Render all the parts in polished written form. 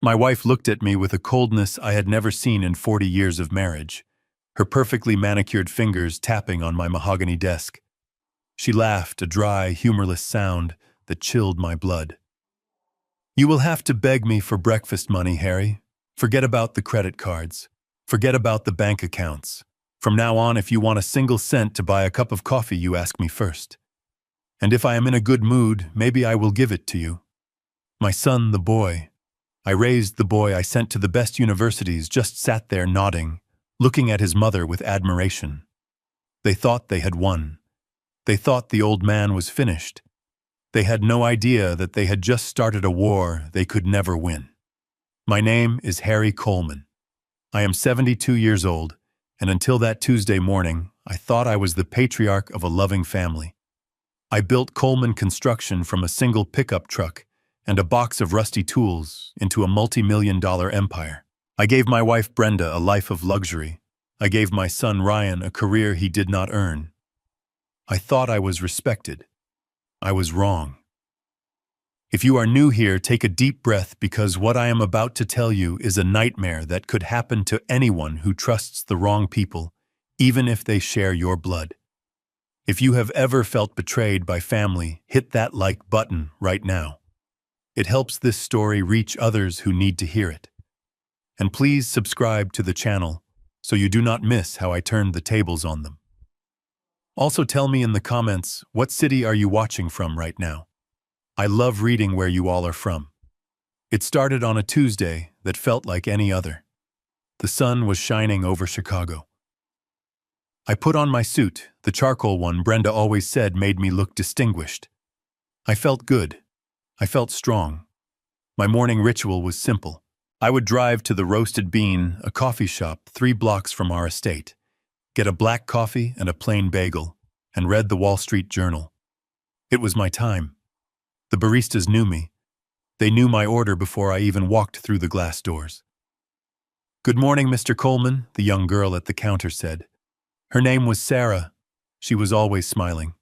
My wife looked at me with a coldness I had never seen in 40 years of marriage, her perfectly manicured fingers tapping on my mahogany desk. She laughed, a dry, humorless sound that chilled my blood. "You will have to beg me for breakfast money, Harry. Forget about the credit cards. Forget about the bank accounts. From now on, if you want a single cent to buy a cup of coffee, you ask me first. And if I am in a good mood, maybe I will give it to you. My son, the boy. I raised the boy I sent to the best universities, just sat there nodding, looking at his mother with admiration. They thought they had won. They thought the old man was finished. They had no idea that they had just started a war they could never win. My name is Harry Coleman. I am 72 years old, and until that Tuesday morning, I thought I was the patriarch of a loving family. I built Coleman Construction from a single pickup truck and a box of rusty tools into a multi-million-dollar empire. I gave my wife Brenda a life of luxury. I gave my son Ryan a career he did not earn. I thought I was respected. I was wrong. If you are new here, take a deep breath, because what I am about to tell you is a nightmare that could happen to anyone who trusts the wrong people, even if they share your blood. If you have ever felt betrayed by family, hit that like button right now. It helps this story reach others who need to hear it. And please subscribe to the channel so you do not miss how I turned the tables on them. Also tell me in the comments, what city are you watching from right now? I love reading where you all are from. It started on a Tuesday that felt like any other. The sun was shining over Chicago. I put on my suit, the charcoal one Brenda always said made me look distinguished. I felt good. I felt strong. My morning ritual was simple. I would drive to the Roasted Bean, a coffee shop 3 blocks from our estate, get a black coffee and a plain bagel, and read the Wall Street Journal. It was my time. The baristas knew me. They knew my order before I even walked through the glass doors. "Good morning, Mr. Coleman," the young girl at the counter said. Her name was Sarah. She was always smiling.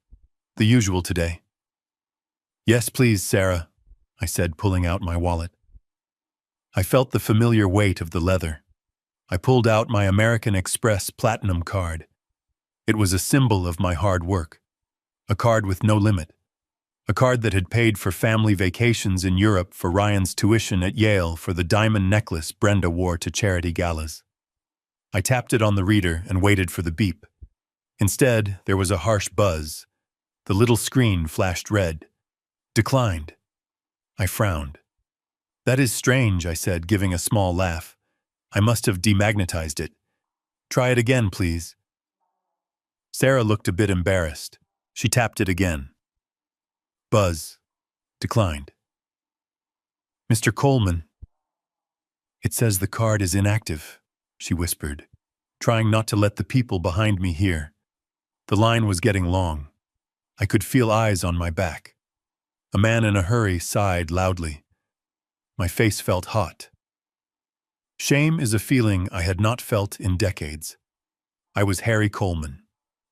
The usual today. "Yes, please, Sarah," I said, pulling out my wallet. I felt the familiar weight of the leather. I pulled out my American Express Platinum card. It was a symbol of my hard work. A card with no limit. A card that had paid for family vacations in Europe, for Ryan's tuition at Yale, for the diamond necklace Brenda wore to charity galas. I tapped it on the reader and waited for the beep. Instead, there was a harsh buzz. The little screen flashed red. Declined. I frowned. "That is strange," I said, giving a small laugh. "I must have demagnetized it. Try it again, please." Sarah looked a bit embarrassed. She tapped it again. Buzz. Declined. "Mr. Coleman." "It says the card is inactive," she whispered, trying not to let the people behind me hear. The line was getting long. I could feel eyes on my back. A man in a hurry sighed loudly. My face felt hot. Shame is a feeling I had not felt in decades. I was Harry Coleman.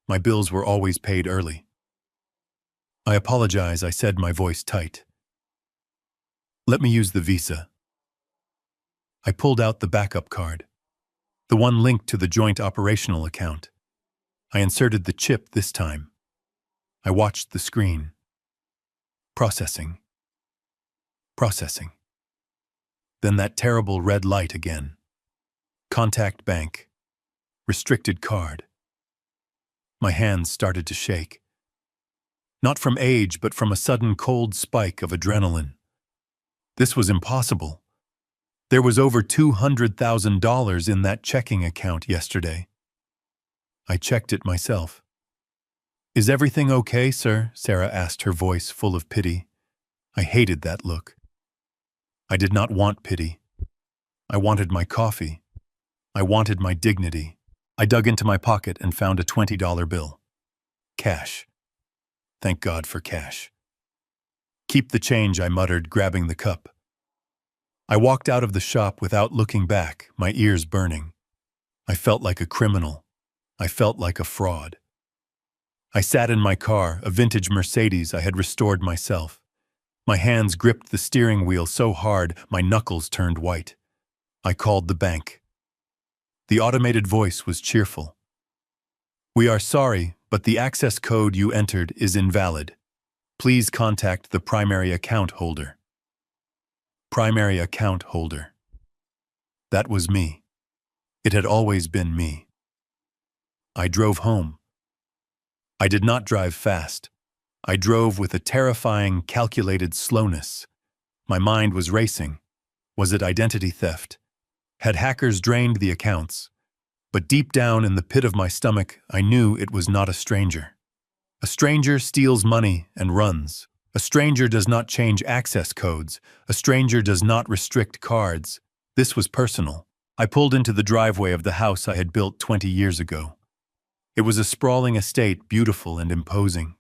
My bills were always paid early. "I apologize," I said, my voice tight. "Let me use the Visa." I pulled out the backup card, the one linked to the joint operational account. I inserted the chip this time. I watched the screen. Processing. Processing. Then that terrible red light again. Contact bank. Restricted card. My hands started to shake. Not from age, but from a sudden cold spike of adrenaline. This was impossible. There was over $200,000 in that checking account yesterday. I checked it myself. "Is everything okay, sir?" Sarah asked, her voice full of pity. I hated that look. I did not want pity. I wanted my coffee. I wanted my dignity. I dug into my pocket and found a $20 bill. Cash. Thank God for cash. "Keep the change," I muttered, grabbing the cup. I walked out of the shop without looking back, my ears burning. I felt like a criminal. I felt like a fraud. I sat in my car, a vintage Mercedes I had restored myself. My hands gripped the steering wheel so hard my knuckles turned white. I called the bank. The automated voice was cheerful. "We are sorry, but the access code you entered is invalid. Please contact the primary account holder." Primary account holder. That was me. It had always been me. I drove home. I did not drive fast. I drove with a terrifying, calculated slowness. My mind was racing. Was it identity theft? Had hackers drained the accounts? But deep down in the pit of my stomach, I knew it was not a stranger. A stranger steals money and runs. A stranger does not change access codes. A stranger does not restrict cards. This was personal. I pulled into the driveway of the house I had built 20 years ago. It was a sprawling estate, beautiful and imposing.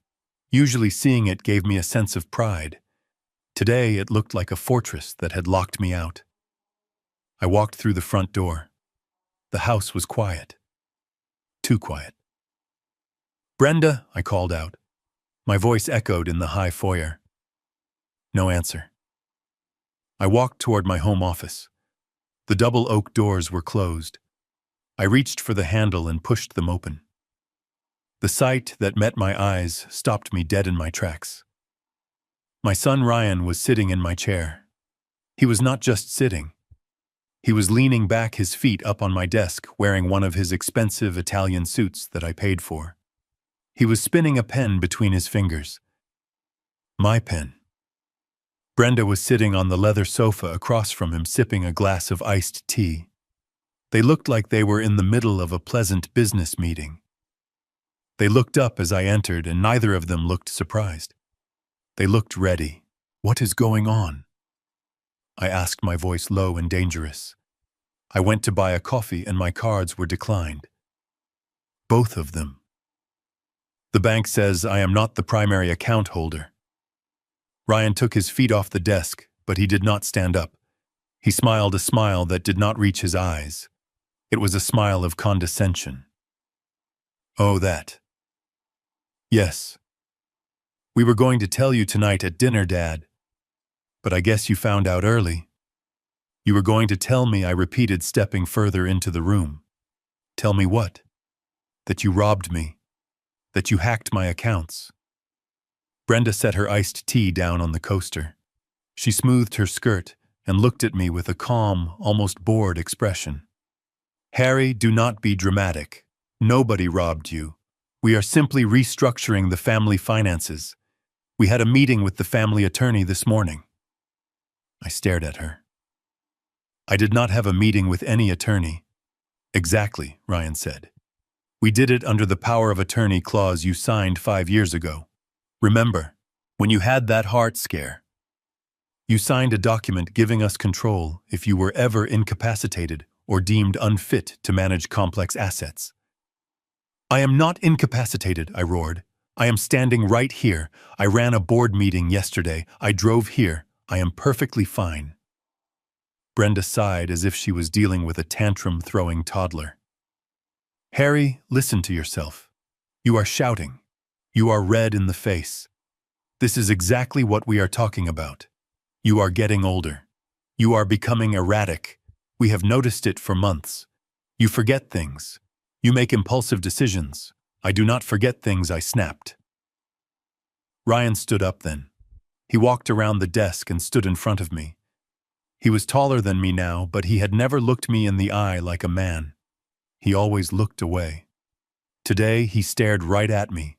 Usually seeing it gave me a sense of pride. Today it looked like a fortress that had locked me out. I walked through the front door. The house was quiet. Too quiet. "Brenda," I called out. My voice echoed in the high foyer. No answer. I walked toward my home office. The double oak doors were closed. I reached for the handle and pushed them open. The sight that met my eyes stopped me dead in my tracks. My son Ryan was sitting in my chair. He was not just sitting. He was leaning back, his feet up on my desk, wearing one of his expensive Italian suits that I paid for. He was spinning a pen between his fingers. My pen. Brenda was sitting on the leather sofa across from him, sipping a glass of iced tea. They looked like they were in the middle of a pleasant business meeting. They looked up as I entered, and neither of them looked surprised. They looked ready. "What is going on?" I asked, my voice low and dangerous. I went to buy a coffee and my cards were declined. Both of them. "The bank says I am not the primary account holder." Ryan took his feet off the desk, but he did not stand up. He smiled a smile that did not reach his eyes. It was a smile of condescension. "Oh, that. Yes. We were going to tell you tonight at dinner, Dad. But I guess you found out early." "You were going to tell me," I repeated, stepping further into the room. "Tell me what?" "That you robbed me. That you hacked my accounts." Brenda set her iced tea down on the coaster. She smoothed her skirt and looked at me with a calm, almost bored expression. "Harry, do not be dramatic. Nobody robbed you. We are simply restructuring the family finances. We had a meeting with the family attorney this morning." I stared at her. "I did not have a meeting with any attorney." "Exactly," Ryan said. "We did it under the power of attorney clause you signed 5 years ago. Remember, when you had that heart scare? You signed a document giving us control if you were ever incapacitated or deemed unfit to manage complex assets." "I am not incapacitated," I roared. "I am standing right here. I ran a board meeting yesterday. I drove here. I am perfectly fine." Brenda sighed as if she was dealing with a tantrum-throwing toddler. "Harry, listen to yourself. You are shouting. You are red in the face. This is exactly what we are talking about. You are getting older. You are becoming erratic. We have noticed it for months. You forget things. You make impulsive decisions. I do not forget things," I snapped. Ryan stood up then. He walked around the desk and stood in front of me. He was taller than me now, but he had never looked me in the eye like a man. He always looked away. Today, he stared right at me.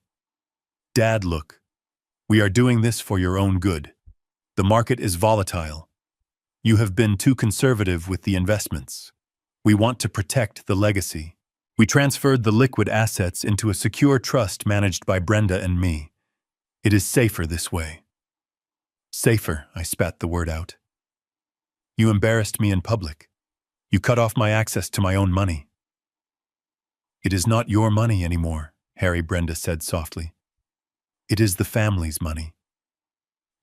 "Dad, look. We are doing this for your own good. The market is volatile. You have been too conservative with the investments. We want to protect the legacy. We transferred the liquid assets into a secure trust managed by Brenda and me. It is safer this way." "Safer," I spat the word out. "You embarrassed me in public. You cut off my access to my own money." "It is not your money anymore," Harry, Brenda said softly. "It is the family's money.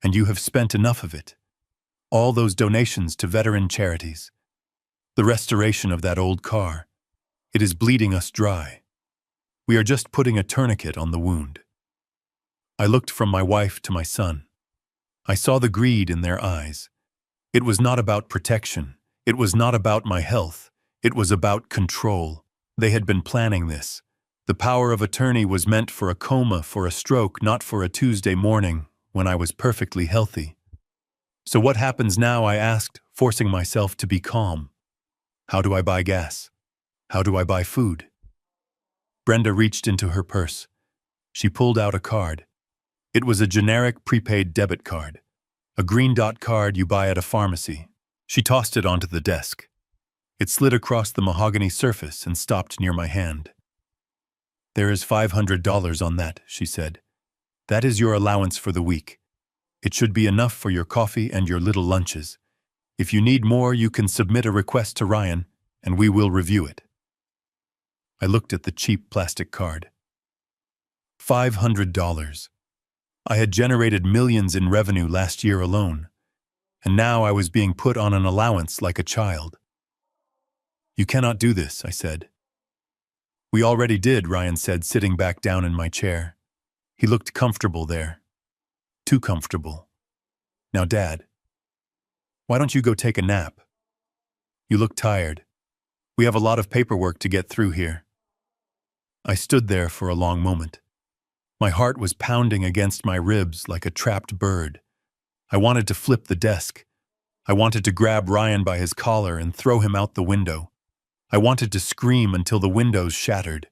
And you have spent enough of it. All those donations to veteran charities. The restoration of that old car. It is bleeding us dry. We are just putting a tourniquet on the wound." I looked from my wife to my son. I saw the greed in their eyes. It was not about protection. It was not about my health. It was about control. They had been planning this. The power of attorney was meant for a coma, for a stroke, not for a Tuesday morning when I was perfectly healthy. So what happens now, I asked, forcing myself to be calm. How do I buy gas? How do I buy food? Brenda reached into her purse. She pulled out a card. It was a generic prepaid debit card, a green dot card you buy at a pharmacy. She tossed it onto the desk. It slid across the mahogany surface and stopped near my hand. There is $500 on that, she said. That is your allowance for the week. It should be enough for your coffee and your little lunches. If you need more, you can submit a request to Ryan, and we will review it. I looked at the cheap plastic card. $500. I had generated millions in revenue last year alone, and now I was being put on an allowance like a child. You cannot do this, I said. We already did, Ryan said, sitting back down in my chair. He looked comfortable there. Too comfortable. Now, Dad, why don't you go take a nap? You look tired. We have a lot of paperwork to get through here. I stood there for a long moment. My heart was pounding against my ribs like a trapped bird. I wanted to flip the desk. I wanted to grab Ryan by his collar and throw him out the window. I wanted to scream until the windows shattered.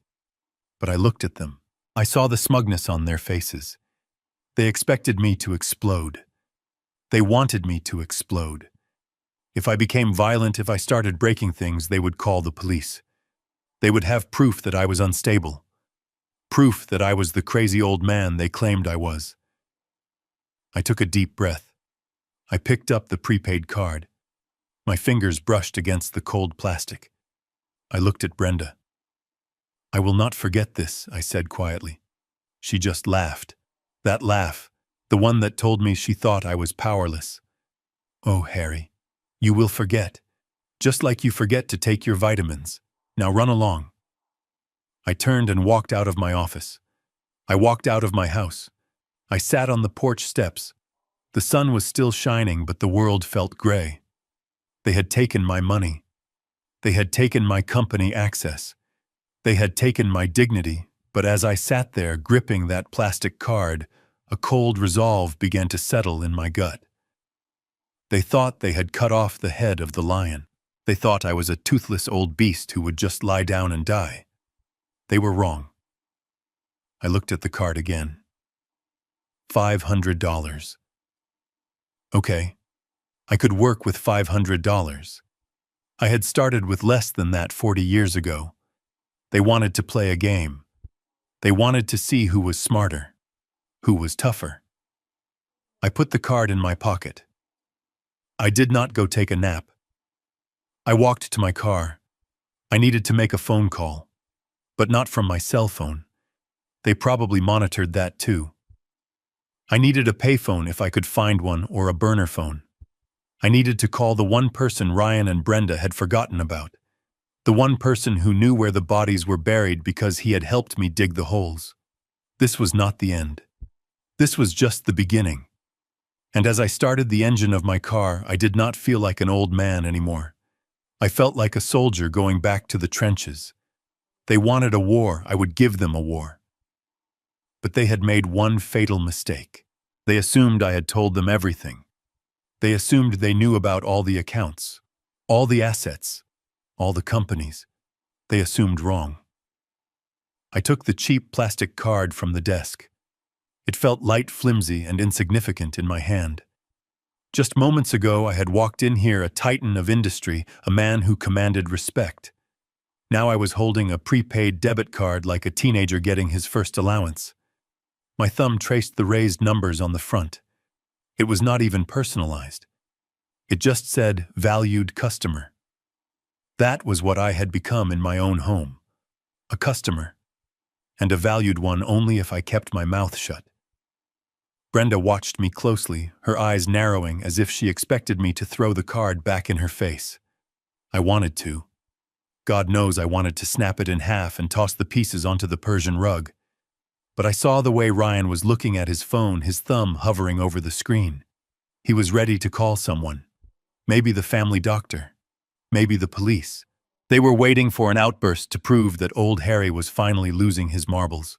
But I looked at them. I saw the smugness on their faces. They expected me to explode. They wanted me to explode. If I became violent, if I started breaking things, they would call the police. They would have proof that I was unstable. Proof that I was the crazy old man they claimed I was. I took a deep breath. I picked up the prepaid card. My fingers brushed against the cold plastic. I looked at Brenda. I will not forget this, I said quietly. She just laughed. That laugh, the one that told me she thought I was powerless. Oh, Harry, you will forget. Just like you forget to take your vitamins. Now run along. I turned and walked out of my office. I walked out of my house. I sat on the porch steps. The sun was still shining, but the world felt gray. They had taken my money. They had taken my company access. They had taken my dignity, but as I sat there gripping that plastic card, a cold resolve began to settle in my gut. They thought they had cut off the head of the lion. They thought I was a toothless old beast who would just lie down and die. They were wrong. I looked at the card again. $500. Okay, I could work with $500. I had started with less than that 40 years ago. They wanted to play a game. They wanted to see who was smarter, who was tougher. I put the card in my pocket. I did not go take a nap. I walked to my car. I needed to make a phone call, but not from my cell phone. They probably monitored that too. I needed a payphone if I could find one, or a burner phone. I needed to call the one person Ryan and Brenda had forgotten about. The one person who knew where the bodies were buried because he had helped me dig the holes. This was not the end. This was just the beginning. And as I started the engine of my car, I did not feel like an old man anymore. I felt like a soldier going back to the trenches. They wanted a war, I would give them a war. But they had made one fatal mistake. They assumed I had told them everything. They assumed they knew about all the accounts, all the assets, all the companies. They assumed wrong. I took the cheap plastic card from the desk. It felt light, flimsy, and insignificant in my hand. Just moments ago, I had walked in here a titan of industry, a man who commanded respect. Now I was holding a prepaid debit card like a teenager getting his first allowance. My thumb traced the raised numbers on the front. It was not even personalized. It just said, "Valued customer." That was what I had become in my own home. A customer. And a valued one only if I kept my mouth shut. Brenda watched me closely, her eyes narrowing as if she expected me to throw the card back in her face. I wanted to. God knows I wanted to snap it in half and toss the pieces onto the Persian rug. But I saw the way Ryan was looking at his phone, his thumb hovering over the screen. He was ready to call someone. Maybe the family doctor. Maybe the police. They were waiting for an outburst to prove that old Harry was finally losing his marbles.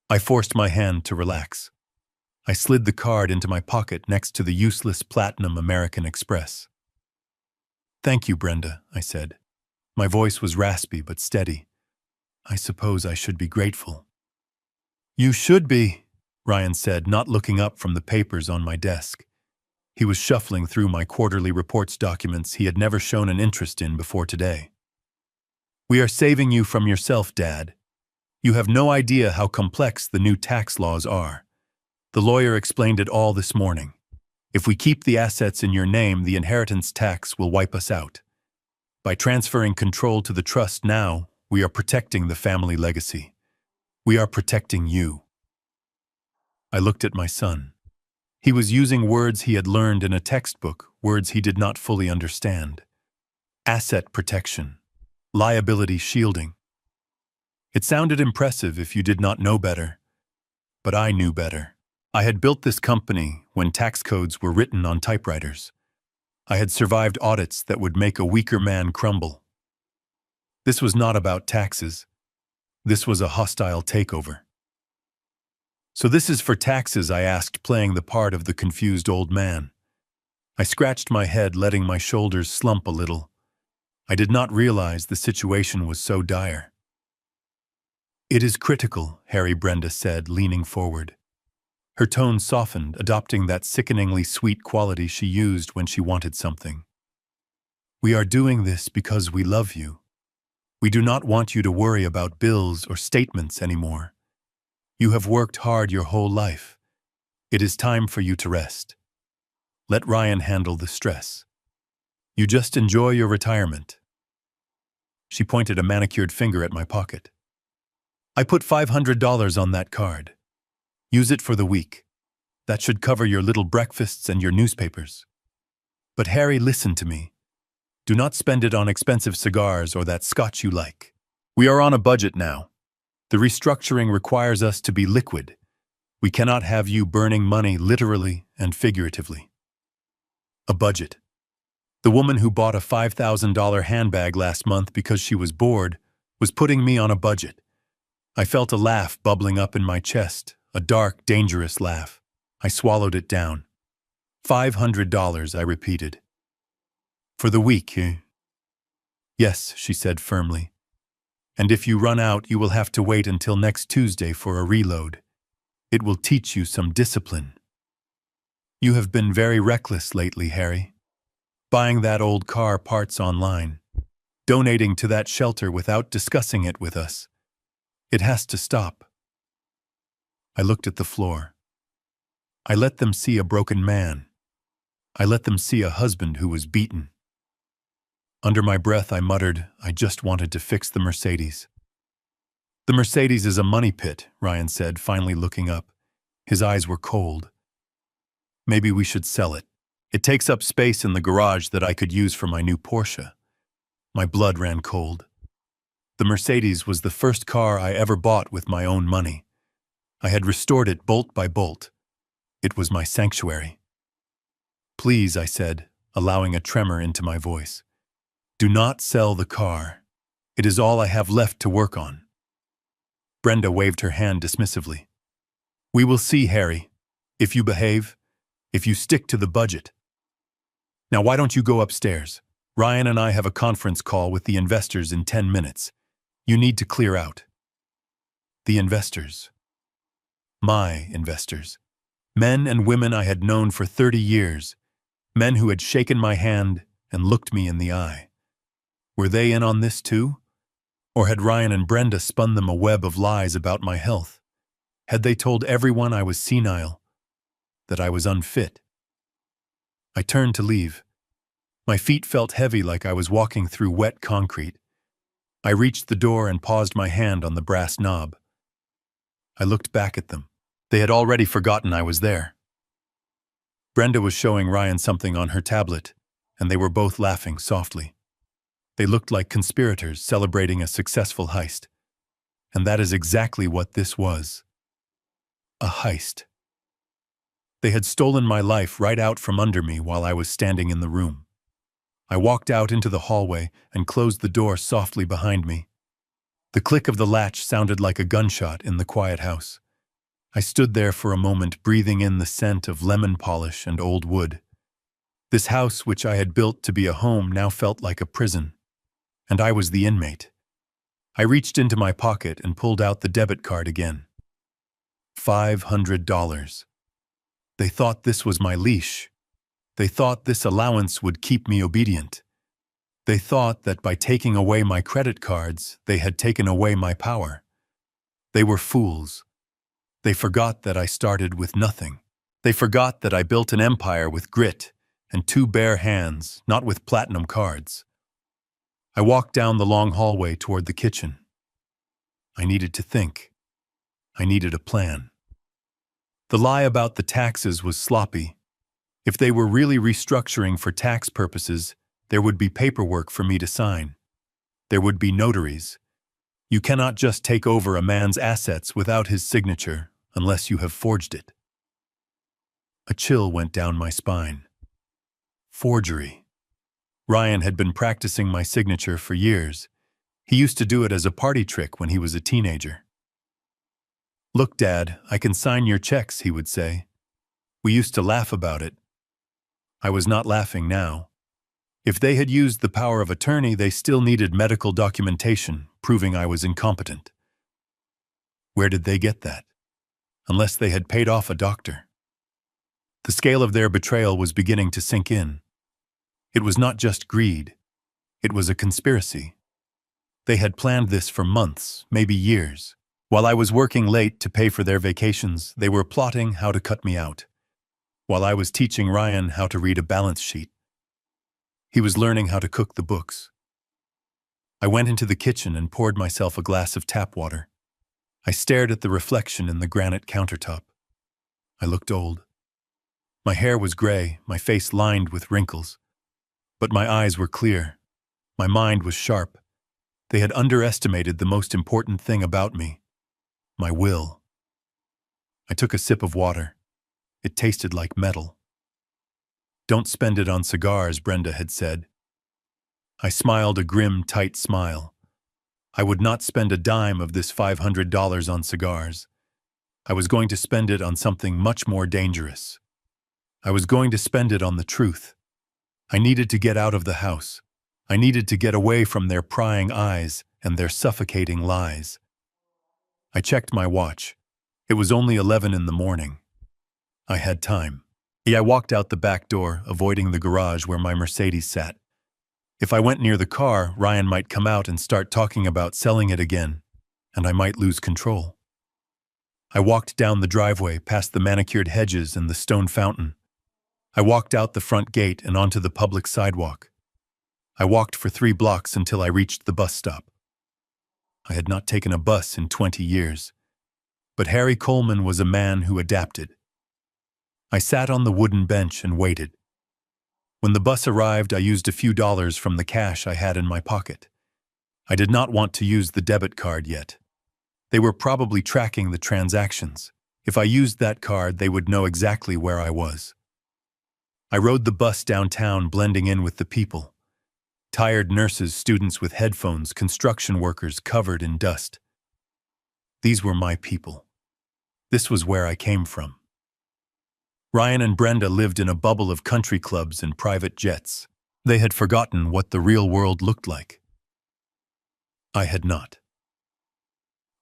I forced my hand to relax. I slid the card into my pocket next to the useless Platinum American Express. "Thank you, Brenda," I said. My voice was raspy but steady. "I suppose I should be grateful." "You should be," Ryan said, not looking up from the papers on my desk. He was shuffling through my quarterly reports documents he had never shown an interest in before today. "We are saving you from yourself, Dad. You have no idea how complex the new tax laws are. The lawyer explained it all this morning. If we keep the assets in your name, the inheritance tax will wipe us out. By transferring control to the trust now, we are protecting the family legacy. We are protecting you." I looked at my son. He was using words he had learned in a textbook, words he did not fully understand. Asset protection. Liability shielding. It sounded impressive if you did not know better. But I knew better. I had built this company when tax codes were written on typewriters. I had survived audits that would make a weaker man crumble. This was not about taxes. This was a hostile takeover. "So this is for taxes?" I asked, playing the part of the confused old man. I scratched my head, letting my shoulders slump a little. I did not realize the situation was so dire. "It is critical," Brenda said, leaning forward. Her tone softened, adopting that sickeningly sweet quality she used when she wanted something. "We are doing this because we love you. We do not want you to worry about bills or statements anymore. You have worked hard your whole life. It is time for you to rest. Let Ryan handle the stress. You just enjoy your retirement." She pointed a manicured finger at my pocket. "I put $500 on that card. Use it for the week. That should cover your little breakfasts and your newspapers." "But Harry, listen to me. Do not spend it on expensive cigars or that scotch you like. We are on a budget now. The restructuring requires us to be liquid. We cannot have you burning money literally and figuratively." A budget. The woman who bought a $5,000 handbag last month because she was bored was putting me on a budget. I felt a laugh bubbling up in my chest, a dark, dangerous laugh. I swallowed it down. $500, I repeated. "For the week, eh?" "Yes," she said firmly. "And if you run out, you will have to wait until next Tuesday for a reload. It will teach you some discipline. You have been very reckless lately, Harry. Buying that old car parts online. Donating to that shelter without discussing it with us. It has to stop." I looked at the floor. I let them see a broken man. I let them see a husband who was beaten. Under my breath, I muttered, "I just wanted to fix the Mercedes." "The Mercedes is a money pit," Ryan said, finally looking up. His eyes were cold. "Maybe we should sell it. It takes up space in the garage that I could use for my new Porsche." My blood ran cold. The Mercedes was the first car I ever bought with my own money. I had restored it bolt by bolt. It was my sanctuary. "Please," I said, allowing a tremor into my voice. "Do not sell the car. It is all I have left to work on." Brenda waved her hand dismissively. "We will see, Harry. If you behave, if you stick to the budget. Now why don't you go upstairs? Ryan and I have a conference call with the investors in 10 minutes. You need to clear out." The investors. My investors. Men and women I had known for 30 years. Men who had shaken my hand and looked me in the eye. Were they in on this too? Or had Ryan and Brenda spun them a web of lies about my health? Had they told everyone I was senile, that I was unfit? I turned to leave. My feet felt heavy like I was walking through wet concrete. I reached the door and paused my hand on the brass knob. I looked back at them. They had already forgotten I was there. Brenda was showing Ryan something on her tablet, and they were both laughing softly. They looked like conspirators celebrating a successful heist. And that is exactly what this was. A heist. They had stolen my life right out from under me while I was standing in the room. I walked out into the hallway and closed the door softly behind me. The click of the latch sounded like a gunshot in the quiet house. I stood there for a moment, breathing in the scent of lemon polish and old wood. This house, which I had built to be a home, now felt like a prison, and I was the inmate. I reached into my pocket and pulled out the debit card again. $500. They thought this was my leash. They thought this allowance would keep me obedient. They thought that by taking away my credit cards, they had taken away my power. They were fools. They forgot that I started with nothing. They forgot that I built an empire with grit and 2 bare hands, not with platinum cards. I walked down the long hallway toward the kitchen. I needed to think. I needed a plan. The lie about the taxes was sloppy. If they were really restructuring for tax purposes, there would be paperwork for me to sign. There would be notaries. You cannot just take over a man's assets without his signature unless you have forged it. A chill went down my spine. Forgery. Ryan had been practicing my signature for years. He used to do it as a party trick when he was a teenager. "Look, Dad, I can sign your checks," he would say. We used to laugh about it. I was not laughing now. If they had used the power of attorney, they still needed medical documentation proving I was incompetent. Where did they get that? Unless they had paid off a doctor. The scale of their betrayal was beginning to sink in. It was not just greed. It was a conspiracy. They had planned this for months, maybe years. While I was working late to pay for their vacations, they were plotting how to cut me out. While I was teaching Ryan how to read a balance sheet, he was learning how to cook the books. I went into the kitchen and poured myself a glass of tap water. I stared at the reflection in the granite countertop. I looked old. My hair was gray, my face lined with wrinkles. But my eyes were clear. My mind was sharp. They had underestimated the most important thing about me: my will. I took a sip of water. It tasted like metal. "Don't spend it on cigars," Brenda had said. I smiled a grim, tight smile. I would not spend a dime of this $500 on cigars. I was going to spend it on something much more dangerous. I was going to spend it on the truth. I needed to get out of the house. I needed to get away from their prying eyes and their suffocating lies. I checked my watch. It was only 11 in the morning. I had time. I walked out the back door, avoiding the garage where my Mercedes sat. If I went near the car, Ryan might come out and start talking about selling it again, and I might lose control. I walked down the driveway, past the manicured hedges and the stone fountain. I walked out the front gate and onto the public sidewalk. I walked for 3 blocks until I reached the bus stop. I had not taken a bus in 20 years. But Harry Coleman was a man who adapted. I sat on the wooden bench and waited. When the bus arrived, I used a few dollars from the cash I had in my pocket. I did not want to use the debit card yet. They were probably tracking the transactions. If I used that card, they would know exactly where I was. I rode the bus downtown, blending in with the people. Tired nurses, students with headphones, construction workers covered in dust. These were my people. This was where I came from. Ryan and Brenda lived in a bubble of country clubs and private jets. They had forgotten what the real world looked like. I had not.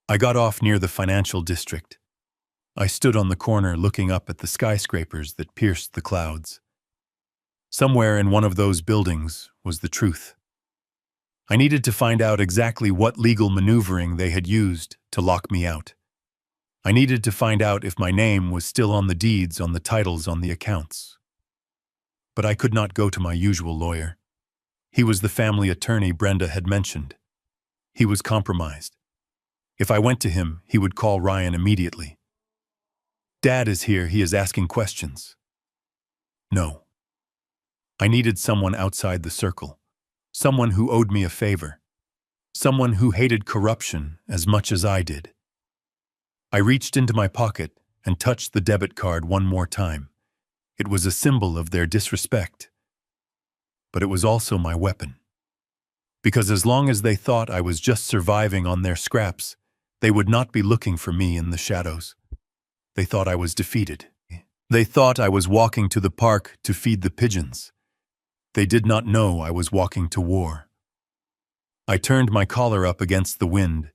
I got off near the financial district. I stood on the corner looking up at the skyscrapers that pierced the clouds. Somewhere in one of those buildings was the truth. I needed to find out exactly what legal maneuvering they had used to lock me out. I needed to find out if my name was still on the deeds, on the titles, on the accounts. But I could not go to my usual lawyer. He was the family attorney Brenda had mentioned. He was compromised. If I went to him, he would call Ryan immediately. "Dad is here, he is asking questions." No. I needed someone outside the circle. Someone who owed me a favor. Someone who hated corruption as much as I did. I reached into my pocket and touched the debit card one more time. It was a symbol of their disrespect. But it was also my weapon. Because as long as they thought I was just surviving on their scraps, they would not be looking for me in the shadows. They thought I was defeated. They thought I was walking to the park to feed the pigeons. They did not know I was walking to war. I turned my collar up against the wind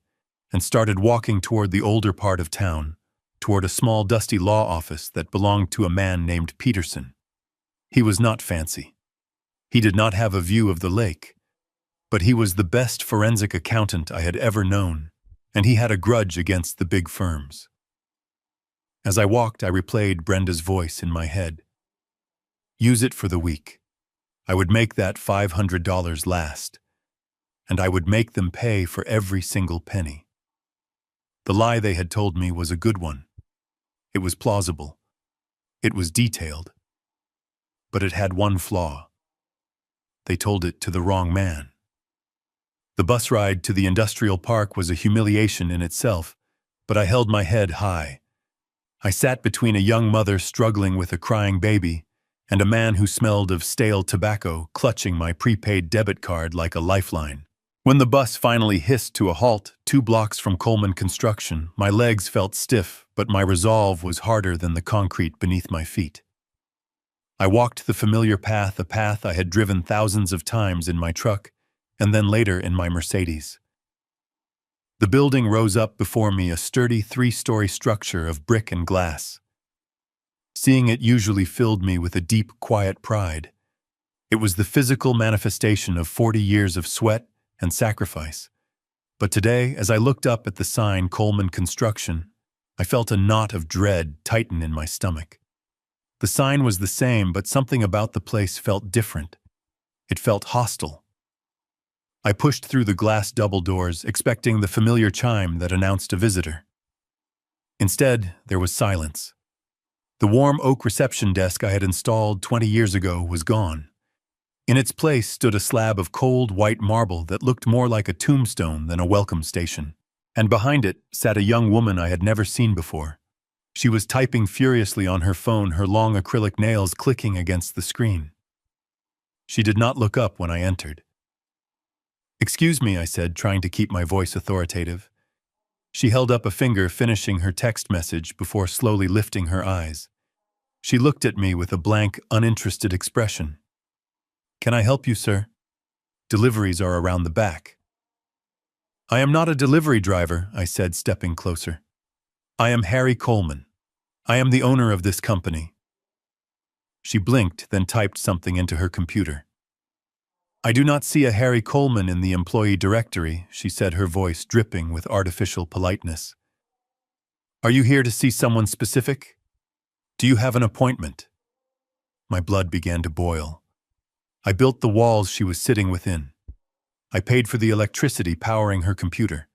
and started walking toward the older part of town, toward a small dusty law office that belonged to a man named Peterson. He was not fancy. He did not have a view of the lake, but he was the best forensic accountant I had ever known, and he had a grudge against the big firms. As I walked, I replayed Brenda's voice in my head. Use it for the week. I would make that $500 last, and I would make them pay for every single penny. The lie they had told me was a good one. It was plausible. It was detailed. But it had one flaw. They told it to the wrong man. The bus ride to the industrial park was a humiliation in itself, but I held my head high. I sat between a young mother struggling with a crying baby and a man who smelled of stale tobacco clutching my prepaid debit card like a lifeline. When the bus finally hissed to a halt 2 blocks from Coleman Construction, my legs felt stiff, but my resolve was harder than the concrete beneath my feet. I walked the familiar path, a path I had driven thousands of times in my truck, and then later in my Mercedes. The building rose up before me, a sturdy 3-story structure of brick and glass. Seeing it usually filled me with a deep, quiet pride. It was the physical manifestation of 40 years of sweat and sacrifice. But today, as I looked up at the sign Coleman Construction, I felt a knot of dread tighten in my stomach. The sign was the same, but something about the place felt different. It felt hostile. I pushed through the glass double doors, expecting the familiar chime that announced a visitor. Instead, there was silence. The warm oak reception desk I had installed 20 years ago was gone. In its place stood a slab of cold white marble that looked more like a tombstone than a welcome station. And behind it sat a young woman I had never seen before. She was typing furiously on her phone, her long acrylic nails clicking against the screen. She did not look up when I entered. "Excuse me," I said, trying to keep my voice authoritative. She held up a finger, finishing her text message before slowly lifting her eyes. She looked at me with a blank, uninterested expression. "Can I help you, sir? Deliveries are around the back." "I am not a delivery driver," I said, stepping closer. "I am Harry Coleman. I am the owner of this company." She blinked, then typed something into her computer. "I do not see a Harry Coleman in the employee directory," she said, her voice dripping with artificial politeness. "Are you here to see someone specific? Do you have an appointment?" My blood began to boil. I built the walls she was sitting within. I paid for the electricity powering her computer.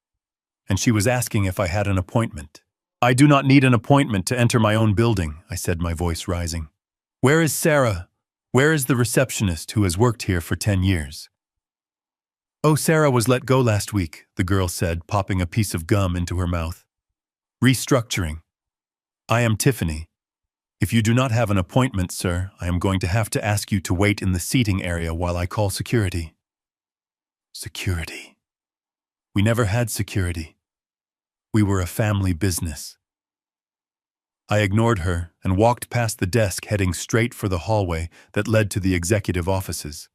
And she was asking if I had an appointment. "I do not need an appointment to enter my own building," I said, my voice rising. "Where is Sarah? Where is the receptionist who has worked here for 10 years? "Oh, Sarah was let go last week," the girl said, popping a piece of gum into her mouth. "Restructuring. I am Tiffany. If you do not have an appointment, sir, I am going to have to ask you to wait in the seating area while I call security." Security. We never had security. We were a family business. I ignored her and walked past the desk, heading straight for the hallway that led to the executive offices.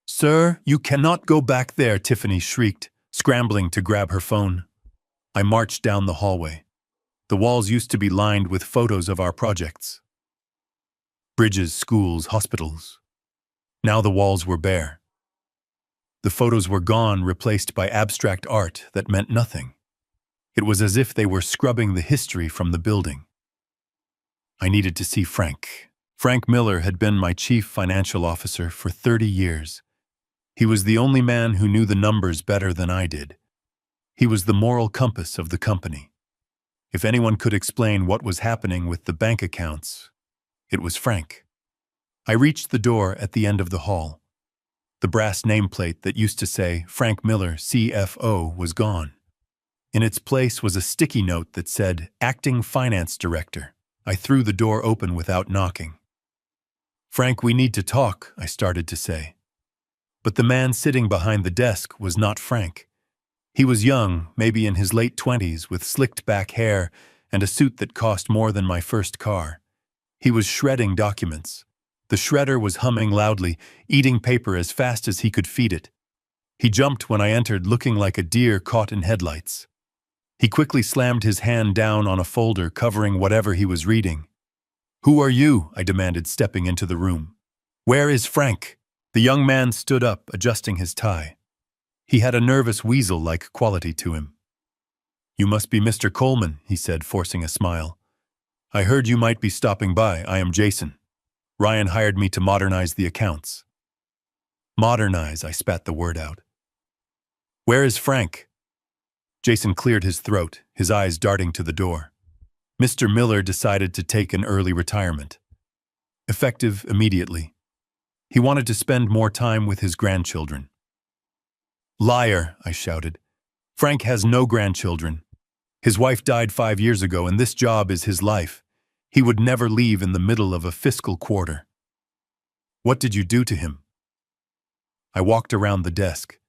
"Sir, you cannot go back there," Tiffany shrieked, scrambling to grab her phone. I marched down the hallway. The walls used to be lined with photos of our projects. Bridges, schools, hospitals. Now the walls were bare. The photos were gone, replaced by abstract art that meant nothing. It was as if they were scrubbing the history from the building. I needed to see Frank. Frank Miller had been my chief financial officer for 30 years. He was the only man who knew the numbers better than I did. He was the moral compass of the company. If anyone could explain what was happening with the bank accounts, it was Frank. I reached the door at the end of the hall. The brass nameplate that used to say Frank Miller, CFO, was gone. In its place was a sticky note that said, "Acting Finance Director." I threw the door open without knocking. "Frank, we need to talk," I started to say. But the man sitting behind the desk was not Frank. He was young, maybe in his late 20s, with slicked back hair and a suit that cost more than my first car. He was shredding documents. The shredder was humming loudly, eating paper as fast as he could feed it. He jumped when I entered, looking like a deer caught in headlights. He quickly slammed his hand down on a folder covering whatever he was reading. "Who are you?" I demanded, stepping into the room. "Where is Frank?" The young man stood up, adjusting his tie. He had a nervous weasel-like quality to him. "You must be Mr. Coleman," he said, forcing a smile. "I heard you might be stopping by. I am Jason. Ryan hired me to modernize the accounts." "Modernize," I spat the word out. "Where is Frank?" Jason cleared his throat, his eyes darting to the door. Mr. Miller decided to take an early retirement. Effective immediately. He wanted to spend more time with his grandchildren. "Liar," I shouted. "Frank has no grandchildren. His wife died 5 years ago, and this job is his life. He would never leave in the middle of a fiscal quarter." "What did you do to him?" I walked around the desk.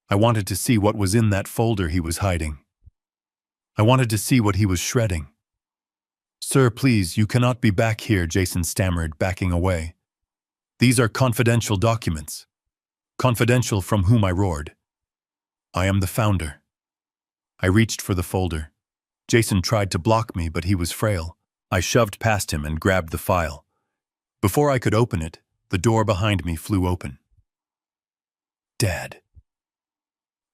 I wanted to see what was in that folder he was hiding. I wanted to see what he was shredding. "Sir, please, you cannot be back here," Jason stammered, backing away. "These are confidential documents." "Confidential from whom?" I roared. "I am the founder." I reached for the folder. Jason tried to block me, but he was frail. I shoved past him and grabbed the file. Before I could open it, the door behind me flew open. "Dad.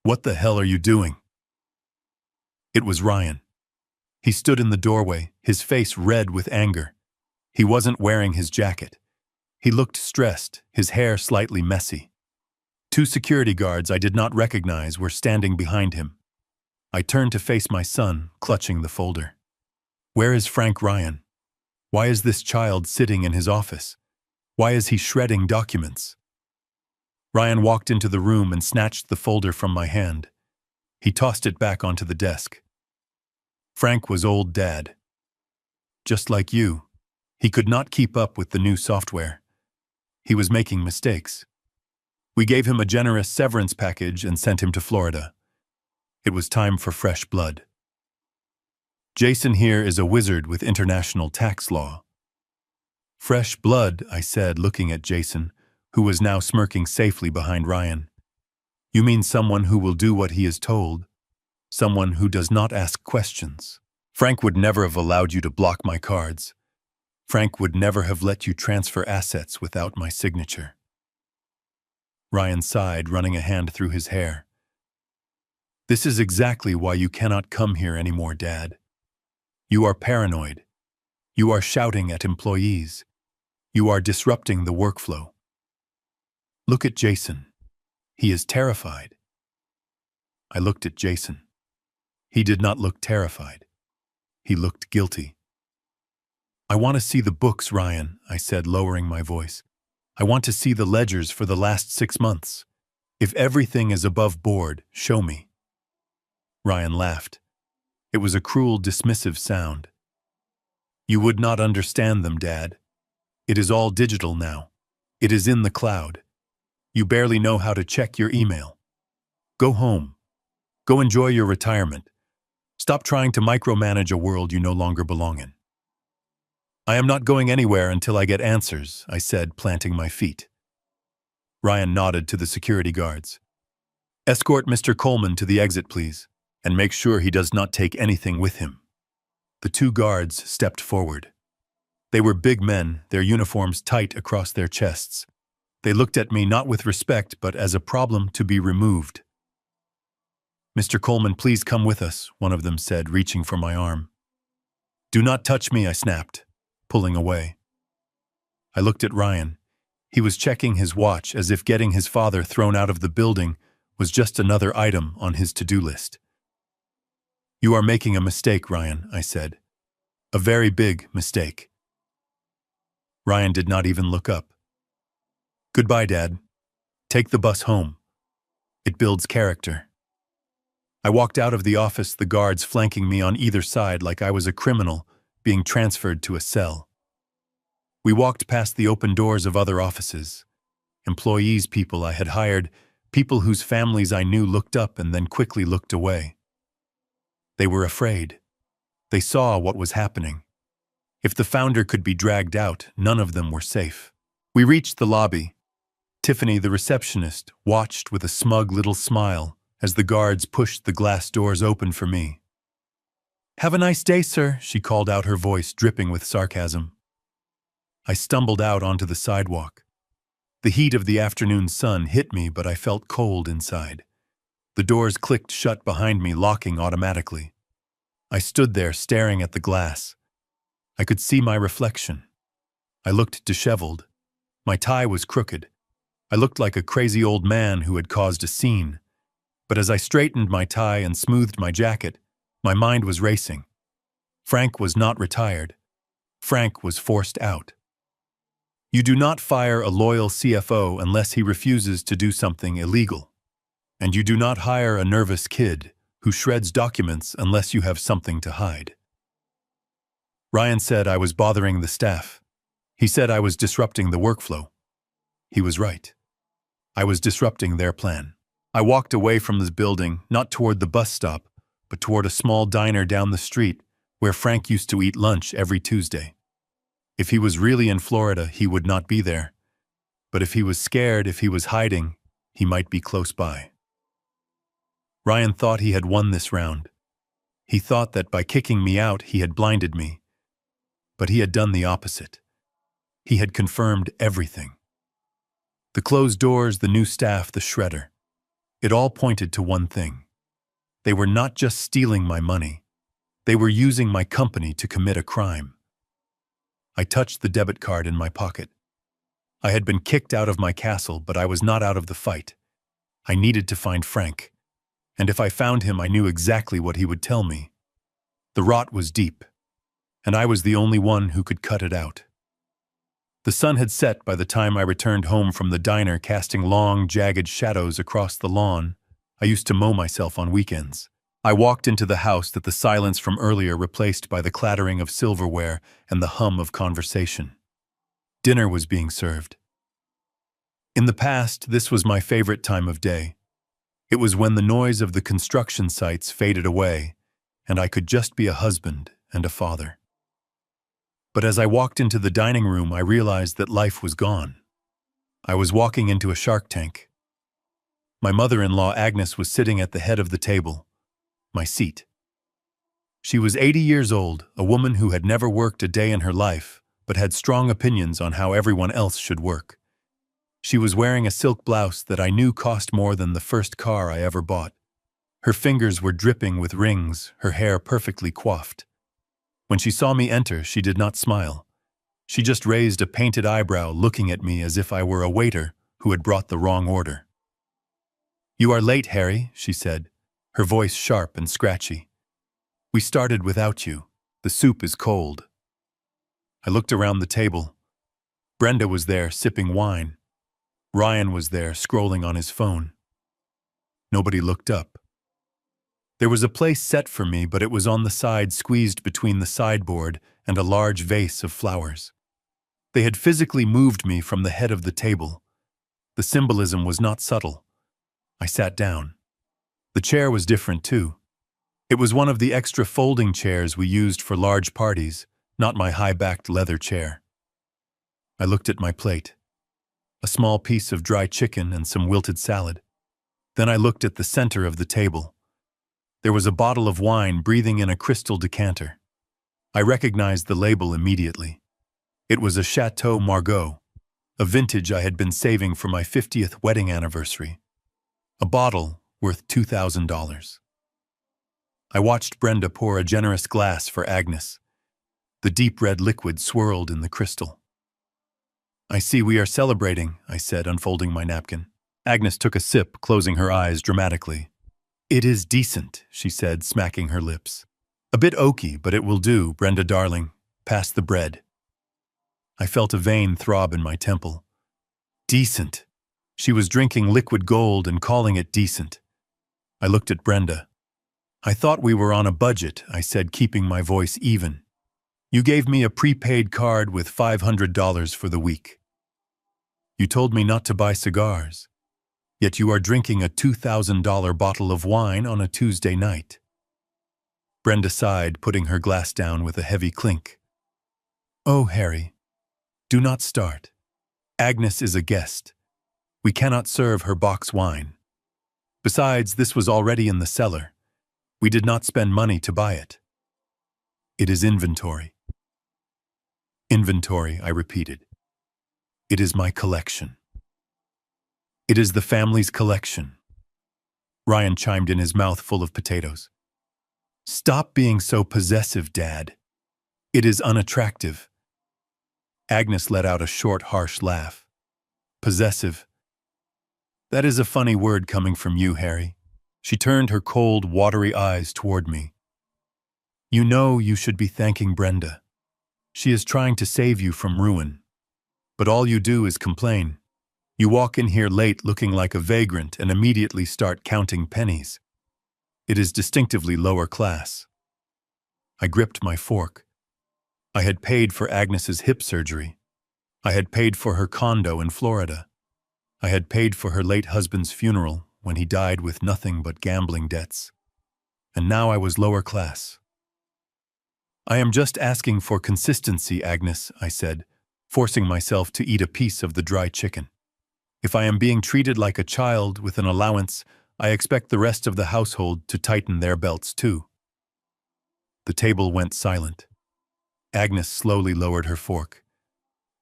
What the hell are you doing?" It was Ryan. He stood in the doorway, his face red with anger. He wasn't wearing his jacket. He looked stressed, his hair slightly messy. 2 security guards I did not recognize were standing behind him. I turned to face my son, clutching the folder. Where is Frank Ryan? Why is this child sitting in his office? Why is he shredding documents? Ryan walked into the room and snatched the folder from my hand. He tossed it back onto the desk. Frank was old Dad. Just like you. He could not keep up with the new software. He was making mistakes. We gave him a generous severance package and sent him to Florida. It was time for fresh blood. Jason here is a wizard with international tax law. Fresh blood, I said, looking at Jason, who was now smirking safely behind Ryan. You mean someone who will do what he is told? Someone who does not ask questions? Frank would never have allowed you to block my cards. Frank would never have let you transfer assets without my signature. Ryan sighed, running a hand through his hair. This is exactly why you cannot come here anymore, Dad. You are paranoid. You are shouting at employees. You are disrupting the workflow. Look at Jason. He is terrified. I looked at Jason. He did not look terrified. He looked guilty. I want to see the books, Ryan, I said, lowering my voice. I want to see the ledgers for the last 6 months. If everything is above board, show me. Ryan laughed. It was a cruel, dismissive sound. You would not understand them, Dad. It is all digital now. It is in the cloud. You barely know how to check your email. Go home. Go enjoy your retirement. Stop trying to micromanage a world you no longer belong in. I am not going anywhere until I get answers, I said, planting my feet. Ryan nodded to the security guards. Escort Mr. Coleman to the exit, please, and make sure he does not take anything with him. The 2 guards stepped forward. They were big men, their uniforms tight across their chests. They looked at me not with respect, but as a problem to be removed. Mr. Coleman, please come with us, one of them said, reaching for my arm. Do not touch me, I snapped, pulling away. I looked at Ryan. He was checking his watch as if getting his father thrown out of the building was just another item on his to-do list. You are making a mistake, Ryan, I said. A very big mistake. Ryan did not even look up. Goodbye, Dad. Take the bus home. It builds character. I walked out of the office, the guards flanking me on either side like I was a criminal being transferred to a cell. We walked past the open doors of other offices. Employees, people I had hired, people whose families I knew looked up and then quickly looked away. They were afraid. They saw what was happening. If the founder could be dragged out, none of them were safe. We reached the lobby. Tiffany, the receptionist, watched with a smug little smile as the guards pushed the glass doors open for me. "Have a nice day, sir," she called out, her voice dripping with sarcasm. I stumbled out onto the sidewalk. The heat of the afternoon sun hit me, but I felt cold inside. The doors clicked shut behind me, locking automatically. I stood there staring at the glass. I could see my reflection. I looked disheveled. My tie was crooked. I looked like a crazy old man who had caused a scene. But as I straightened my tie and smoothed my jacket, my mind was racing. Frank was not retired. Frank was forced out. You do not fire a loyal CFO unless he refuses to do something illegal. And you do not hire a nervous kid who shreds documents unless you have something to hide. Ryan said I was bothering the staff. He said I was disrupting the workflow. He was right. I was disrupting their plan. I walked away from this building, not toward the bus stop, but toward a small diner down the street where Frank used to eat lunch every Tuesday. If he was really in Florida, he would not be there. But if he was scared, if he was hiding, he might be close by. Ryan thought he had won this round. He thought that by kicking me out, he had blinded me. But he had done the opposite. He had confirmed everything. The closed doors, the new staff, the shredder. It all pointed to one thing. They were not just stealing my money. They were using my company to commit a crime. I touched the debit card in my pocket. I had been kicked out of my castle, but I was not out of the fight. I needed to find Frank. And if I found him, I knew exactly what he would tell me. The rot was deep, and I was the only one who could cut it out. The sun had set by the time I returned home from the diner, casting long, jagged shadows across the lawn. I used to mow myself on weekends. I walked into the house that the silence from earlier replaced by the clattering of silverware and the hum of conversation. Dinner was being served. In the past, this was my favorite time of day. It was when the noise of the construction sites faded away, and I could just be a husband and a father. But as I walked into the dining room, I realized that life was gone. I was walking into a shark tank. My mother-in-law, Agnes, was sitting at the head of the table, my seat. She was 80 years old, a woman who had never worked a day in her life, but had strong opinions on how everyone else should work. She was wearing a silk blouse that I knew cost more than the first car I ever bought. Her fingers were dripping with rings, her hair perfectly coiffed. When she saw me enter, she did not smile. She just raised a painted eyebrow, looking at me as if I were a waiter who had brought the wrong order. "You are late, Harry," she said, her voice sharp and scratchy. "We started without you. The soup is cold." I looked around the table. Brenda was there, sipping wine. Ryan was there, scrolling on his phone. Nobody looked up. There was a place set for me, but it was on the side, squeezed between the sideboard and a large vase of flowers. They had physically moved me from the head of the table. The symbolism was not subtle. I sat down. The chair was different, too. It was one of the extra folding chairs we used for large parties, not my high-backed leather chair. I looked at my plate. A small piece of dry chicken and some wilted salad. Then I looked at the center of the table. There was a bottle of wine breathing in a crystal decanter. I recognized the label immediately. It was a Chateau Margaux, a vintage I had been saving for my 50th wedding anniversary. A bottle worth $2,000. I watched Brenda pour a generous glass for Agnes. The deep red liquid swirled in the crystal. "I see we are celebrating," I said, unfolding my napkin. Agnes took a sip, closing her eyes dramatically. "It is decent," she said, smacking her lips. "A bit oaky, but it will do, Brenda darling. Pass the bread." I felt a vein throb in my temple. Decent. She was drinking liquid gold and calling it decent. I looked at Brenda. "I thought we were on a budget," I said, keeping my voice even. You gave me a prepaid card with $500 for the week. You told me not to buy cigars, yet you are drinking a $2,000 bottle of wine on a Tuesday night. Brenda sighed, putting her glass down with a heavy clink. Oh, Harry, do not start. Agnes is a guest. We cannot serve her box wine. Besides, this was already in the cellar. We did not spend money to buy it. It is inventory. Inventory, I repeated. It is my collection. It is the family's collection. Ryan chimed in, his mouth full of potatoes. Stop being so possessive, Dad. It is unattractive. Agnes let out a short, harsh laugh. Possessive. That is a funny word coming from you, Harry. She turned her cold, watery eyes toward me. You know you should be thanking Brenda. She is trying to save you from ruin. But all you do is complain. You walk in here late looking like a vagrant and immediately start counting pennies. It is distinctively lower class. I gripped my fork. I had paid for Agnes's hip surgery. I had paid for her condo in Florida. I had paid for her late husband's funeral when he died with nothing but gambling debts. And now I was lower class. I am just asking for consistency, Agnes, I said, forcing myself to eat a piece of the dry chicken. If I am being treated like a child with an allowance, I expect the rest of the household to tighten their belts too. The table went silent. Agnes slowly lowered her fork.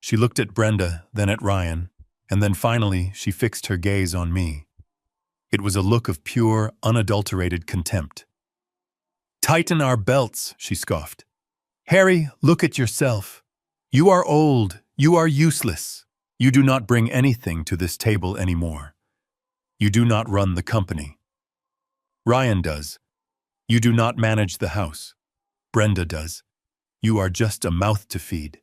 She looked at Brenda, then at Ryan, and then finally she fixed her gaze on me. It was a look of pure, unadulterated contempt. Tighten our belts, she scoffed. Harry, look at yourself. You are old. You are useless. You do not bring anything to this table anymore. You do not run the company. Ryan does. You do not manage the house. Brenda does. You are just a mouth to feed.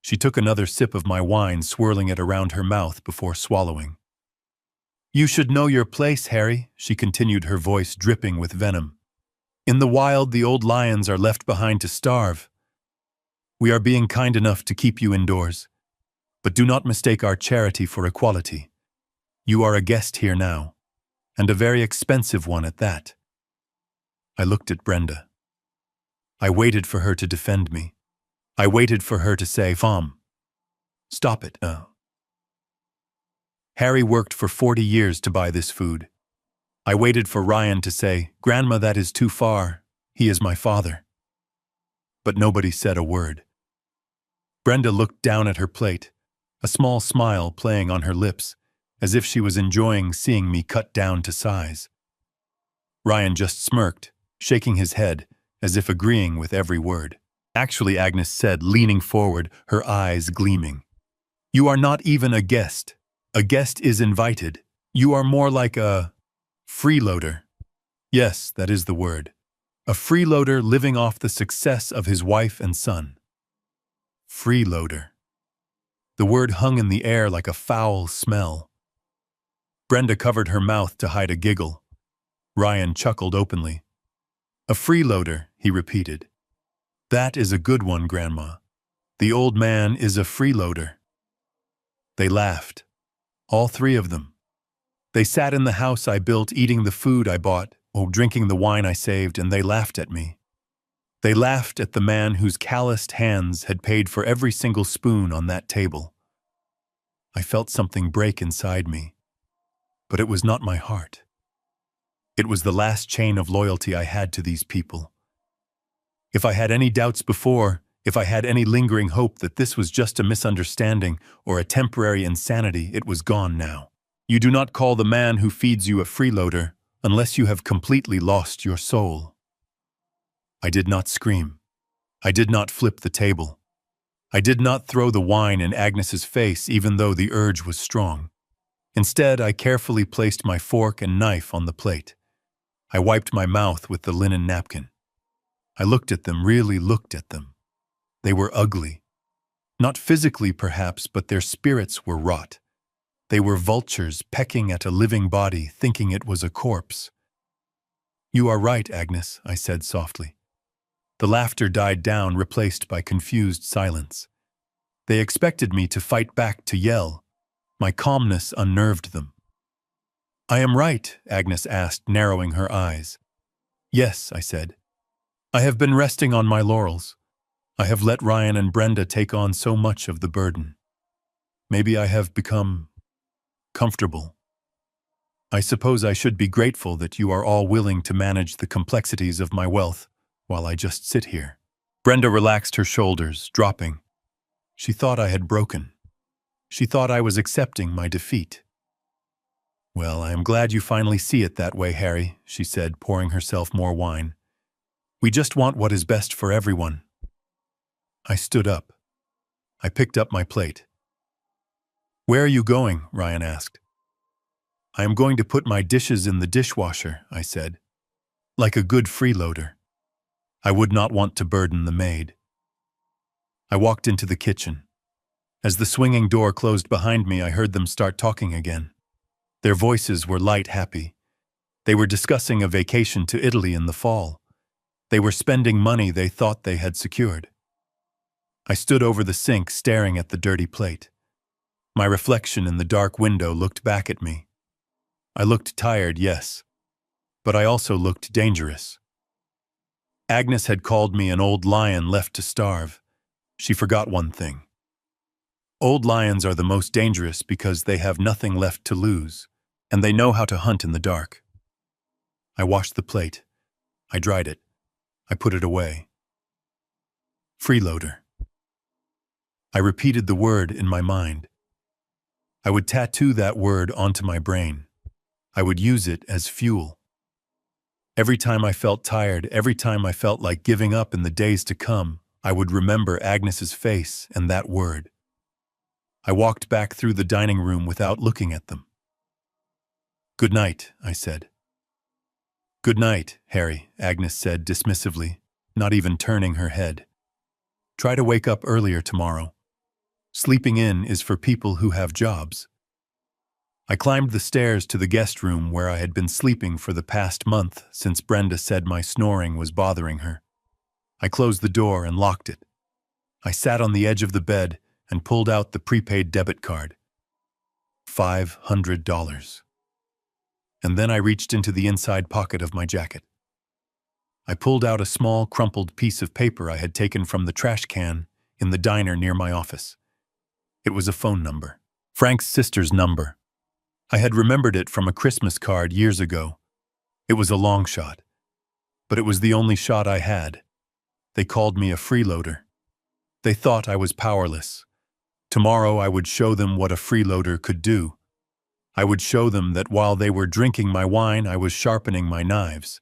She took another sip of my wine, swirling it around her mouth before swallowing. You should know your place, Harry, she continued, her voice dripping with venom. In the wild, the old lions are left behind to starve. We are being kind enough to keep you indoors. But do not mistake our charity for equality. You are a guest here now, and a very expensive one at that. I looked at Brenda. I waited for her to defend me. I waited for her to say, Fom, stop it. Harry worked for 40 years to buy this food. I waited for Ryan to say, Grandma, that is too far. He is my father. But nobody said a word. Brenda looked down at her plate, a small smile playing on her lips, as if she was enjoying seeing me cut down to size. Ryan just smirked, shaking his head, as if agreeing with every word. Actually, Agnes said, leaning forward, her eyes gleaming. You are not even a guest. A guest is invited. You are more like a freeloader. Yes, that is the word. A freeloader living off the success of his wife and son. Freeloader. The word hung in the air like a foul smell. Brenda covered her mouth to hide a giggle. Ryan chuckled openly. A freeloader, he repeated. That is a good one, Grandma. The old man is a freeloader. They laughed. All three of them. They sat in the house I built, eating the food I bought, or drinking the wine I saved, and they laughed at me. They laughed at the man whose calloused hands had paid for every single spoon on that table. I felt something break inside me, but it was not my heart. It was the last chain of loyalty I had to these people. If I had any doubts before, if I had any lingering hope that this was just a misunderstanding or a temporary insanity, it was gone now. You do not call the man who feeds you a freeloader unless you have completely lost your soul. I did not scream. I did not flip the table. I did not throw the wine in Agnes's face, even though the urge was strong. Instead, I carefully placed my fork and knife on the plate. I wiped my mouth with the linen napkin. I looked at them, really looked at them. They were ugly. Not physically, perhaps, but their spirits were rot. They were vultures pecking at a living body, thinking it was a corpse. You are right, Agnes, I said softly. The laughter died down, replaced by confused silence. They expected me to fight back, to yell. My calmness unnerved them. "I am right?" Agnes asked, narrowing her eyes. "Yes," I said. "I have been resting on my laurels. I have let Ryan and Brenda take on so much of the burden. Maybe I have become comfortable. I suppose I should be grateful that you are all willing to manage the complexities of my wealth while I just sit here." Brenda relaxed her shoulders, dropping. She thought I had broken. She thought I was accepting my defeat. "Well, I am glad you finally see it that way, Harry," she said, pouring herself more wine. "We just want what is best for everyone." I stood up. I picked up my plate. "Where are you going?" Ryan asked. "I am going to put my dishes in the dishwasher," I said. Like a good freeloader. I would not want to burden the maid. I walked into the kitchen. As the swinging door closed behind me, I heard them start talking again. Their voices were light, happy. They were discussing a vacation to Italy in the fall. They were spending money they thought they had secured. I stood over the sink, staring at the dirty plate. My reflection in the dark window looked back at me. I looked tired, yes, but I also looked dangerous. Agnes had called me an old lion left to starve. She forgot one thing. Old lions are the most dangerous because they have nothing left to lose, and they know how to hunt in the dark. I washed the plate. I dried it. I put it away. Freeloader. I repeated the word in my mind. I would tattoo that word onto my brain. I would use it as fuel. Every time I felt tired, every time I felt like giving up in the days to come, I would remember Agnes's face and that word. I walked back through the dining room without looking at them. "Good night," I said. "Good night, Harry," Agnes said dismissively, not even turning her head. "Try to wake up earlier tomorrow. Sleeping in is for people who have jobs." I climbed the stairs to the guest room where I had been sleeping for the past month since Brenda said my snoring was bothering her. I closed the door and locked it. I sat on the edge of the bed and pulled out the prepaid debit card. $500. And then I reached into the inside pocket of my jacket. I pulled out a small, crumpled piece of paper I had taken from the trash can in the diner near my office. It was a phone number. Frank's sister's number. I had remembered it from a Christmas card years ago. It was a long shot, but it was the only shot I had. They called me a freeloader. They thought I was powerless. Tomorrow I would show them what a freeloader could do. I would show them that while they were drinking my wine, I was sharpening my knives.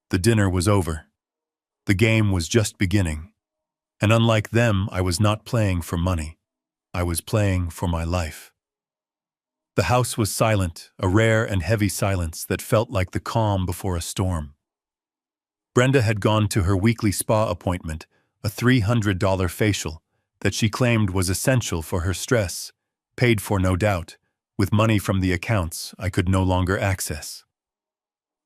The dinner was over. The game was just beginning. And unlike them, I was not playing for money. I was playing for my life. The house was silent, a rare and heavy silence that felt like the calm before a storm. Brenda had gone to her weekly spa appointment, a $300 facial that she claimed was essential for her stress, paid for no doubt, with money from the accounts I could no longer access.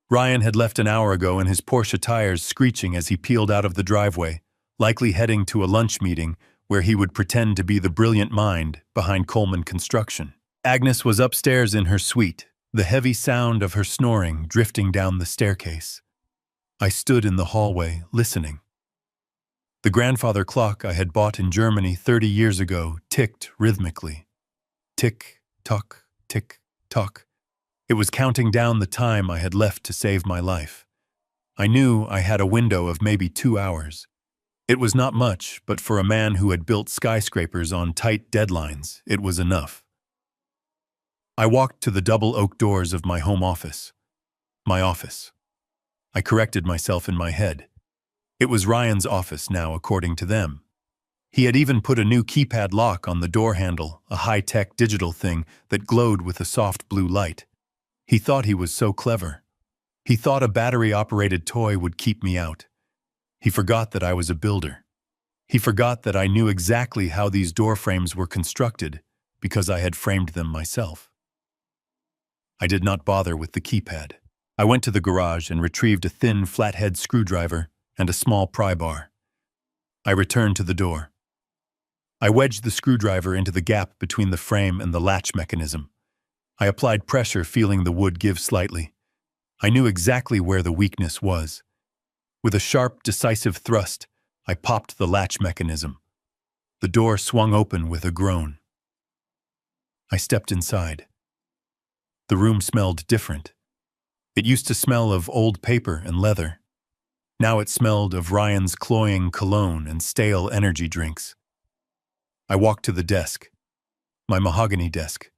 Ryan had left an hour ago in his Porsche tires screeching as he peeled out of the driveway, likely heading to a lunch meeting where he would pretend to be the brilliant mind behind Coleman Construction. Agnes was upstairs in her suite, the heavy sound of her snoring drifting down the staircase. I stood in the hallway, listening. The grandfather clock I had bought in Germany 30 years ago ticked rhythmically. Tick, tock, tick, tock. It was counting down the time I had left to save my life. I knew I had a window of maybe 2 hours. It was not much, but for a man who had built skyscrapers on tight deadlines, it was enough. I walked to the double oak doors of my home office. My office. I corrected myself in my head. It was Ryan's office now, according to them. He had even put a new keypad lock on the door handle, a high-tech digital thing that glowed with a soft blue light. He thought he was so clever. He thought a battery-operated toy would keep me out. He forgot that I was a builder. He forgot that I knew exactly how these door frames were constructed because I had framed them myself. I did not bother with the keypad. I went to the garage and retrieved a thin, flathead screwdriver and a small pry bar. I returned to the door. I wedged the screwdriver into the gap between the frame and the latch mechanism. I applied pressure, feeling the wood give slightly. I knew exactly where the weakness was. With a sharp, decisive thrust, I popped the latch mechanism. The door swung open with a groan. I stepped inside. The room smelled different. It used to smell of old paper and leather. Now it smelled of Ryan's cloying cologne and stale energy drinks. I walked to the desk, my mahogany desk.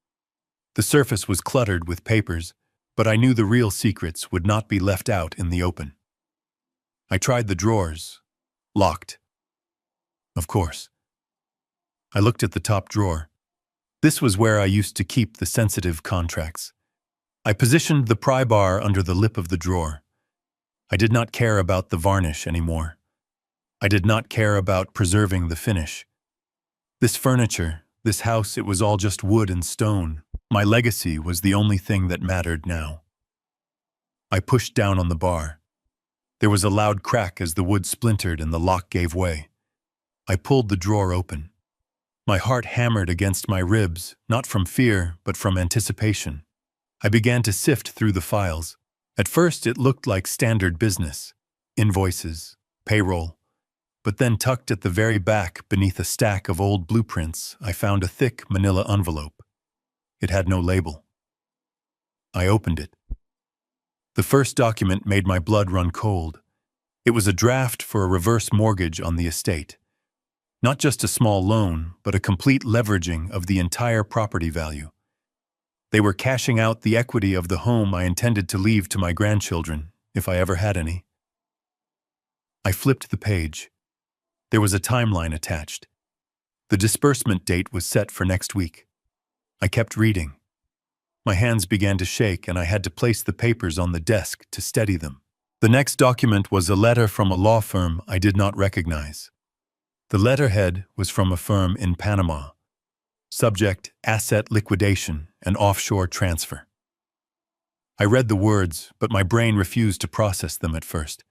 The surface was cluttered with papers, but I knew the real secrets would not be left out in the open. I tried the drawers. Locked. Of course. I looked at the top drawer. This was where I used to keep the sensitive contracts. I positioned the pry bar under the lip of the drawer. I did not care about the varnish anymore. I did not care about preserving the finish. This furniture, this house, it was all just wood and stone. My legacy was the only thing that mattered now. I pushed down on the bar. There was a loud crack as the wood splintered and the lock gave way. I pulled the drawer open. My heart hammered against my ribs, not from fear, but from anticipation. I began to sift through the files. At first, it looked like standard business, invoices, payroll. But then tucked at the very back, beneath a stack of old blueprints, I found a thick manila envelope. It had no label. I opened it. The first document made my blood run cold. It was a draft for a reverse mortgage on the estate. Not just a small loan, but a complete leveraging of the entire property value. They were cashing out the equity of the home I intended to leave to my grandchildren, if I ever had any. I flipped the page. There was a timeline attached. The disbursement date was set for next week. I kept reading. My hands began to shake, and I had to place the papers on the desk to steady them. The next document was a letter from a law firm I did not recognize. The letterhead was from a firm in Panama. Subject: asset liquidation and offshore transfer. I read the words, but my brain refused to process them at first.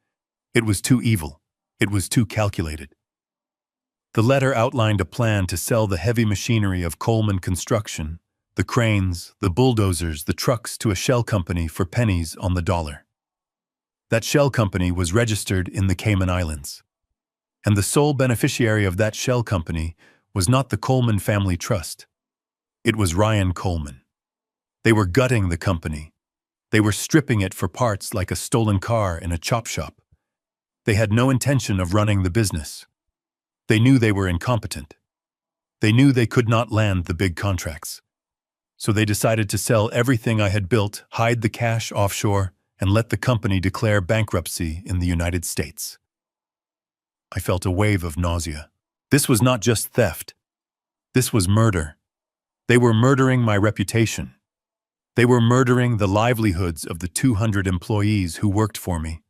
It was too evil. It was too calculated. The letter outlined a plan to sell the heavy machinery of Coleman Construction, the cranes, the bulldozers, the trucks, to a shell company for pennies on the dollar. That shell company was registered in the Cayman Islands. And the sole beneficiary of that shell company was not the Coleman Family Trust. It was Ryan Coleman. They were gutting the company. They were stripping it for parts like a stolen car in a chop shop. They had no intention of running the business. They knew they were incompetent. They knew they could not land the big contracts. So they decided to sell everything I had built, hide the cash offshore, and let the company declare bankruptcy in the United States. I felt a wave of nausea. This was not just theft. This was murder. They were murdering my reputation. They were murdering the livelihoods of the 200 employees who worked for me.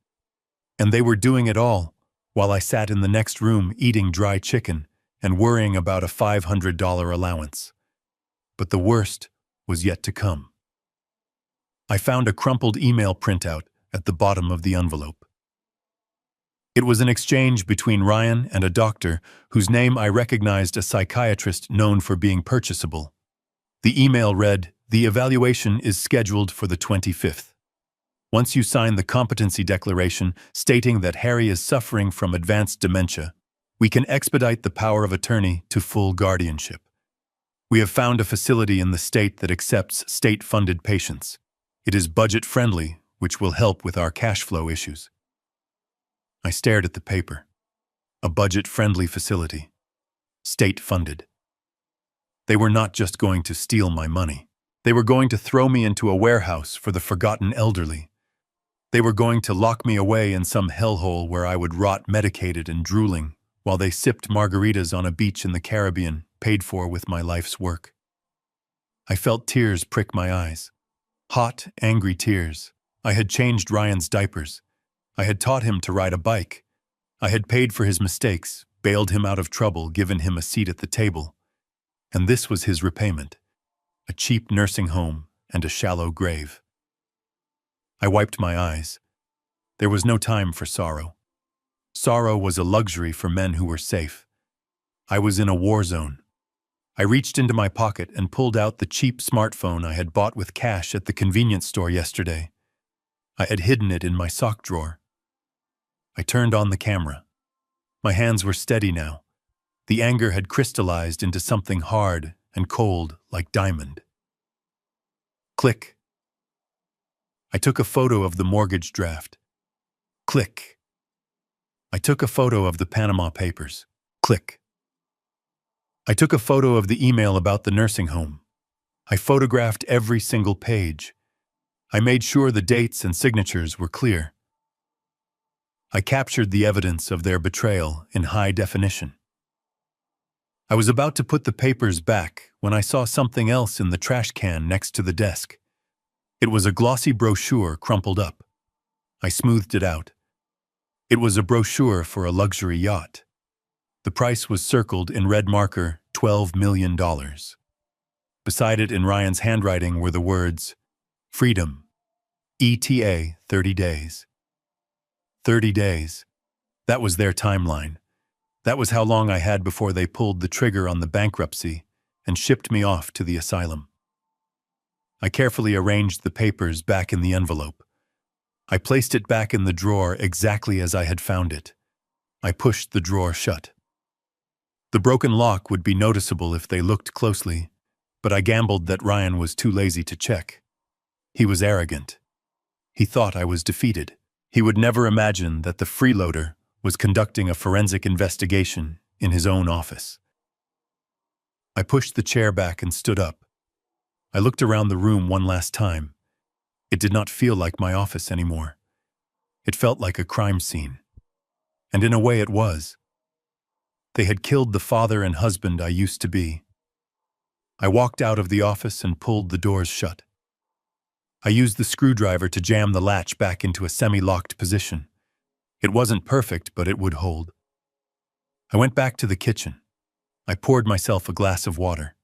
And they were doing it all while I sat in the next room eating dry chicken and worrying about a $500 allowance. But the worst was yet to come. I found a crumpled email printout at the bottom of the envelope. It was an exchange between Ryan and a doctor whose name I recognized, a psychiatrist known for being purchasable. The email read, "The evaluation is scheduled for the 25th. Once you sign the competency declaration stating that Harry is suffering from advanced dementia, we can expedite the power of attorney to full guardianship. We have found a facility in the state that accepts state-funded patients. It is budget-friendly, which will help with our cash flow issues." I stared at the paper. A budget-friendly facility. State-funded. They were not just going to steal my money. They were going to throw me into a warehouse for the forgotten elderly. They were going to lock me away in some hellhole where I would rot medicated and drooling while they sipped margaritas on a beach in the Caribbean, paid for with my life's work. I felt tears prick my eyes. Hot, angry tears. I had changed Ryan's diapers. I had taught him to ride a bike. I had paid for his mistakes, bailed him out of trouble, given him a seat at the table. And this was his repayment: a cheap nursing home and a shallow grave. I wiped my eyes. There was no time for sorrow. Sorrow was a luxury for men who were safe. I was in a war zone. I reached into my pocket and pulled out the cheap smartphone I had bought with cash at the convenience store yesterday. I had hidden it in my sock drawer. I turned on the camera. My hands were steady now. The anger had crystallized into something hard and cold like diamond. Click. I took a photo of the mortgage draft. Click. I took a photo of the Panama Papers. Click. I took a photo of the email about the nursing home. I photographed every single page. I made sure the dates and signatures were clear. I captured the evidence of their betrayal in high definition. I was about to put the papers back when I saw something else in the trash can next to the desk. It was a glossy brochure crumpled up. I smoothed it out. It was a brochure for a luxury yacht. The price was circled in red marker, $12 million. Beside it in Ryan's handwriting were the words, Freedom, ETA 30 days. 30 days. That was their timeline. That was how long I had before they pulled the trigger on the bankruptcy and shipped me off to the asylum. I carefully arranged the papers back in the envelope. I placed it back in the drawer exactly as I had found it. I pushed the drawer shut. The broken lock would be noticeable if they looked closely, but I gambled that Ryan was too lazy to check. He was arrogant. He thought I was defeated. He would never imagine that the freeloader was conducting a forensic investigation in his own office. I pushed the chair back and stood up. I looked around the room one last time. It did not feel like my office anymore. It felt like a crime scene. And in a way it was. They had killed the father and husband I used to be. I walked out of the office and pulled the doors shut. I used the screwdriver to jam the latch back into a semi-locked position. It wasn't perfect, but it would hold. I went back to the kitchen. I poured myself a glass of water.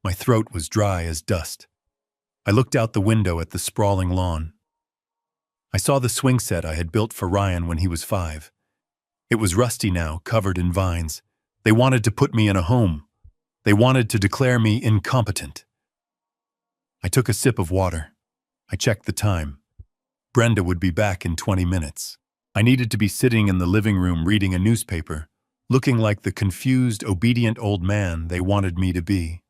My throat was dry as dust. I looked out the window at the sprawling lawn. I saw the swing set I had built for Ryan when he was 5. It was rusty now, covered in vines. They wanted to put me in a home. They wanted to declare me incompetent. I took a sip of water. I checked the time. Brenda would be back in 20 minutes. I needed to be sitting in the living room reading a newspaper, looking like the confused, obedient old man they wanted me to be.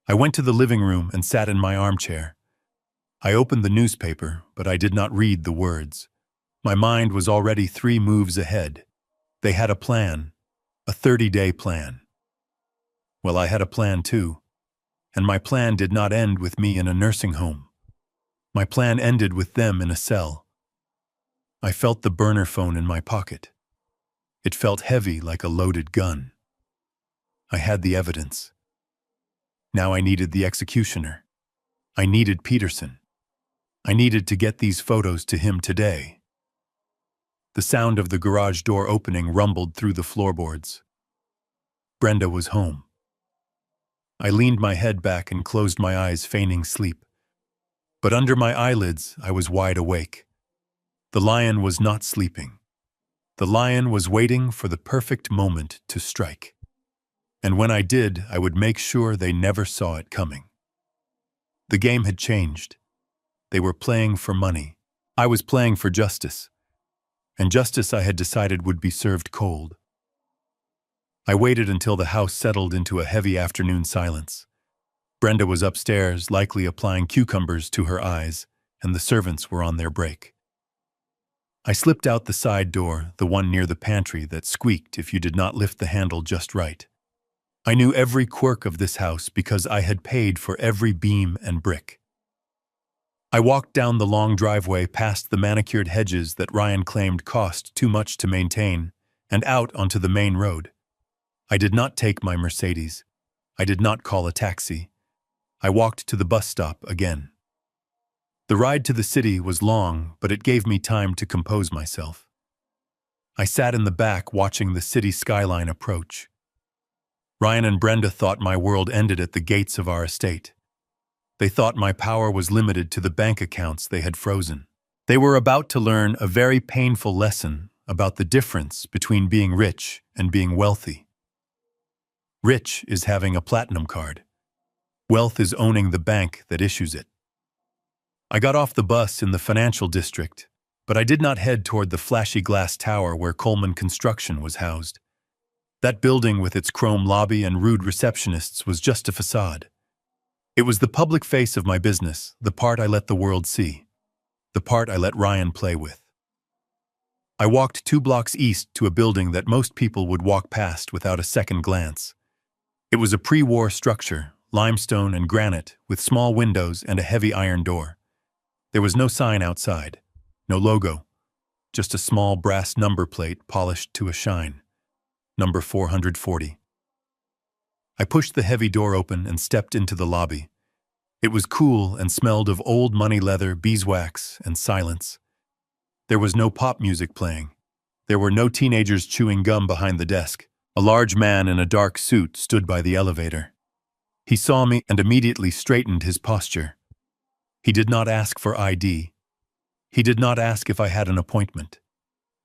I went to the living room and sat in my armchair. I opened the newspaper, but I did not read the words. My mind was already 3 moves ahead. They had a plan, a 30-day plan. Well, I had a plan too, and my plan did not end with me in a nursing home. My plan ended with them in a cell. I felt the burner phone in my pocket. It felt heavy like a loaded gun. I had the evidence. Now I needed the executioner. I needed Peterson. I needed to get these photos to him today. The sound of the garage door opening rumbled through the floorboards. Brenda was home. I leaned my head back and closed my eyes, feigning sleep. But under my eyelids, I was wide awake. The lion was not sleeping. The lion was waiting for the perfect moment to strike. And when I did, I would make sure they never saw it coming. The game had changed. They were playing for money. I was playing for justice. And justice, I had decided, would be served cold. I waited until the house settled into a heavy afternoon silence. Brenda was upstairs, likely applying cucumbers to her eyes, and the servants were on their break. I slipped out the side door, the one near the pantry that squeaked if you did not lift the handle just right. I knew every quirk of this house because I had paid for every beam and brick. I walked down the long driveway past the manicured hedges that Ryan claimed cost too much to maintain, and out onto the main road. I did not take my Mercedes. I did not call a taxi. I walked to the bus stop again. The ride to the city was long, but it gave me time to compose myself. I sat in the back watching the city skyline approach. Ryan and Brenda thought my world ended at the gates of our estate. They thought my power was limited to the bank accounts they had frozen. They were about to learn a very painful lesson about the difference between being rich and being wealthy. Rich is having a platinum card. Wealth is owning the bank that issues it. I got off the bus in the financial district, but I did not head toward the flashy glass tower where Coleman Construction was housed. That building with its chrome lobby and rude receptionists was just a facade. It was the public face of my business, the part I let the world see, the part I let Ryan play with. I walked 2 blocks east to a building that most people would walk past without a second glance. It was a pre-war structure, limestone and granite, with small windows and a heavy iron door. There was no sign outside, no logo, just a small brass number plate polished to a shine. Number 440. I pushed the heavy door open and stepped into the lobby. It was cool and smelled of old money leather, beeswax, and silence. There was no pop music playing. There were no teenagers chewing gum behind the desk. A large man in a dark suit stood by the elevator. He saw me and immediately straightened his posture. He did not ask for ID. He did not ask if I had an appointment.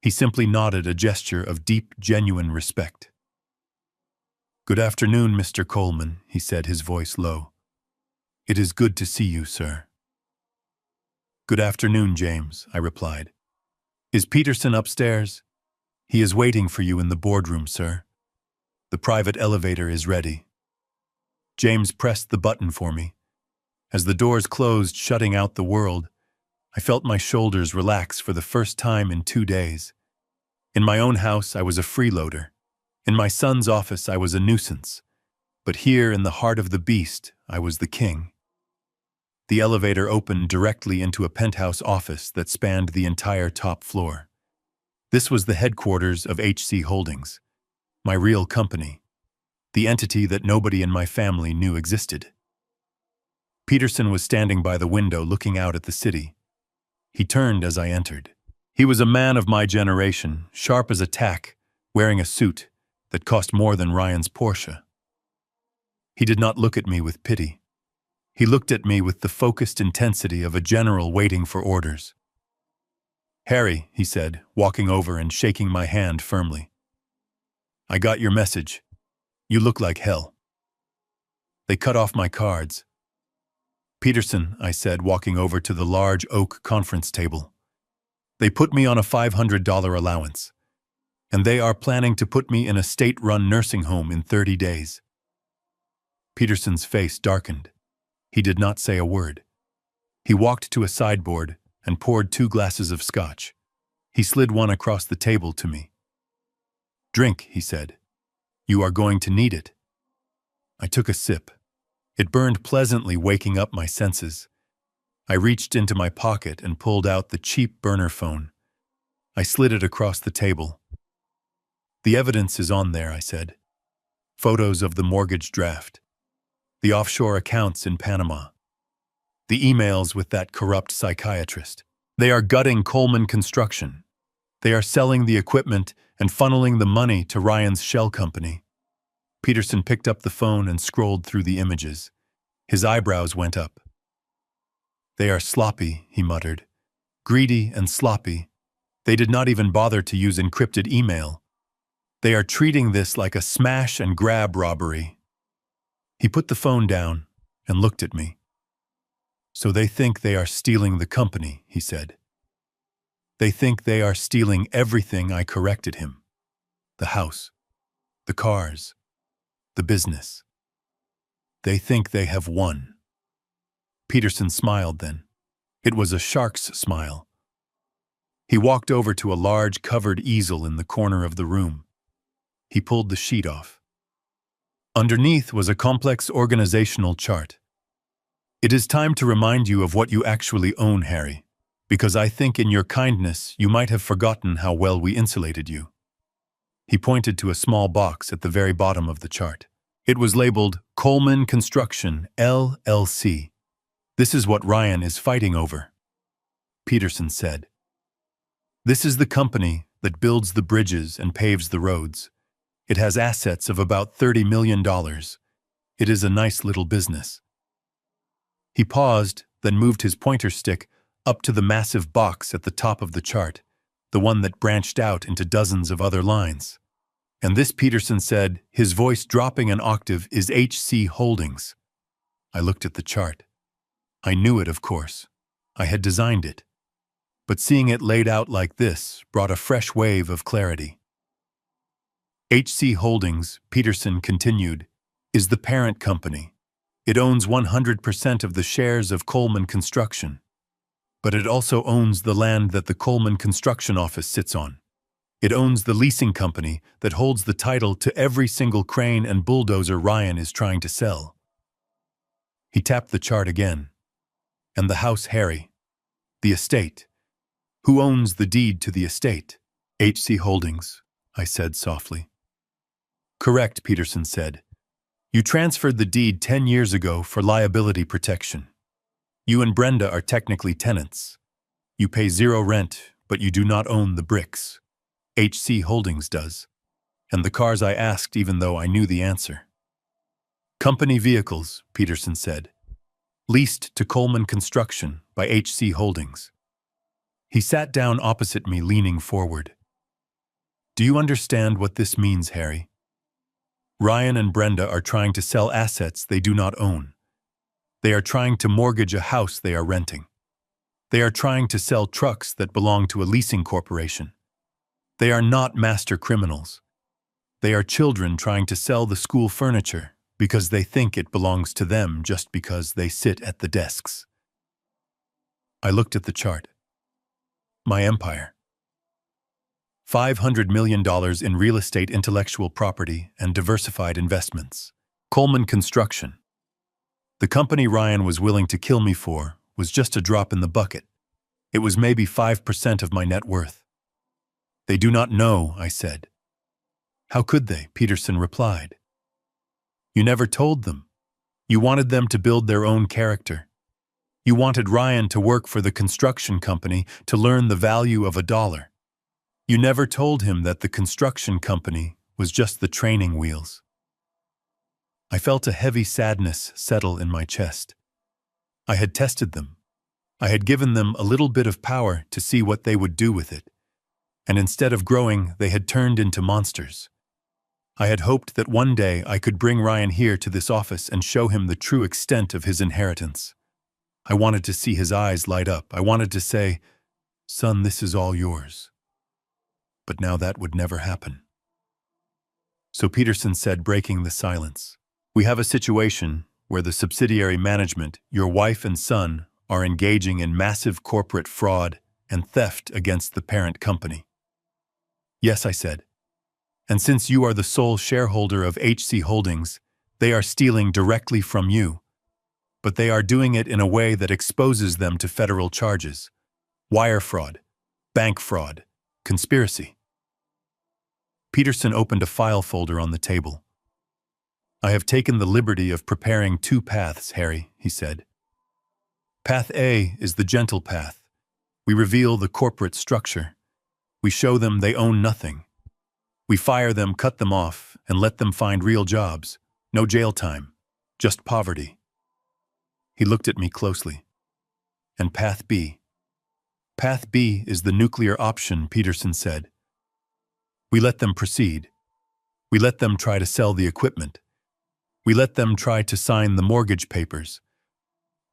He simply nodded, a gesture of deep, genuine respect. "Good afternoon, Mr. Coleman," he said, his voice low. "It is good to see you, sir." "Good afternoon, James," I replied. "Is Peterson upstairs?" "He is waiting for you in the boardroom, sir. The private elevator is ready." James pressed the button for me. As the doors closed, shutting out the world, I felt my shoulders relax for the first time in 2 days. In my own house, I was a freeloader. In my son's office, I was a nuisance. But here, in the heart of the beast, I was the king. The elevator opened directly into a penthouse office that spanned the entire top floor. This was the headquarters of HC Holdings, my real company, the entity that nobody in my family knew existed. Peterson was standing by the window looking out at the city. He turned as I entered. He was a man of my generation, sharp as a tack, wearing a suit that cost more than Ryan's Porsche. He did not look at me with pity. He looked at me with the focused intensity of a general waiting for orders. "Harry," he said, walking over and shaking my hand firmly. "I got your message. You look like hell." They cut off my cards. "Peterson," I said, walking over to the large oak conference table. "They put me on a $500 allowance, and they are planning to put me in a state-run nursing home in 30 days. Peterson's face darkened. He did not say a word. He walked to a sideboard and poured 2 glasses of scotch. He slid one across the table to me. "Drink," he said. "You are going to need it." I took a sip. It burned pleasantly, waking up my senses. I reached into my pocket and pulled out the cheap burner phone. I slid it across the table. "The evidence is on there," I said. "Photos of the mortgage draft, the offshore accounts in Panama, the emails with that corrupt psychiatrist. They are gutting Coleman Construction. They are selling the equipment and funneling the money to Ryan's shell company." Peterson picked up the phone and scrolled through the images. His eyebrows went up. "They are sloppy," he muttered. "Greedy and sloppy. They did not even bother to use encrypted email. They are treating this like a smash-and-grab robbery." He put the phone down and looked at me. "So they think they are stealing the company," he said. "They think they are stealing everything." I corrected him. "The house, the cars, the business. They think they have won." Peterson smiled then. It was a shark's smile. He walked over to a large covered easel in the corner of the room. He pulled the sheet off. Underneath was a complex organizational chart. "It is time to remind you of what you actually own, Harry, because I think in your kindness you might have forgotten how well we insulated you." He pointed to a small box at the very bottom of the chart. It was labeled Coleman Construction, LLC. "This is what Ryan is fighting over," Peterson said. "This is the company that builds the bridges and paves the roads. It has assets of about $30 million. It is a nice little business." He paused, then moved his pointer stick up to the massive box at the top of the chart. the one that branched out into dozens of other lines. And this, Peterson said, his voice dropping an octave, is HC Holdings. I looked at the chart. I knew it, of course. I had designed it. But seeing it laid out like this brought a fresh wave of clarity. HC Holdings, Peterson continued, is the parent company. It owns 100% of the shares of Coleman Construction. But it also owns the land that the Coleman Construction office sits on. It owns the leasing company that holds the title to every single crane and bulldozer Ryan is trying to sell. He tapped the chart again. And the house, Harry. The estate. Who owns the deed to the estate? HC Holdings, I said softly. Correct, Peterson said. You transferred the deed 10 years ago for liability protection. You and Brenda are technically tenants. You pay zero rent, but you do not own the bricks. HC Holdings does. And the cars I asked even though I knew the answer. Company vehicles, Peterson said. Leased to Coleman Construction by HC Holdings. He sat down opposite me, leaning forward. Do you understand what this means, Harry? Ryan and Brenda are trying to sell assets they do not own. They are trying to mortgage a house they are renting. They are trying to sell trucks that belong to a leasing corporation. They are not master criminals. They are children trying to sell the school furniture because they think it belongs to them just because they sit at the desks. I looked at the chart. My empire. $500 million in real estate, intellectual property, and diversified investments. Coleman Construction. The company Ryan was willing to kill me for was just a drop in the bucket. It was maybe 5% of my net worth. They do not know, I said. How could they? Peterson replied. You never told them. You wanted them to build their own character. You wanted Ryan to work for the construction company to learn the value of $1. You never told him that the construction company was just the training wheels. I felt a heavy sadness settle in my chest. I had tested them. I had given them a little bit of power to see what they would do with it. And instead of growing, they had turned into monsters. I had hoped that one day I could bring Ryan here to this office and show him the true extent of his inheritance. I wanted to see his eyes light up. I wanted to say, "Son, this is all yours." But now that would never happen. So Peterson said, breaking the silence, we have a situation where the subsidiary management, your wife and son, are engaging in massive corporate fraud and theft against the parent company. Yes, I said. And since you are the sole shareholder of HC Holdings, they are stealing directly from you. But they are doing it in a way that exposes them to federal charges. Wire fraud, bank fraud, conspiracy. Peterson opened a file folder on the table. I have taken the liberty of preparing 2 paths, Harry, he said. Path A is the gentle path. We reveal the corporate structure. We show them they own nothing. We fire them, cut them off, and let them find real jobs. No jail time, just poverty. He looked at me closely. And Path B? Path B is the nuclear option, Peterson said. We let them proceed. We let them try to sell the equipment. We let them try to sign the mortgage papers.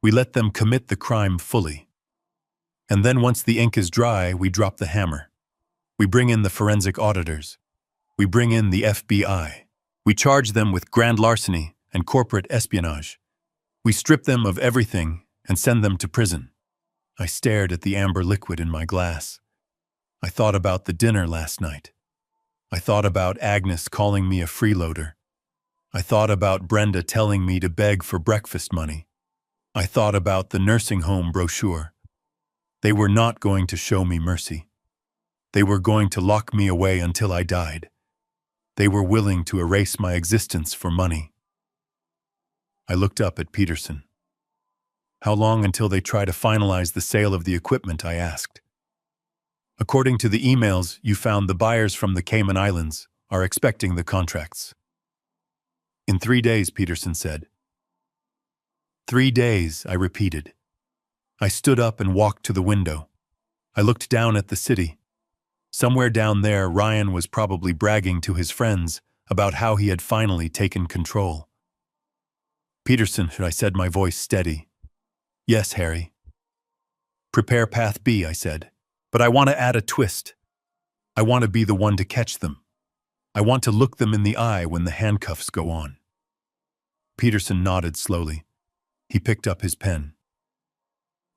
We let them commit the crime fully. And then once the ink is dry, we drop the hammer. We bring in the forensic auditors. We bring in the FBI. We charge them with grand larceny and corporate espionage. We strip them of everything and send them to prison. I stared at the amber liquid in my glass. I thought about the dinner last night. I thought about Agnes calling me a freeloader. I thought about Brenda telling me to beg for breakfast money. I thought about the nursing home brochure. They were not going to show me mercy. They were going to lock me away until I died. They were willing to erase my existence for money. I looked up at Peterson. How long until they try to finalize the sale of the equipment, I asked. According to the emails you found, the buyers from the Cayman Islands are expecting the contracts. In 3 days, Peterson said. 3 days, I repeated. I stood up and walked to the window. I looked down at the city. Somewhere down there, Ryan was probably bragging to his friends about how he had finally taken control. "Peterson," I said, my voice steady. "Yes, Harry." "Prepare Path B," I said. "But I want to add a twist. I want to be the one to catch them. I want to look them in the eye when the handcuffs go on." Peterson nodded slowly. He picked up his pen.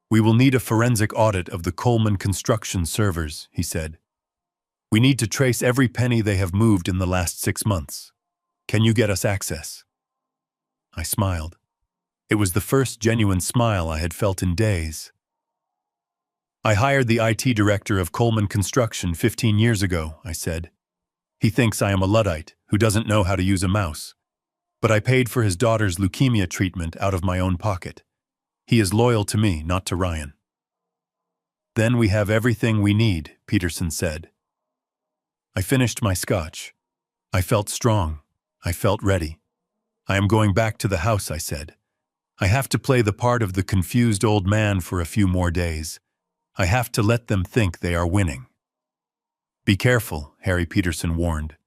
"We will need a forensic audit of the Coleman construction servers," he said. "We need to trace every penny they have moved in the last 6 months. Can you get us access?" I smiled. It was the first genuine smile I had felt in days. "I hired the IT director of Coleman Construction 15 years ago," I said. "He thinks I am a Luddite who doesn't know how to use a mouse. But I paid for his daughter's leukemia treatment out of my own pocket. He is loyal to me, not to Ryan." "Then we have everything we need," Peterson said. I finished my scotch. I felt strong. I felt ready. "I am going back to the house," I said. "I have to play the part of the confused old man for a few more days. I have to let them think they are winning." "Be careful," Harry Peterson warned.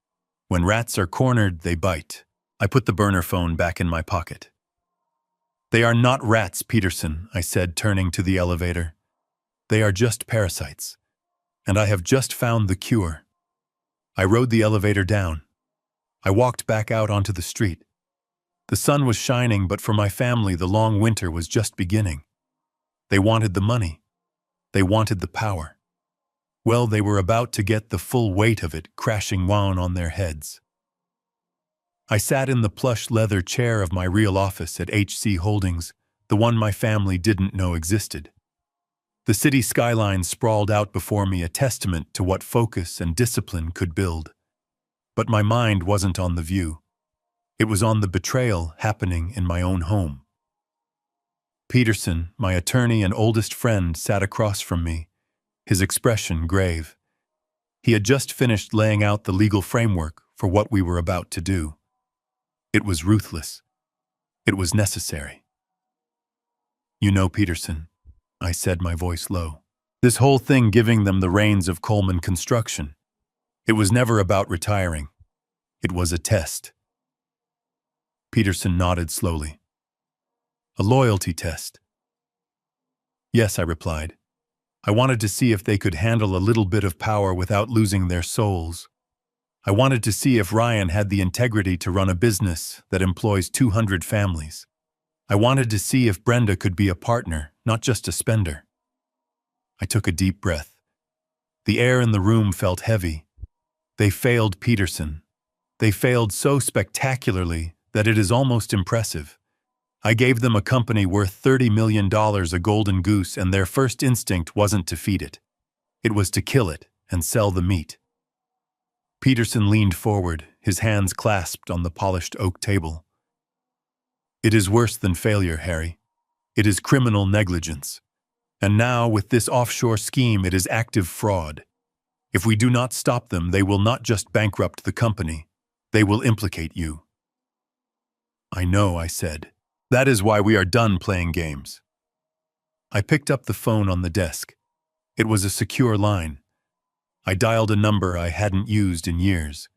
"When rats are cornered, they bite." I put the burner phone back in my pocket. "They are not rats, Peterson," I said, turning to the elevator. "They are just parasites. And I have just found the cure." I rode the elevator down. I walked back out onto the street. The sun was shining, but for my family, the long winter was just beginning. They wanted the money. They wanted the power. Well, they were about to get the full weight of it crashing down on their heads. I sat in the plush leather chair of my real office at HC Holdings, the one my family didn't know existed. The city skyline sprawled out before me, a testament to what focus and discipline could build. But my mind wasn't on the view. It was on the betrayal happening in my own home. Peterson, my attorney and oldest friend, sat across from me, his expression grave. He had just finished laying out the legal framework for what we were about to do. It was ruthless. It was necessary. "You know, Peterson," I said, my voice low, "this whole thing giving them the reins of Coleman Construction, it was never about retiring. It was a test." Peterson nodded slowly. "A loyalty test." "Yes," I replied. "I wanted to see if they could handle a little bit of power without losing their souls. I wanted to see if Ryan had the integrity to run a business that employs 200 families. I wanted to see if Brenda could be a partner, not just a spender." I took a deep breath. The air in the room felt heavy. They failed Peterson. They failed so spectacularly that it is almost impressive. I gave them a company worth $30 million, a golden goose, and their first instinct wasn't to feed it. It was to kill it and sell the meat. Peterson leaned forward, his hands clasped on the polished oak table. "It is worse than failure, Harry. It is criminal negligence. And now, with this offshore scheme, it is active fraud. If we do not stop them, they will not just bankrupt the company. They will implicate you." "I know," I said. "That is why we are done playing games." I picked up the phone on the desk. It was a secure line. I dialed a number I hadn't used in years.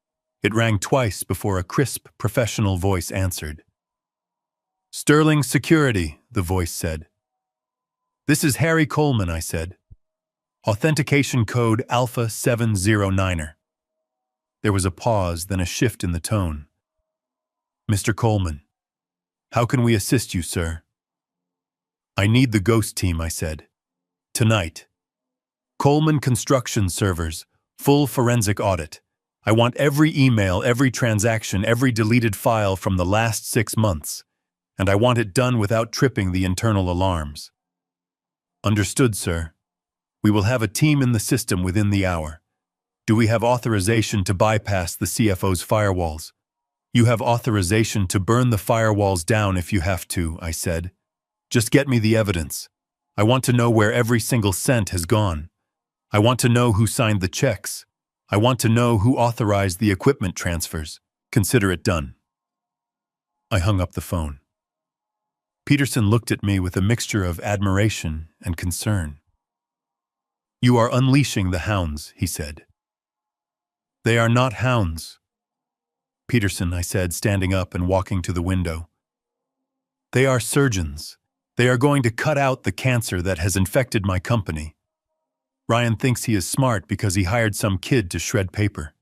It rang twice before a crisp, professional voice answered. "Sterling Security," the voice said. "This is Harry Coleman," I said. "Authentication code Alpha 709er. There was a pause, then a shift in the tone. "Mr. Coleman, how can we assist you, sir?" "I need the ghost team," I said. "Tonight. Coleman Construction servers, full forensic audit. I want every email, every transaction, every deleted file from the last 6 months. And I want it done without tripping the internal alarms." "Understood, sir. We will have a team in the system within the hour. Do we have authorization to bypass the CFO's firewalls?" "You have authorization to burn the firewalls down if you have to," I said. "Just get me the evidence. I want to know where every single cent has gone. I want to know who signed the checks. I want to know who authorized the equipment transfers. Consider it done." I hung up the phone. Peterson looked at me with a mixture of admiration and concern. "You are unleashing the hounds," he said. They are not hounds. Peterson, I said, standing up and walking to the window. They are surgeons. They are going to cut out the cancer that has infected my company. Ryan thinks he is smart because he hired some kid to shred paper.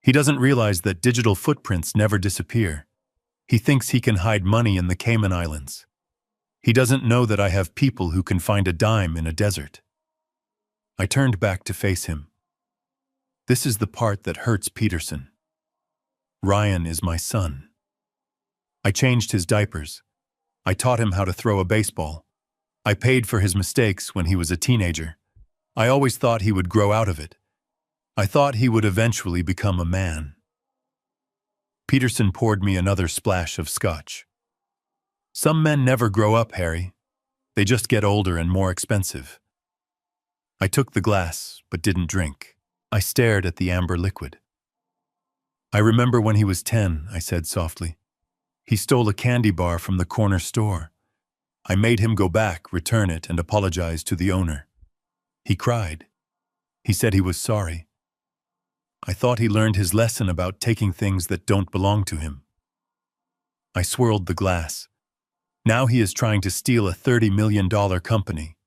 He doesn't realize that digital footprints never disappear. He thinks he can hide money in the Cayman Islands. He doesn't know that I have people who can find a dime in a desert. I turned back to face him. This is the part that hurts Peterson. Ryan is my son. I changed his diapers. I taught him how to throw a baseball. I paid for his mistakes when he was a teenager. I always thought he would grow out of it. I thought he would eventually become a man. Peterson poured me another splash of scotch. Some men never grow up, Harry. They just get older and more expensive. I took the glass, but didn't drink. I stared at the amber liquid. I remember when he was 10, I said softly. He stole a candy bar from the corner store. I made him go back, return it, and apologize to the owner. He cried. He said he was sorry. I thought he learned his lesson about taking things that don't belong to him. I swirled the glass. Now he is trying to steal a $30 million company.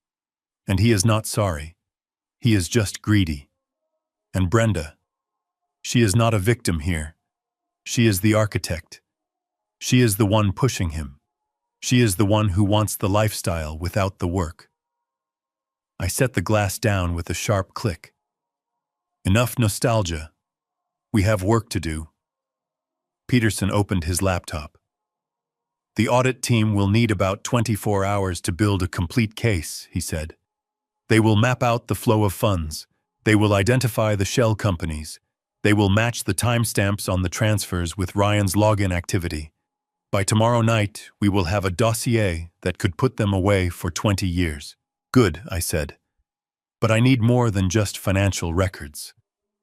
And he is not sorry. He is just greedy. And Brenda, she is not a victim here. She is the architect. She is the one pushing him. She is the one who wants the lifestyle without the work. I set the glass down with a sharp click. Enough nostalgia. We have work to do. Peterson opened his laptop. The audit team will need about 24 hours to build a complete case, he said. They will map out the flow of funds. They will identify the shell companies. They will match the timestamps on the transfers with Ryan's login activity. By tomorrow night, we will have a dossier that could put them away for 20 years. Good, I said. But I need more than just financial records.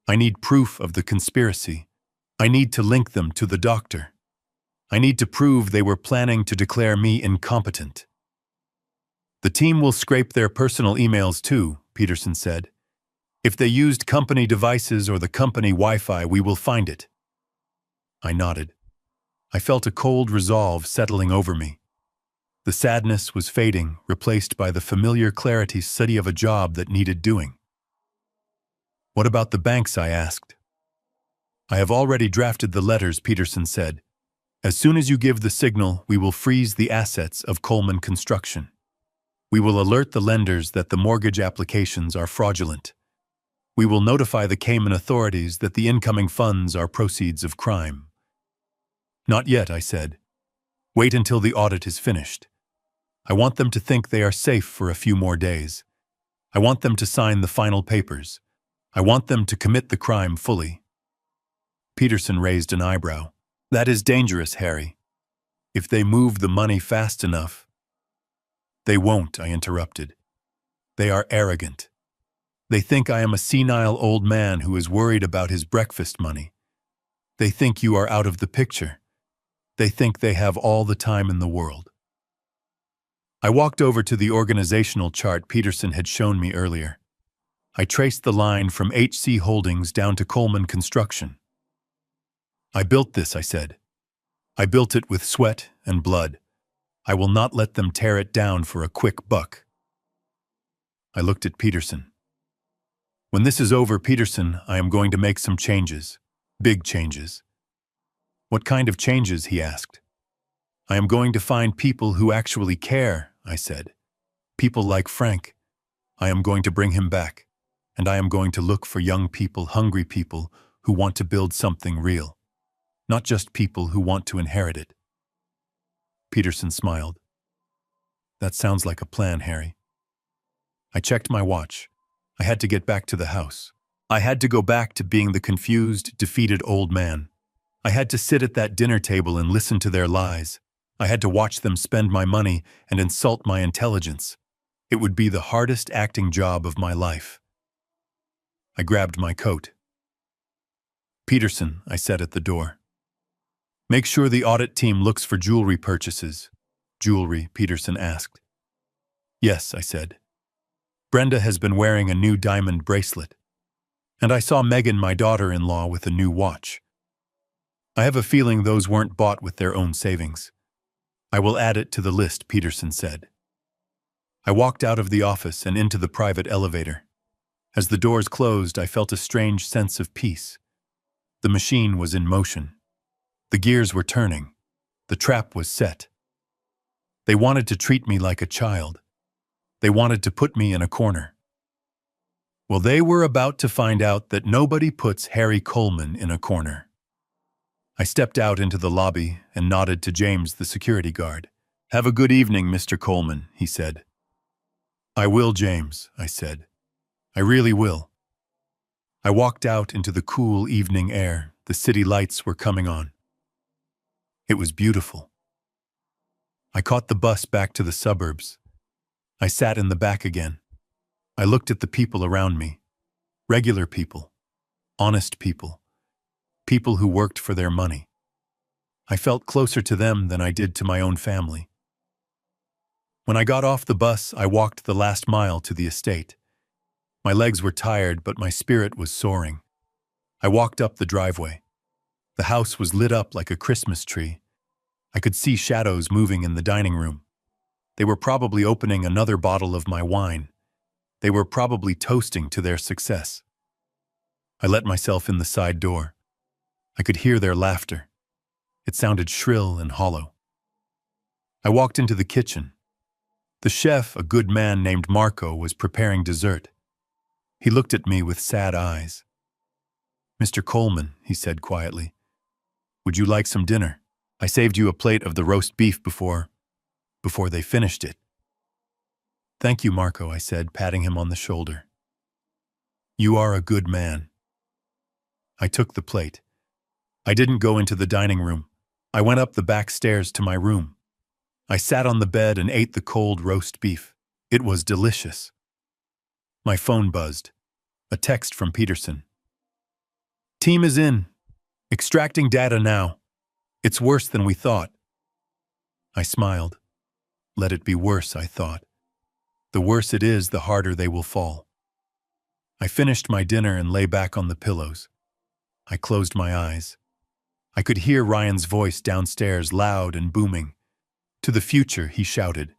I need proof of the conspiracy. I need to link them to the doctor. I need to prove they were planning to declare me incompetent. The team will scrape their personal emails too, Peterson said. If they used company devices or the company Wi-Fi, we will find it. I nodded. I felt a cold resolve settling over me. The sadness was fading, replaced by the familiar clarity of a job that needed doing. What about the banks, I asked. I have already drafted the letters, Peterson said. As soon as you give the signal, we will freeze the assets of Coleman Construction. We will alert the lenders that the mortgage applications are fraudulent. We will notify the Cayman authorities that the incoming funds are proceeds of crime. Not yet, I said. Wait until the audit is finished. I want them to think they are safe for a few more days. I want them to sign the final papers. I want them to commit the crime fully. Peterson raised an eyebrow. That is dangerous, Harry. If they move the money fast enough. They won't, I interrupted. They are arrogant. They think I am a senile old man who is worried about his breakfast money. They think you are out of the picture. They think they have all the time in the world. I walked over to the organizational chart Peterson had shown me earlier. I traced the line from HC Holdings down to Coleman Construction. I built this, I said. I built it with sweat and blood. I will not let them tear it down for a quick buck. I looked at Peterson. When this is over, Peterson, I am going to make some changes. Big changes. What kind of changes, he asked. I am going to find people who actually care, I said. People like Frank. I am going to bring him back. And I am going to look for young people, hungry people who want to build something real. Not just people who want to inherit it. Peterson smiled. That sounds like a plan, Harry. I checked my watch. I had to get back to the house. I had to go back to being the confused, defeated old man. I had to sit at that dinner table and listen to their lies. I had to watch them spend my money and insult my intelligence. It would be the hardest acting job of my life. I grabbed my coat. Peterson, I said at the door. Make sure the audit team looks for jewelry purchases. Jewelry, Peterson asked. Yes, I said. Brenda has been wearing a new diamond bracelet. And I saw Megan, my daughter-in-law, with a new watch. I have a feeling those weren't bought with their own savings. I will add it to the list, Peterson said. I walked out of the office and into the private elevator. As the doors closed, I felt a strange sense of peace. The machine was in motion. The gears were turning. The trap was set. They wanted to treat me like a child. They wanted to put me in a corner. Well, they were about to find out that nobody puts Harry Coleman in a corner. I stepped out into the lobby and nodded to James, the security guard. "Have a good evening, Mr. Coleman," he said. "I will, James," I said. "I really will." I walked out into the cool evening air. The city lights were coming on. It was beautiful. I caught the bus back to the suburbs. I sat in the back again. I looked at the people around me. Regular people. Honest people. People who worked for their money. I felt closer to them than I did to my own family. When I got off the bus, I walked the last mile to the estate. My legs were tired, but my spirit was soaring. I walked up the driveway. The house was lit up like a Christmas tree. I could see shadows moving in the dining room. They were probably opening another bottle of my wine. They were probably toasting to their success. I let myself in the side door. I could hear their laughter. It sounded shrill and hollow. I walked into the kitchen. The chef, a good man named Marco, was preparing dessert. He looked at me with sad eyes. "Mr. Coleman," he said quietly, "would you like some dinner? I saved you a plate of the roast beef before they finished it." "Thank you, Marco," I said, patting him on the shoulder. "You are a good man." I took the plate. I didn't go into the dining room. I went up the back stairs to my room. I sat on the bed and ate the cold roast beef. It was delicious. My phone buzzed. A text from Peterson. "Team is in. Extracting data now. It's worse than we thought." I smiled. Let it be worse, I thought. The worse it is, the harder they will fall. I finished my dinner and lay back on the pillows. I closed my eyes. I could hear Ryan's voice downstairs, loud and booming. "To the future," he shouted.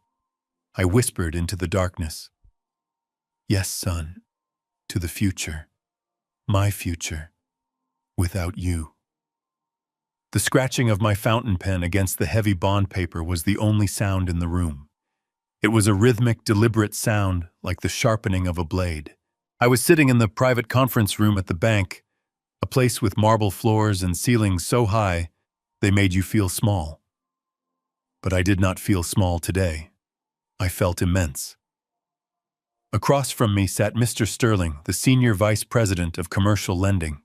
I whispered into the darkness. "Yes, son, to the future. My future. Without you." The scratching of my fountain pen against the heavy bond paper was the only sound in the room. It was a rhythmic, deliberate sound, like the sharpening of a blade. I was sitting in the private conference room at the bank, a place with marble floors and ceilings so high they made you feel small. But I did not feel small today. I felt immense. Across from me sat Mr. Sterling, the senior vice president of commercial lending.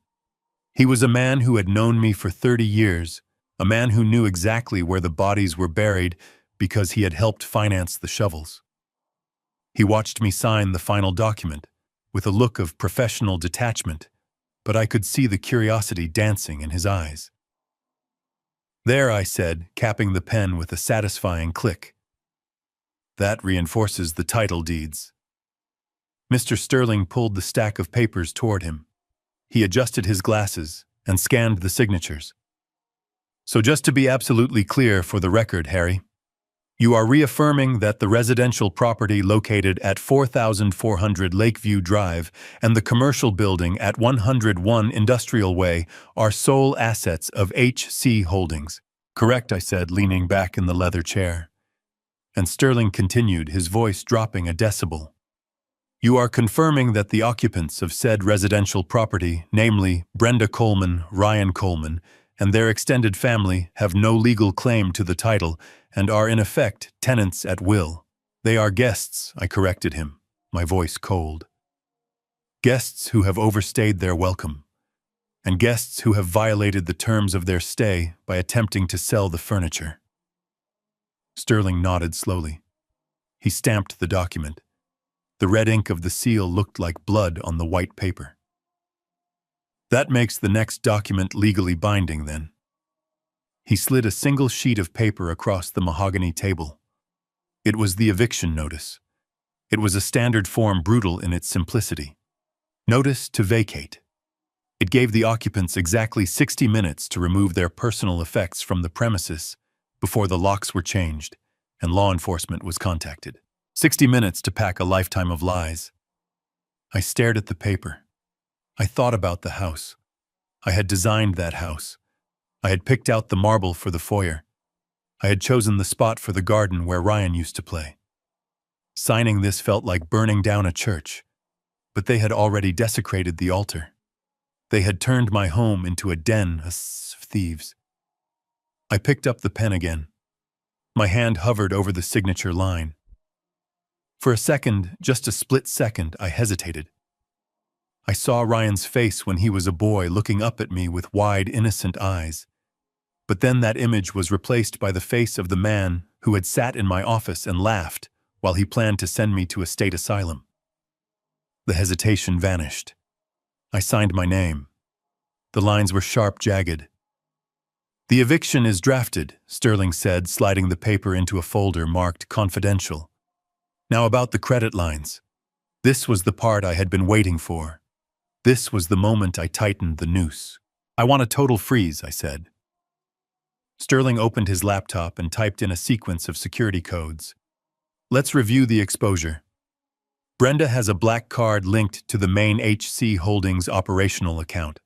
He was a man who had known me for 30 years, a man who knew exactly where the bodies were buried because he had helped finance the shovels. He watched me sign the final document with a look of professional detachment, but I could see the curiosity dancing in his eyes. "There," I said, capping the pen with a satisfying click. "That reinforces the title deeds." Mr. Sterling pulled the stack of papers toward him. He adjusted his glasses and scanned the signatures. "So just to be absolutely clear for the record, Harry, you are reaffirming that the residential property located at 4400 Lakeview Drive and the commercial building at 101 Industrial Way are sole assets of HC Holdings." "Correct," I said, leaning back in the leather chair. And Sterling continued, his voice dropping a decibel. "You are confirming that the occupants of said residential property, namely Brenda Coleman, Ryan Coleman, and their extended family, have no legal claim to the title and are in effect tenants at will." "They are guests," I corrected him, my voice cold. "Guests who have overstayed their welcome, and guests who have violated the terms of their stay by attempting to sell the furniture." Sterling nodded slowly. He stamped the document. The red ink of the seal looked like blood on the white paper. "That makes the next document legally binding, then." He slid a single sheet of paper across the mahogany table. It was the eviction notice. It was a standard form, brutal in its simplicity. "Notice to vacate. It gave the occupants exactly 60 minutes to remove their personal effects from the premises before the locks were changed and law enforcement was contacted. 60 minutes to pack a lifetime of lies. I stared at the paper. I thought about the house. I had designed that house. I had picked out the marble for the foyer. I had chosen the spot for the garden where Ryan used to play. Signing this felt like burning down a church, but they had already desecrated the altar. They had turned my home into a den of thieves. I picked up the pen again. My hand hovered over the signature line. For a second, just a split second, I hesitated. I saw Ryan's face when he was a boy looking up at me with wide, innocent eyes. But then that image was replaced by the face of the man who had sat in my office and laughed while he planned to send me to a state asylum. The hesitation vanished. I signed my name. The lines were sharp, jagged. "The eviction is drafted," Sterling said, sliding the paper into a folder marked confidential. Now about the credit lines. This was the part I had been waiting for. This was the moment I tightened the noose. "I want a total freeze," I said. Sterling opened his laptop and typed in a sequence of security codes. "Let's review the exposure. Brenda has a black card linked to the main HC Holdings operational account.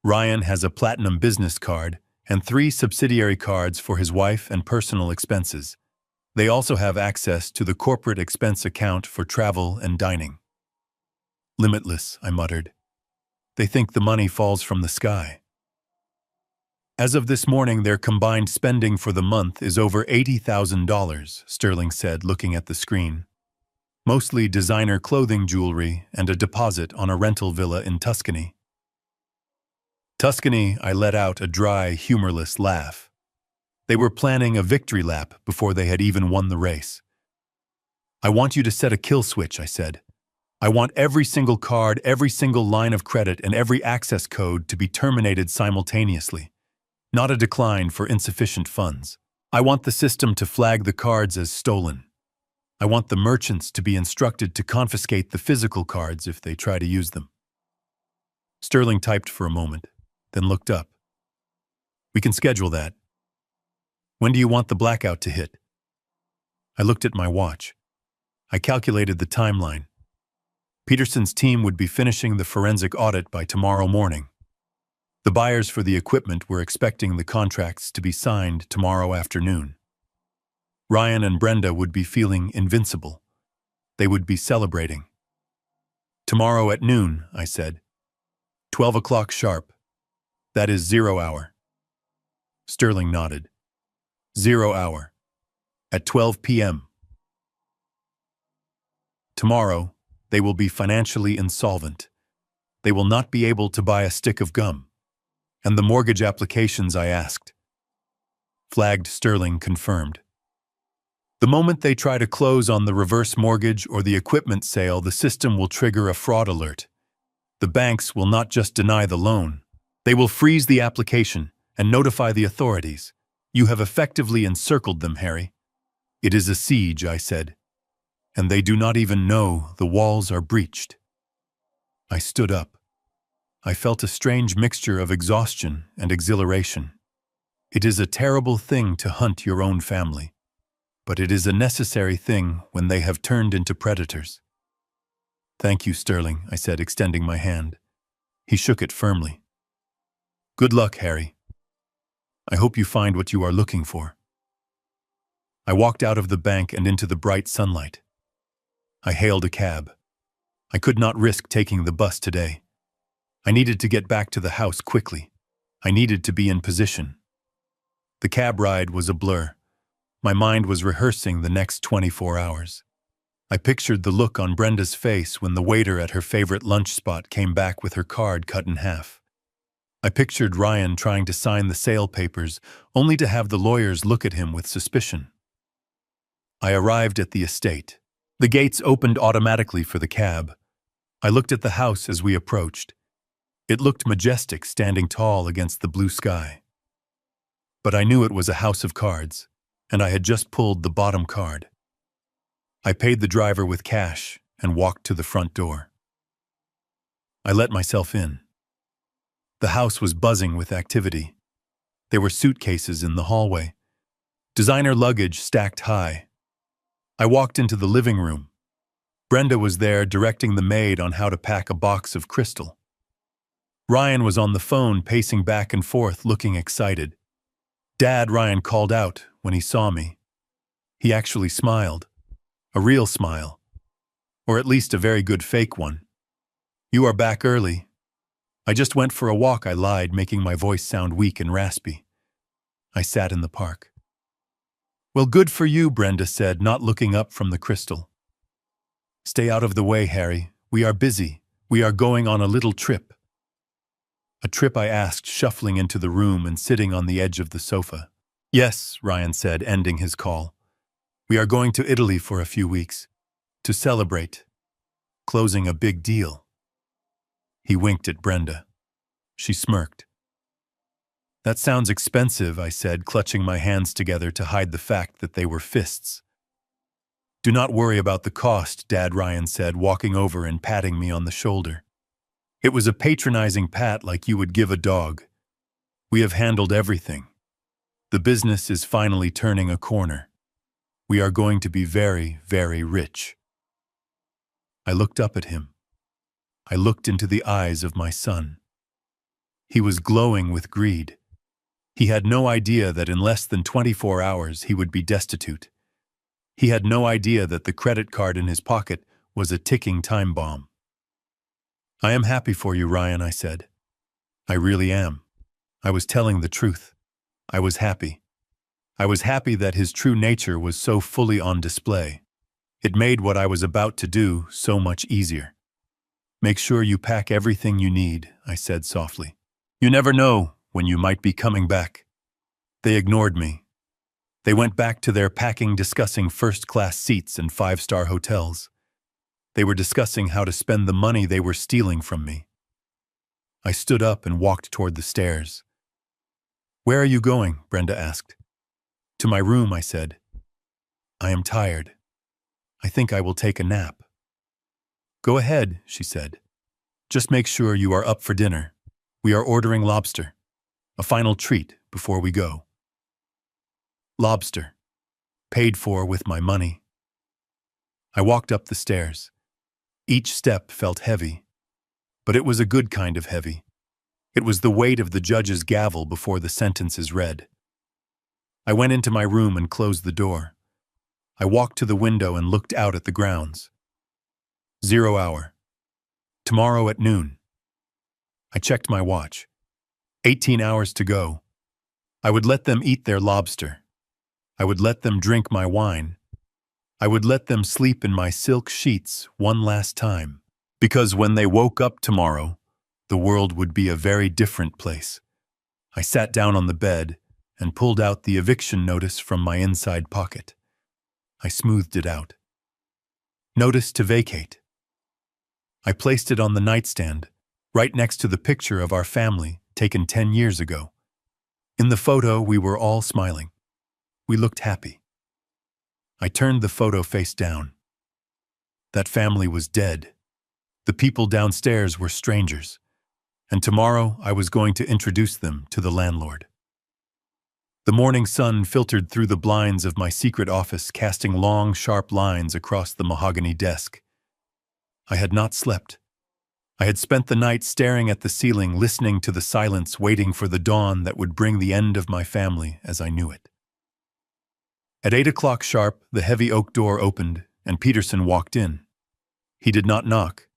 Ryan has a platinum business card and 3 subsidiary cards for his wife and personal expenses. They also have access to the corporate expense account for travel and dining." "Limitless," I muttered. "They think the money falls from the sky." "As of this morning, their combined spending for the month is over $80,000, Sterling said, looking at the screen. "Mostly designer clothing, jewelry, and a deposit on a rental villa in Tuscany." "Tuscany," I let out a dry, humorless laugh. They were planning a victory lap before they had even won the race. "I want you to set a kill switch," I said. "I want every single card, every single line of credit, and every access code to be terminated simultaneously. Not a decline for insufficient funds. I want the system to flag the cards as stolen. I want the merchants to be instructed to confiscate the physical cards if they try to use them." Sterling typed for a moment, then looked up. "We can schedule that. When do you want the blackout to hit?" I looked at my watch. I calculated the timeline. Peterson's team would be finishing the forensic audit by tomorrow morning. The buyers for the equipment were expecting the contracts to be signed tomorrow afternoon. Ryan and Brenda would be feeling invincible. They would be celebrating. "Tomorrow at noon," I said. 12 o'clock sharp. That is 0 hour. Sterling nodded. 0 hour. At 12 p.m. Tomorrow, they will be financially insolvent. They will not be able to buy a stick of gum. And the mortgage applications I asked. Flagged, Sterling confirmed. The moment they try to close on the reverse mortgage or the equipment sale, the system will trigger a fraud alert. The banks will not just deny the loan. They will freeze the application and notify the authorities. "You have effectively encircled them, Harry." "It is a siege," I said. "And they do not even know the walls are breached." I stood up. I felt a strange mixture of exhaustion and exhilaration. It is a terrible thing to hunt your own family, but it is a necessary thing when they have turned into predators. "Thank you, Sterling," I said, extending my hand. He shook it firmly. "Good luck, Harry. I hope you find what you are looking for." I walked out of the bank and into the bright sunlight. I hailed a cab. I could not risk taking the bus today. I needed to get back to the house quickly. I needed to be in position. The cab ride was a blur. My mind was rehearsing the next 24 hours. I pictured the look on Brenda's face when the waiter at her favorite lunch spot came back with her card cut in half. I pictured Ryan trying to sign the sale papers, only to have the lawyers look at him with suspicion. I arrived at the estate. The gates opened automatically for the cab. I looked at the house as we approached. It looked majestic, standing tall against the blue sky. But I knew it was a house of cards, and I had just pulled the bottom card. I paid the driver with cash and walked to the front door. I let myself in. The house was buzzing with activity. There were suitcases in the hallway. Designer luggage stacked high. I walked into the living room. Brenda was there directing the maid on how to pack a box of crystal. Ryan was on the phone pacing back and forth, looking excited. "Dad," Ryan called out when he saw me. He actually smiled. A real smile. Or at least a very good fake one. "You are back early." "I just went for a walk," I lied, making my voice sound weak and raspy. "I sat in the park." "Well, good for you," Brenda said, not looking up from the crystal. "Stay out of the way, Harry. We are busy. We are going on a little trip." "A trip?" I asked, shuffling into the room and sitting on the edge of the sofa. "Yes," Ryan said, ending his call. "We are going to Italy for a few weeks. To celebrate. Closing a big deal." He winked at Brenda. She smirked. "That sounds expensive," I said, clutching my hands together to hide the fact that they were fists. "Do not worry about the cost," Dad, Ryan said, walking over and patting me on the shoulder. It was a patronizing pat like you would give a dog. "We have handled everything. The business is finally turning a corner. We are going to be very, very rich." I looked up at him. I looked into the eyes of my son. He was glowing with greed. He had no idea that in less than 24 hours he would be destitute. He had no idea that the credit card in his pocket was a ticking time bomb. "I am happy for you, Ryan," I said. "I really am. I was telling the truth. I was happy. I was happy that his true nature was so fully on display. It made what I was about to do so much easier." "Make sure you pack everything you need," I said softly. "You never know when you might be coming back." They ignored me. They went back to their packing, discussing first-class seats and five-star hotels. They were discussing how to spend the money they were stealing from me. I stood up and walked toward the stairs. "Where are you going?" Brenda asked. "To my room," I said. "I am tired. I think I will take a nap." "Go ahead," she said. "Just make sure you are up for dinner. We are ordering lobster. A final treat before we go." Lobster. Paid for with my money. I walked up the stairs. Each step felt heavy, but it was a good kind of heavy. It was the weight of the judge's gavel before the sentence is read. I went into my room and closed the door. I walked to the window and looked out at the grounds. 0 hour. Tomorrow at noon. I checked my watch. 18 hours to go. I would let them eat their lobster. I would let them drink my wine. I would let them sleep in my silk sheets one last time, because when they woke up tomorrow, the world would be a very different place. I sat down on the bed and pulled out the eviction notice from my inside pocket. I smoothed it out. Notice to vacate. I placed it on the nightstand, right next to the picture of our family taken 10 years ago. In the photo, we were all smiling. We looked happy. I turned the photo face down. That family was dead. The people downstairs were strangers, and tomorrow I was going to introduce them to the landlord. The morning sun filtered through the blinds of my secret office, casting long, sharp lines across the mahogany desk. I had not slept. I had spent the night staring at the ceiling, listening to the silence, waiting for the dawn that would bring the end of my family as I knew it. At 8 o'clock sharp, the heavy oak door opened, and Peterson walked in. He did not knock.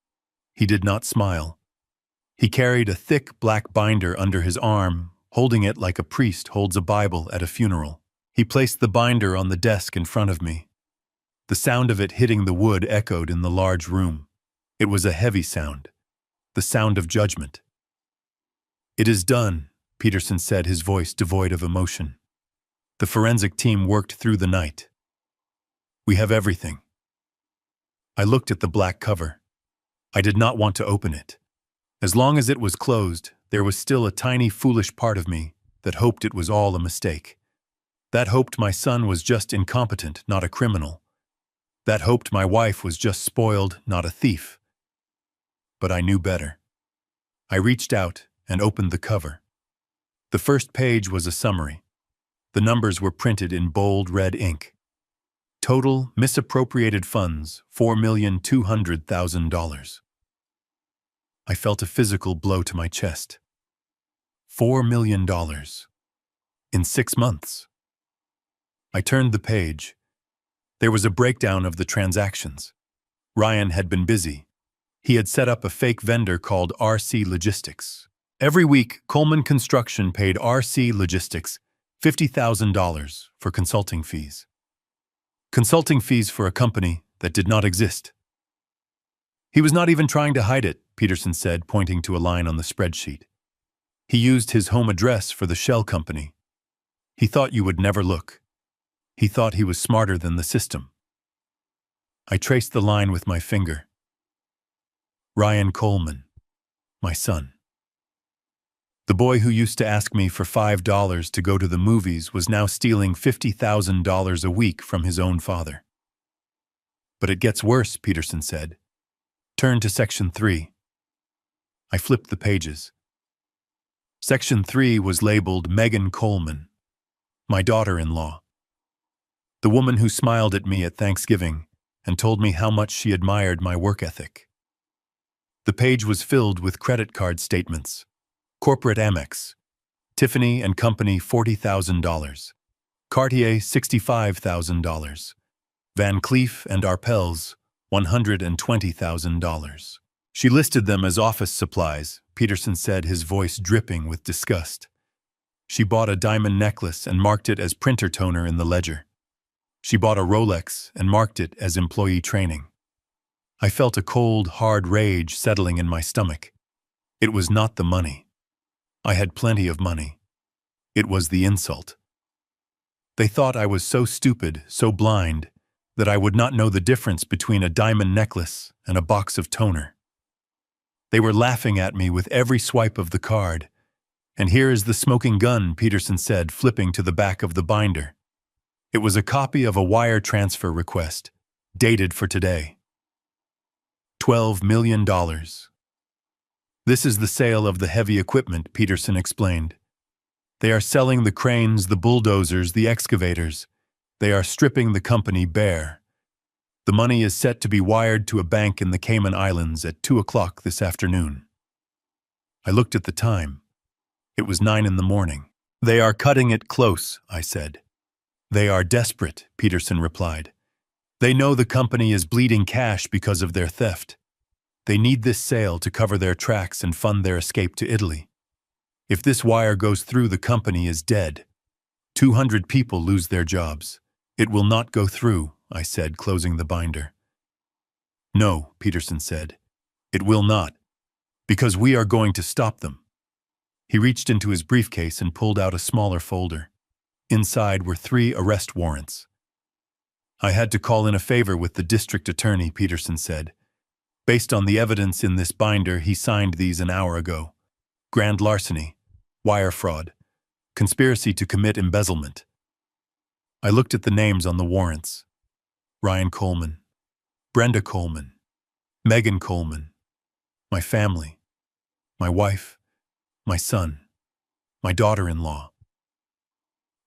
He did not smile. He carried a thick black binder under his arm, holding it like a priest holds a Bible at a funeral. He placed the binder on the desk in front of me. The sound of it hitting the wood echoed in the large room. It was a heavy sound, the sound of judgment. "It is done," Peterson said, his voice devoid of emotion. "The forensic team worked through the night. We have everything." I looked at the black cover. I did not want to open it. As long as it was closed, there was still a tiny, foolish part of me that hoped it was all a mistake. That hoped my son was just incompetent, not a criminal. That hoped my wife was just spoiled, not a thief. But I knew better. I reached out and opened the cover. The first page was a summary. The numbers were printed in bold red ink. Total misappropriated funds, $4,200,000. I felt a physical blow to my chest. $4 million. In 6 months. I turned the page. There was a breakdown of the transactions. Ryan had been busy. He had set up a fake vendor called RC Logistics. Every week, Coleman Construction paid RC Logistics $50,000 for consulting fees. Consulting fees for a company that did not exist. He was not even trying to hide it, Peterson said, pointing to a line on the spreadsheet. He used his home address for the shell company. He thought you would never look. He thought he was smarter than the system. I traced the line with my finger. Ryan Coleman, my son. The boy who used to ask me for $5 to go to the movies was now stealing $50,000 a week from his own father. But it gets worse, Peterson said. Turn to Section 3. I flipped the pages. Section 3 was labeled Megan Coleman, my daughter-in-law. The woman who smiled at me at Thanksgiving and told me how much she admired my work ethic. The page was filled with credit card statements. Corporate Amex, Tiffany and Company $40,000, Cartier $65,000, Van Cleef and Arpels $120,000. She listed them as office supplies, Peterson said, his voice dripping with disgust. She bought a diamond necklace and marked it as printer toner in the ledger. She bought a Rolex and marked it as employee training. I felt a cold, hard rage settling in my stomach. It was not the money. I had plenty of money. It was the insult. They thought I was so stupid, so blind, that I would not know the difference between a diamond necklace and a box of toner. They were laughing at me with every swipe of the card. And here is the smoking gun, Peterson said, flipping to the back of the binder. It was a copy of a wire transfer request, dated for today. $12 million. This is the sale of the heavy equipment, Peterson explained. They are selling the cranes, the bulldozers, the excavators. They are stripping the company bare. The money is set to be wired to a bank in the Cayman Islands at 2 o'clock this afternoon. I looked at the time. It was 9 in the morning. They are cutting it close, I said. They are desperate, Peterson replied. They know the company is bleeding cash because of their theft. They need this sale to cover their tracks and fund their escape to Italy. If this wire goes through, the company is dead. 200 people lose their jobs. It will not go through, I said, closing the binder. No, Peterson said. It will not, because we are going to stop them. He reached into his briefcase and pulled out a smaller folder. Inside were 3 arrest warrants. I had to call in a favor with the district attorney, Peterson said. Based on the evidence in this binder, he signed these an hour ago. Grand larceny, wire fraud, conspiracy to commit embezzlement. I looked at the names on the warrants. Ryan Coleman, Brenda Coleman, Megan Coleman, my family, my wife, my son, my daughter-in-law.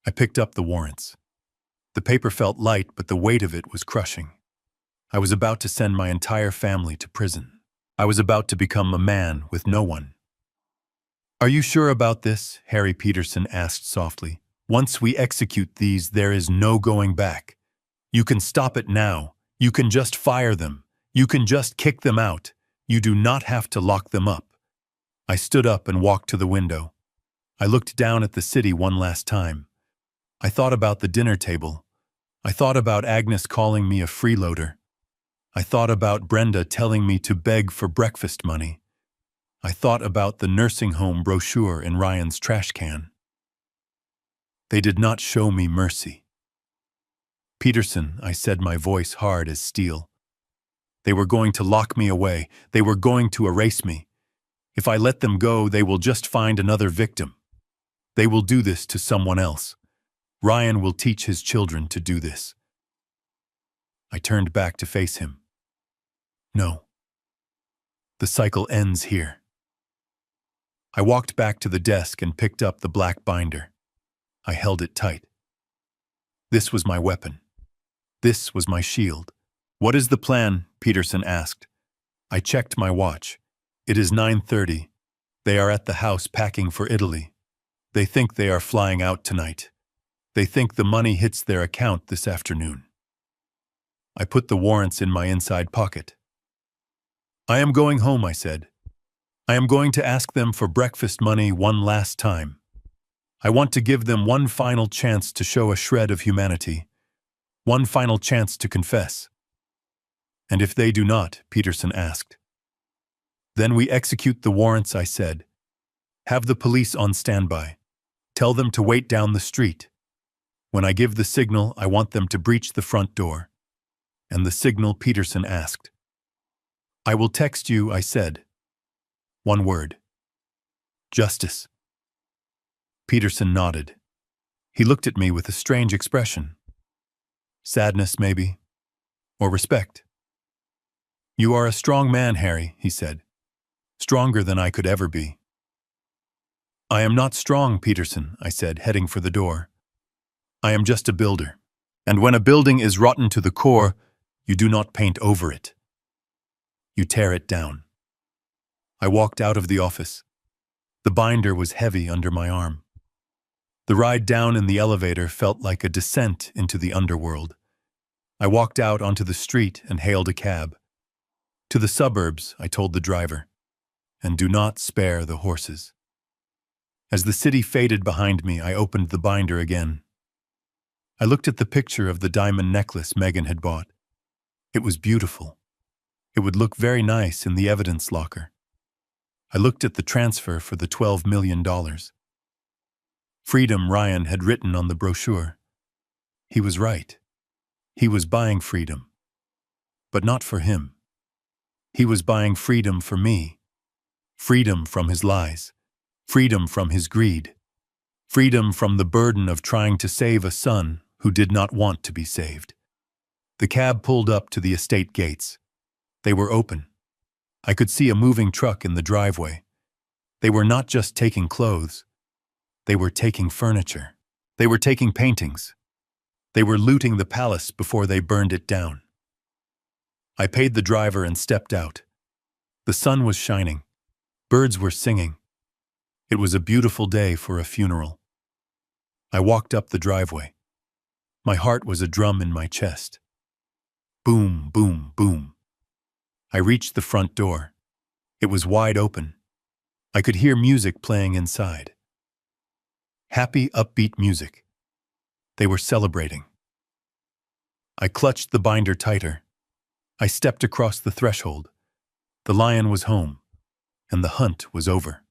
I picked up the warrants. The paper felt light, but the weight of it was crushing. I was about to send my entire family to prison. I was about to become a man with no one. Are you sure about this? Harry Peterson asked softly. Once we execute these, there is no going back. You can stop it now. You can just fire them. You can just kick them out. You do not have to lock them up. I stood up and walked to the window. I looked down at the city one last time. I thought about the dinner table. I thought about Agnes calling me a freeloader. I thought about Brenda telling me to beg for breakfast money. I thought about the nursing home brochure in Ryan's trash can. They did not show me mercy. Peterson, I said, my voice hard as steel. They were going to lock me away. They were going to erase me. If I let them go, they will just find another victim. They will do this to someone else. Ryan will teach his children to do this. I turned back to face him. No. The cycle ends here. I walked back to the desk and picked up the black binder. I held it tight. This was my weapon. This was my shield. "What is the plan?" Peterson asked. I checked my watch. It is 9:30. They are at the house packing for Italy. They think they are flying out tonight. They think the money hits their account this afternoon. I put the warrants in my inside pocket. "I am going home," I said. "I am going to ask them for breakfast money one last time. I want to give them one final chance to show a shred of humanity, one final chance to confess." "And if they do not?" Peterson asked. "Then we execute the warrants," I said. "Have the police on standby. Tell them to wait down the street. When I give the signal, I want them to breach the front door." "And the signal?" Peterson asked. "I will text you," I said. One word. "Justice." Peterson nodded. He looked at me with a strange expression. Sadness, maybe, or respect. "You are a strong man, Harry," he said. "Stronger than I could ever be." "I am not strong, Peterson," I said, heading for the door. "I am just a builder. And when a building is rotten to the core, you do not paint over it. You tear it down." I walked out of the office. The binder was heavy under my arm. The ride down in the elevator felt like a descent into the underworld. I walked out onto the street and hailed a cab. "To the suburbs," I told the driver, "and do not spare the horses." As the city faded behind me, I opened the binder again. I looked at the picture of the diamond necklace Megan had bought. It was beautiful. It would look very nice in the evidence locker. I looked at the transfer for the $12 million. Freedom, Ryan had written on the brochure. He was right. He was buying freedom. But not for him. He was buying freedom for me. Freedom from his lies. Freedom from his greed. Freedom from the burden of trying to save a son who did not want to be saved. The cab pulled up to the estate gates. They were open. I could see a moving truck in the driveway. They were not just taking clothes. They were taking furniture. They were taking paintings. They were looting the palace before they burned it down. I paid the driver and stepped out. The sun was shining. Birds were singing. It was a beautiful day for a funeral. I walked up the driveway. My heart was a drum in my chest. Boom, boom, boom. I reached the front door. It was wide open. I could hear music playing inside. Happy, upbeat music. They were celebrating. I clutched the binder tighter. I stepped across the threshold. The lion was home, and the hunt was over.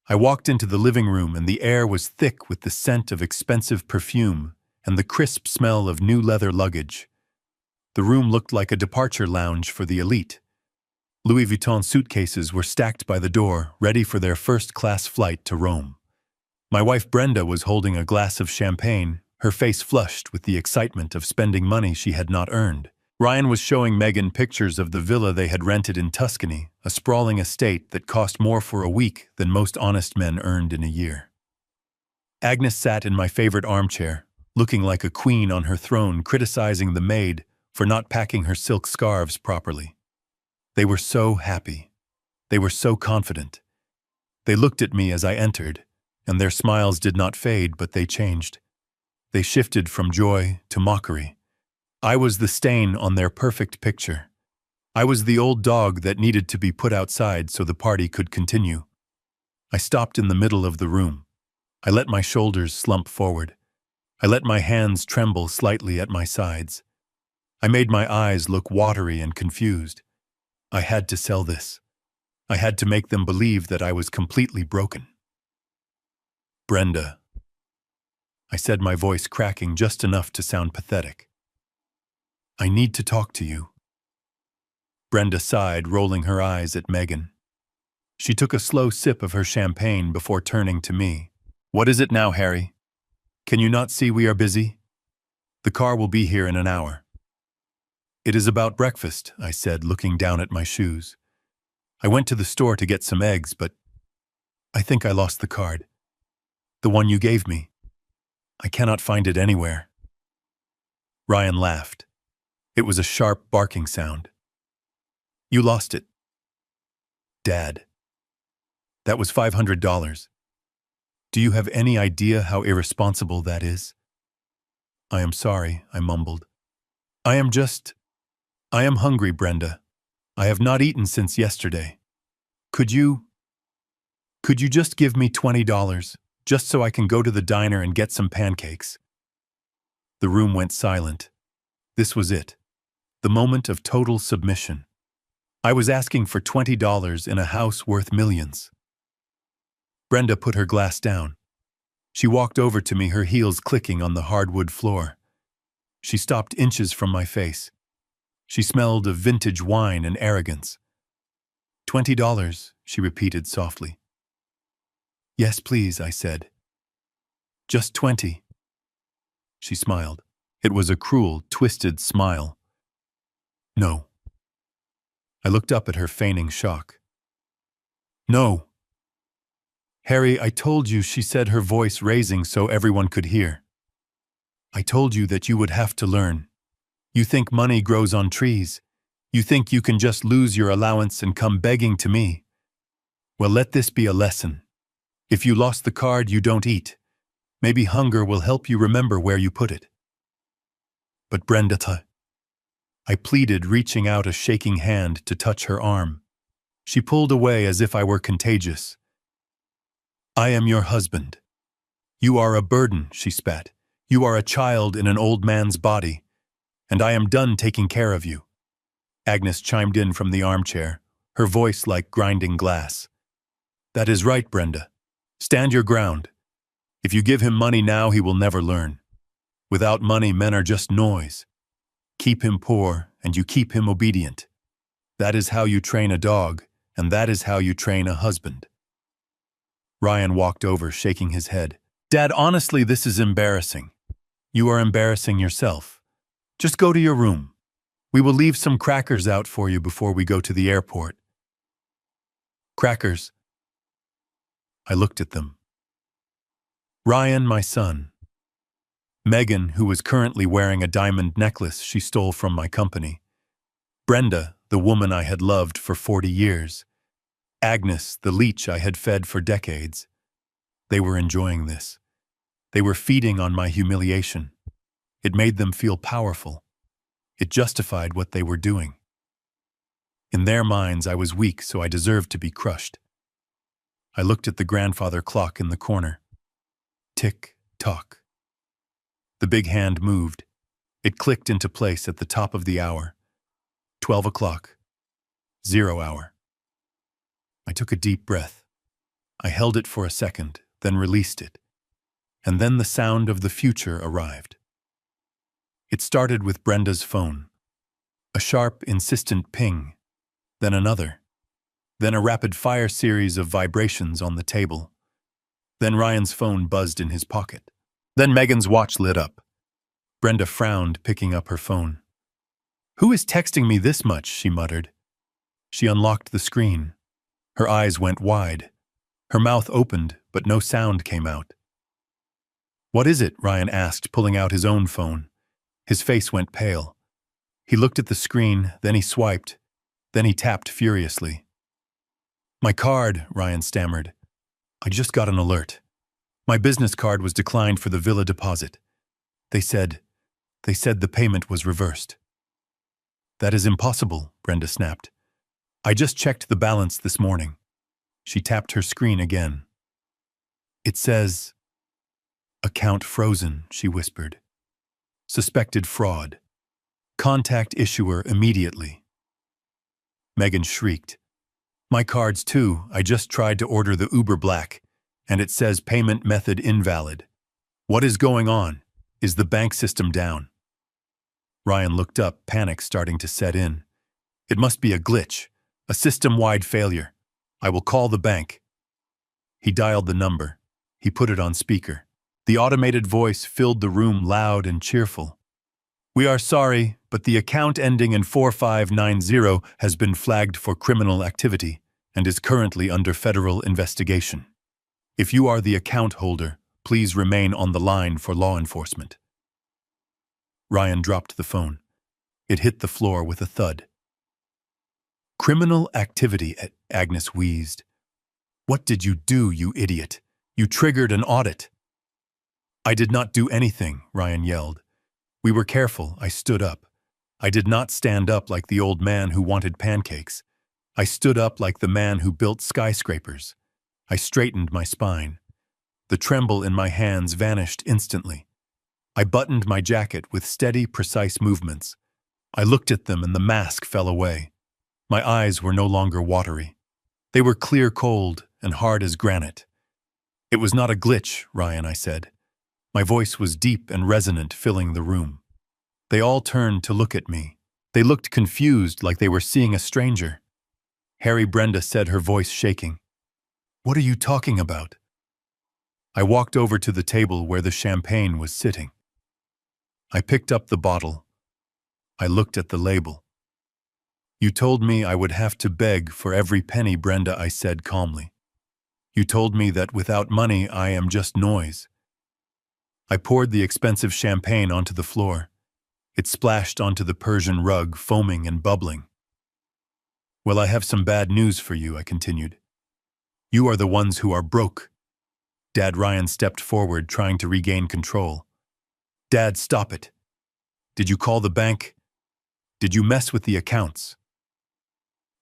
I walked into the living room, and the air was thick with the scent of expensive perfume and the crisp smell of new leather luggage. The room looked like a departure lounge for the elite. Louis Vuitton suitcases were stacked by the door, ready for their first-class flight to Rome. My wife Brenda was holding a glass of champagne, her face flushed with the excitement of spending money she had not earned. Ryan was showing Megan pictures of the villa they had rented in Tuscany, a sprawling estate that cost more for a week than most honest men earned in a year. Agnes sat in my favorite armchair, looking like a queen on her throne, criticizing the maid for not packing her silk scarves properly. They were so happy. They were so confident. They looked at me as I entered, and their smiles did not fade, but they changed. They shifted from joy to mockery. I was the stain on their perfect picture. I was the old dog that needed to be put outside so the party could continue. I stopped in the middle of the room. I let my shoulders slump forward. I let my hands tremble slightly at my sides. I made my eyes look watery and confused. I had to sell this. I had to make them believe that I was completely broken. "Brenda," I said, my voice cracking just enough to sound pathetic. "I need to talk to you." Brenda sighed, rolling her eyes at Megan. She took a slow sip of her champagne before turning to me. "What is it now, Harry? Can you not see we are busy? The car will be here in an hour." "It is about breakfast," I said, looking down at my shoes. "I went to the store to get some eggs, but I think I lost the card. The one you gave me. I cannot find it anywhere. Ryan laughed. It was a sharp barking sound. You lost it. Dad. That was $500. Do you have any idea how irresponsible that is? I am sorry, I mumbled. I am hungry, Brenda. I have not eaten since yesterday. Could you just give me $20, just so I can go to the diner and get some pancakes? The room went silent. This was it. The moment of total submission. I was asking for $20 in a house worth millions. Brenda put her glass down. She walked over to me, her heels clicking on the hardwood floor. She stopped inches from my face. She smelled of vintage wine and arrogance. $20, she repeated softly. Yes, please, I said. Just 20. She smiled. It was a cruel, twisted smile. No. I looked up at her, feigning shock. No. Harry, I told you, she said, her voice raising so everyone could hear. I told you that you would have to learn. You think money grows on trees. You think you can just lose your allowance and come begging to me. Well, let this be a lesson. If you lost the card, you don't eat. Maybe hunger will help you remember where you put it. But Brenda, I pleaded, reaching out a shaking hand to touch her arm. She pulled away as if I were contagious. I am your husband. You are a burden, she spat. You are a child in an old man's body, and I am done taking care of you. Agnes chimed in from the armchair, her voice like grinding glass. That is right, Brenda. Stand your ground. If you give him money now, he will never learn. Without money, men are just noise. Keep him poor, and you keep him obedient. That is how you train a dog, and that is how you train a husband. Ryan walked over, shaking his head. Dad, honestly, this is embarrassing. You are embarrassing yourself. Just go to your room. We will leave some crackers out for you before we go to the airport. Crackers. I looked at them. Ryan, my son. Megan, who was currently wearing a diamond necklace she stole from my company. Brenda, the woman I had loved for 40 years. Agnes, the leech I had fed for decades. They were enjoying this. They were feeding on my humiliation. It made them feel powerful. It justified what they were doing. In their minds, I was weak, so I deserved to be crushed. I looked at the grandfather clock in the corner. Tick, tock. The big hand moved. It clicked into place at the top of the hour. 12 o'clock. 0 hour. I took a deep breath. I held it for a second, then released it. And then the sound of the future arrived. It started with Brenda's phone. A sharp, insistent ping. Then another. Then a rapid-fire series of vibrations on the table. Then Ryan's phone buzzed in his pocket. Then Megan's watch lit up. Brenda frowned, picking up her phone. Who is texting me this much? She muttered. She unlocked the screen. Her eyes went wide. Her mouth opened, but no sound came out. What is it? Ryan asked, pulling out his own phone. His face went pale. He looked at the screen, then he swiped, then he tapped furiously. My card, Ryan stammered. I just got an alert. My business card was declined for the villa deposit. They said the payment was reversed. That is impossible, Brenda snapped. I just checked the balance this morning. She tapped her screen again. It says, account frozen, she whispered. Suspected fraud. Contact issuer immediately. Megan shrieked. My cards too. I just tried to order the Uber Black, and it says payment method invalid. What is going on? Is the bank system down? Ryan looked up, panic starting to set in. It must be a glitch, a system-wide failure. I will call the bank. He dialed the number. He put it on speaker. The automated voice filled the room loud and cheerful. We are sorry, but the account ending in 4590 has been flagged for criminal activity and is currently under federal investigation. If you are the account holder, please remain on the line for law enforcement. Ryan dropped the phone. It hit the floor with a thud. Criminal activity, Agnes wheezed. What did you do, you idiot? You triggered an audit. I did not do anything, Ryan yelled. We were careful. I stood up. I did not stand up like the old man who wanted pancakes. I stood up like the man who built skyscrapers. I straightened my spine. The tremble in my hands vanished instantly. I buttoned my jacket with steady, precise movements. I looked at them and the mask fell away. My eyes were no longer watery. They were clear cold and hard as granite. It was not a glitch, Ryan, I said. My voice was deep and resonant, filling the room. They all turned to look at me. They looked confused, like they were seeing a stranger. Brenda said, her voice shaking. What are you talking about? I walked over to the table where the champagne was sitting. I picked up the bottle. I looked at the label. You told me I would have to beg for every penny, Brenda, I said calmly. You told me that without money I am just noise. I poured the expensive champagne onto the floor. It splashed onto the Persian rug, foaming and bubbling. Well, I have some bad news for you, I continued. You are the ones who are broke. Dad, Ryan stepped forward, trying to regain control. Dad, stop it. Did you call the bank? Did you mess with the accounts?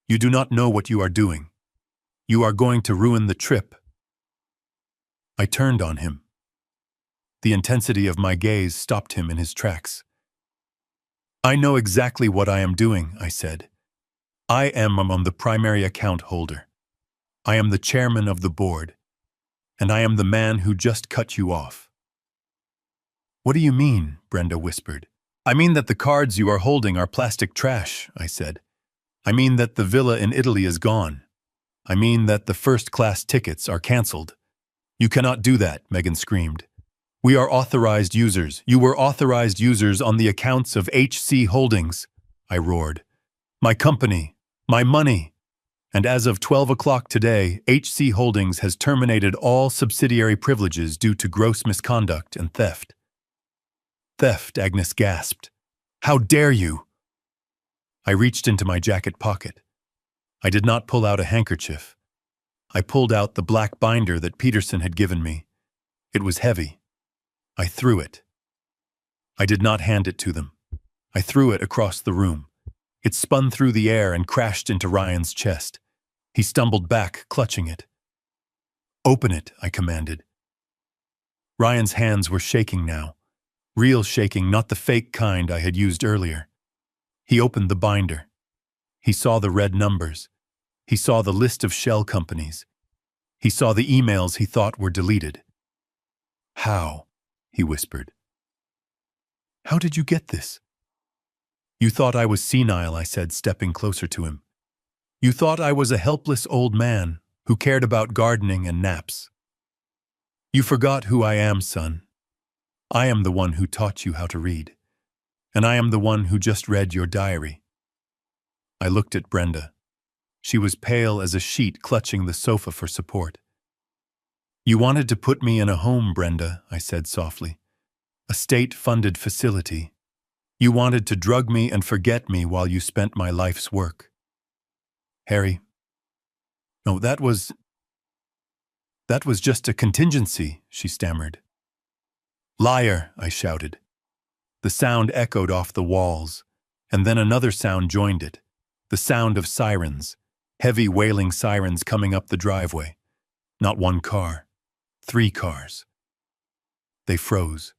You do not know what you are doing. You are going to ruin the trip. I turned on him. The intensity of my gaze stopped him in his tracks. I know exactly what I am doing, I said. I am the primary account holder. I am the chairman of the board. And I am the man who just cut you off. What do you mean? Brenda whispered. I mean that the cards you are holding are plastic trash, I said. I mean that the villa in Italy is gone. I mean that the first-class tickets are cancelled. You cannot do that, Megan screamed. We are authorized users. You were authorized users on the accounts of HC Holdings, I roared. My company, my money. And as of 12 o'clock today, HC Holdings has terminated all subsidiary privileges due to gross misconduct and theft. Theft, Agnes gasped. How dare you? I reached into my jacket pocket. I did not pull out a handkerchief. I pulled out the black binder that Peterson had given me. It was heavy. I threw it. I did not hand it to them. I threw it across the room. It spun through the air and crashed into Ryan's chest. He stumbled back, clutching it. Open it, I commanded. Ryan's hands were shaking now. Real shaking, not the fake kind I had used earlier. He opened the binder. He saw the red numbers. He saw the list of shell companies. He saw the emails he thought were deleted. How? He whispered. How did you get this? You thought I was senile, I said, stepping closer to him. You thought I was a helpless old man who cared about gardening and naps. You forgot who I am, son. I am the one who taught you how to read. And I am the one who just read your diary. I looked at Brenda. She was pale as a sheet, clutching the sofa for support. You wanted to put me in a home, Brenda, I said softly. A state-funded facility. You wanted to drug me and forget me while you spent my life's work. Harry. No, that was just a contingency, she stammered. Liar, I shouted. The sound echoed off the walls, and then another sound joined it. The sound of sirens, heavy wailing sirens coming up the driveway. Not one car, 3 cars. They froze.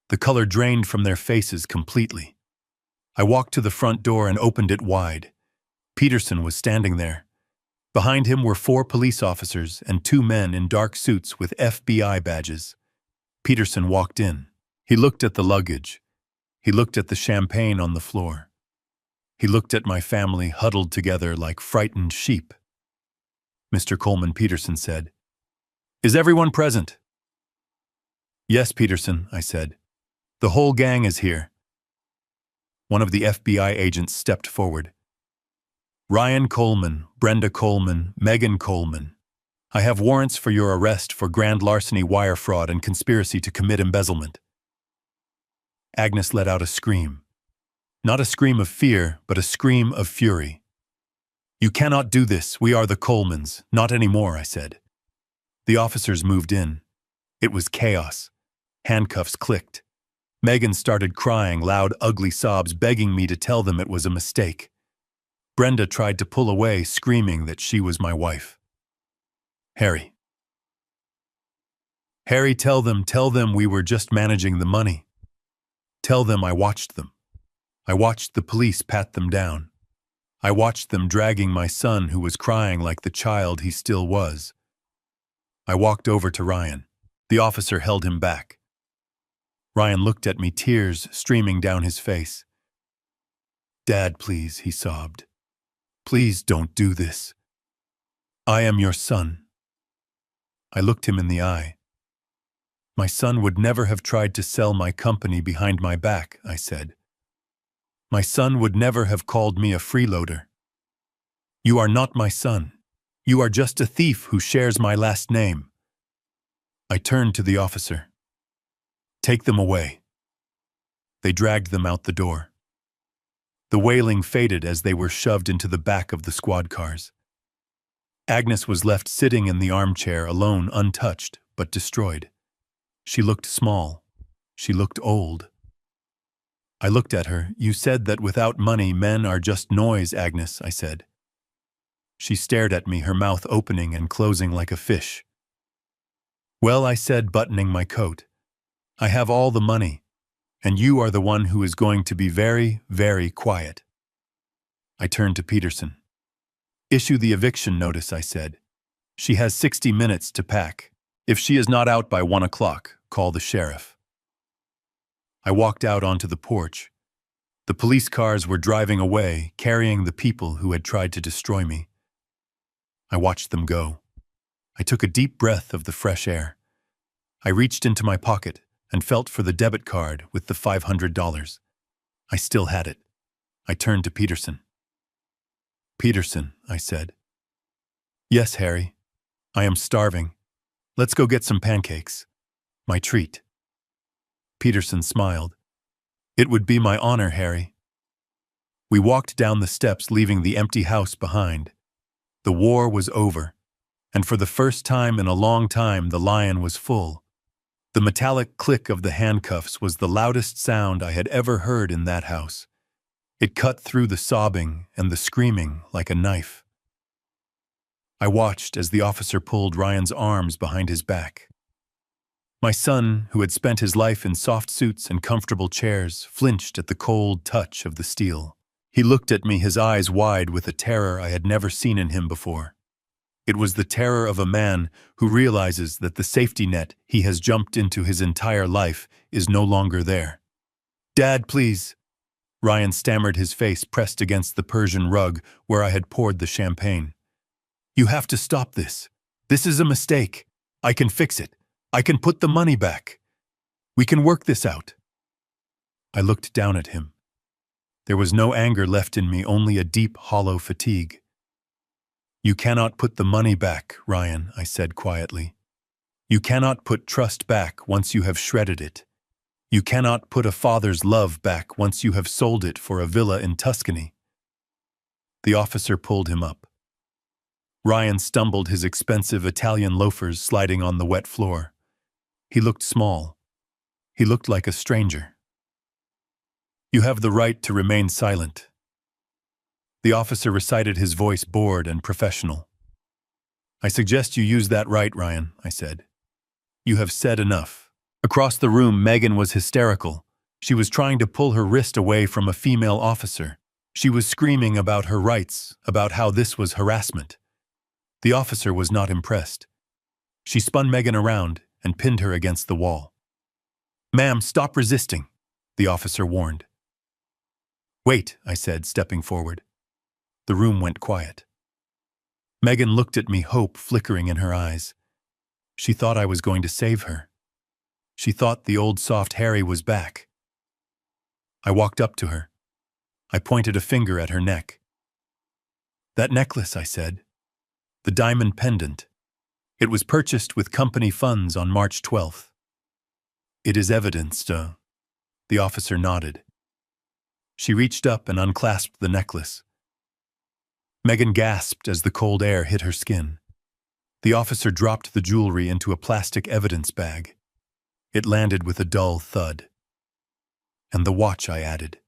The color drained from their faces completely. I walked to the front door and opened it wide. Peterson was standing there. Behind him were 4 police officers and 2 men in dark suits with FBI badges. Peterson walked in. He looked at the luggage. He looked at the champagne on the floor. He looked at my family huddled together like frightened sheep. Mr. Coleman, Peterson said, Is everyone present? Yes, Peterson, I said. The whole gang is here. One of the FBI agents stepped forward. Ryan Coleman, Brenda Coleman, Megan Coleman. I have warrants for your arrest for grand larceny, wire fraud, and conspiracy to commit embezzlement." Agnes let out a scream. Not a scream of fear, but a scream of fury. "You cannot do this. We are the Colemans." "Not anymore," I said. The officers moved in. It was chaos. Handcuffs clicked. Megan started crying, loud, ugly sobs, begging me to tell them it was a mistake. Brenda tried to pull away, screaming that she was my wife. Harry, tell them we were just managing the money. Tell them I watched them. I watched the police pat them down. I watched them dragging my son, who was crying like the child he still was. I walked over to Ryan. The officer held him back. Ryan looked at me, tears streaming down his face. "Dad, please," he sobbed. "Please don't do this. I am your son." I looked him in the eye. "My son would never have tried to sell my company behind my back," I said. "My son would never have called me a freeloader. You are not my son. You are just a thief who shares my last name." I turned to the officer. "Take them away." They dragged them out the door. The wailing faded as they were shoved into the back of the squad cars. Agnes was left sitting in the armchair, alone, untouched, but destroyed. She looked small. She looked old. I looked at her. "You said that without money men are just noise, Agnes," I said. She stared at me, her mouth opening and closing like a fish. "Well," I said, buttoning my coat, "I have all the money, and you are the one who is going to be very, very quiet." I turned to Peterson. "Issue the eviction notice," I said. "She has 60 minutes to pack. If she is not out by 1 o'clock, call the sheriff." I walked out onto the porch. The police cars were driving away, carrying the people who had tried to destroy me. I watched them go. I took a deep breath of the fresh air. I reached into my pocket and felt for the debit card with the $500. I still had it. I turned to Peterson. "Peterson," I said. "Yes, Harry. I am starving. Let's go get some pancakes. My treat." Peterson smiled. "It would be my honor, Harry." We walked down the steps, leaving the empty house behind. The war was over, and for the first time in a long time, the lion was full. The metallic click of the handcuffs was the loudest sound I had ever heard in that house. It cut through the sobbing and the screaming like a knife. I watched as the officer pulled Ryan's arms behind his back. My son, who had spent his life in soft suits and comfortable chairs, flinched at the cold touch of the steel. He looked at me, his eyes wide with a terror I had never seen in him before. It was the terror of a man who realizes that the safety net he has jumped into his entire life is no longer there. "Dad, please." Ryan stammered, his face pressed against the Persian rug where I had poured the champagne. "You have to stop this. This is a mistake. I can fix it. I can put the money back. We can work this out." I looked down at him. There was no anger left in me, only a deep, hollow fatigue. "You cannot put the money back, Ryan," I said quietly. "You cannot put trust back once you have shredded it. You cannot put a father's love back once you have sold it for a villa in Tuscany." The officer pulled him up. Ryan stumbled, his expensive Italian loafers sliding on the wet floor. He looked small. He looked like a stranger. "You have the right to remain silent." The officer recited, his voice bored and professional. "I suggest you use that right, Ryan," I said. "You have said enough." Across the room, Megan was hysterical. She was trying to pull her wrist away from a female officer. She was screaming about her rights, about how this was harassment. The officer was not impressed. She spun Megan around and pinned her against the wall. "Ma'am, stop resisting," the officer warned. "Wait," I said, stepping forward. The room went quiet. Megan looked at me, hope flickering in her eyes. She thought I was going to save her. She thought the old soft Harry was back. I walked up to her. I pointed a finger at her neck. "That necklace," I said. "The diamond pendant. It was purchased with company funds on March 12th. It is evidenced, The officer nodded. She reached up and unclasped the necklace. Megan gasped as the cold air hit her skin. The officer dropped the jewelry into a plastic evidence bag. It landed with a dull thud. And the watch, I added.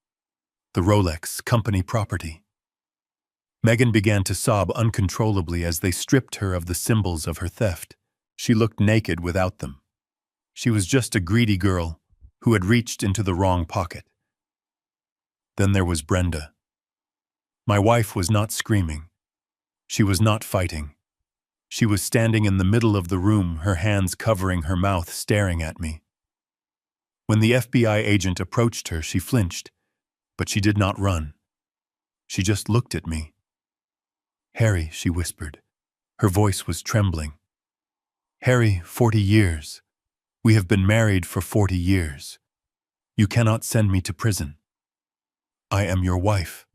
The Rolex, company property. Megan began to sob uncontrollably as they stripped her of the symbols of her theft. She looked naked without them. She was just a greedy girl who had reached into the wrong pocket. Then there was Brenda. My wife was not screaming. She was not fighting. She was standing in the middle of the room, her hands covering her mouth, staring at me. When the FBI agent approached her, she flinched, but she did not run. She just looked at me. "Harry," she whispered. Her voice was trembling. "Harry, 40 years. We have been married for 40 years. You cannot send me to prison. I am your wife."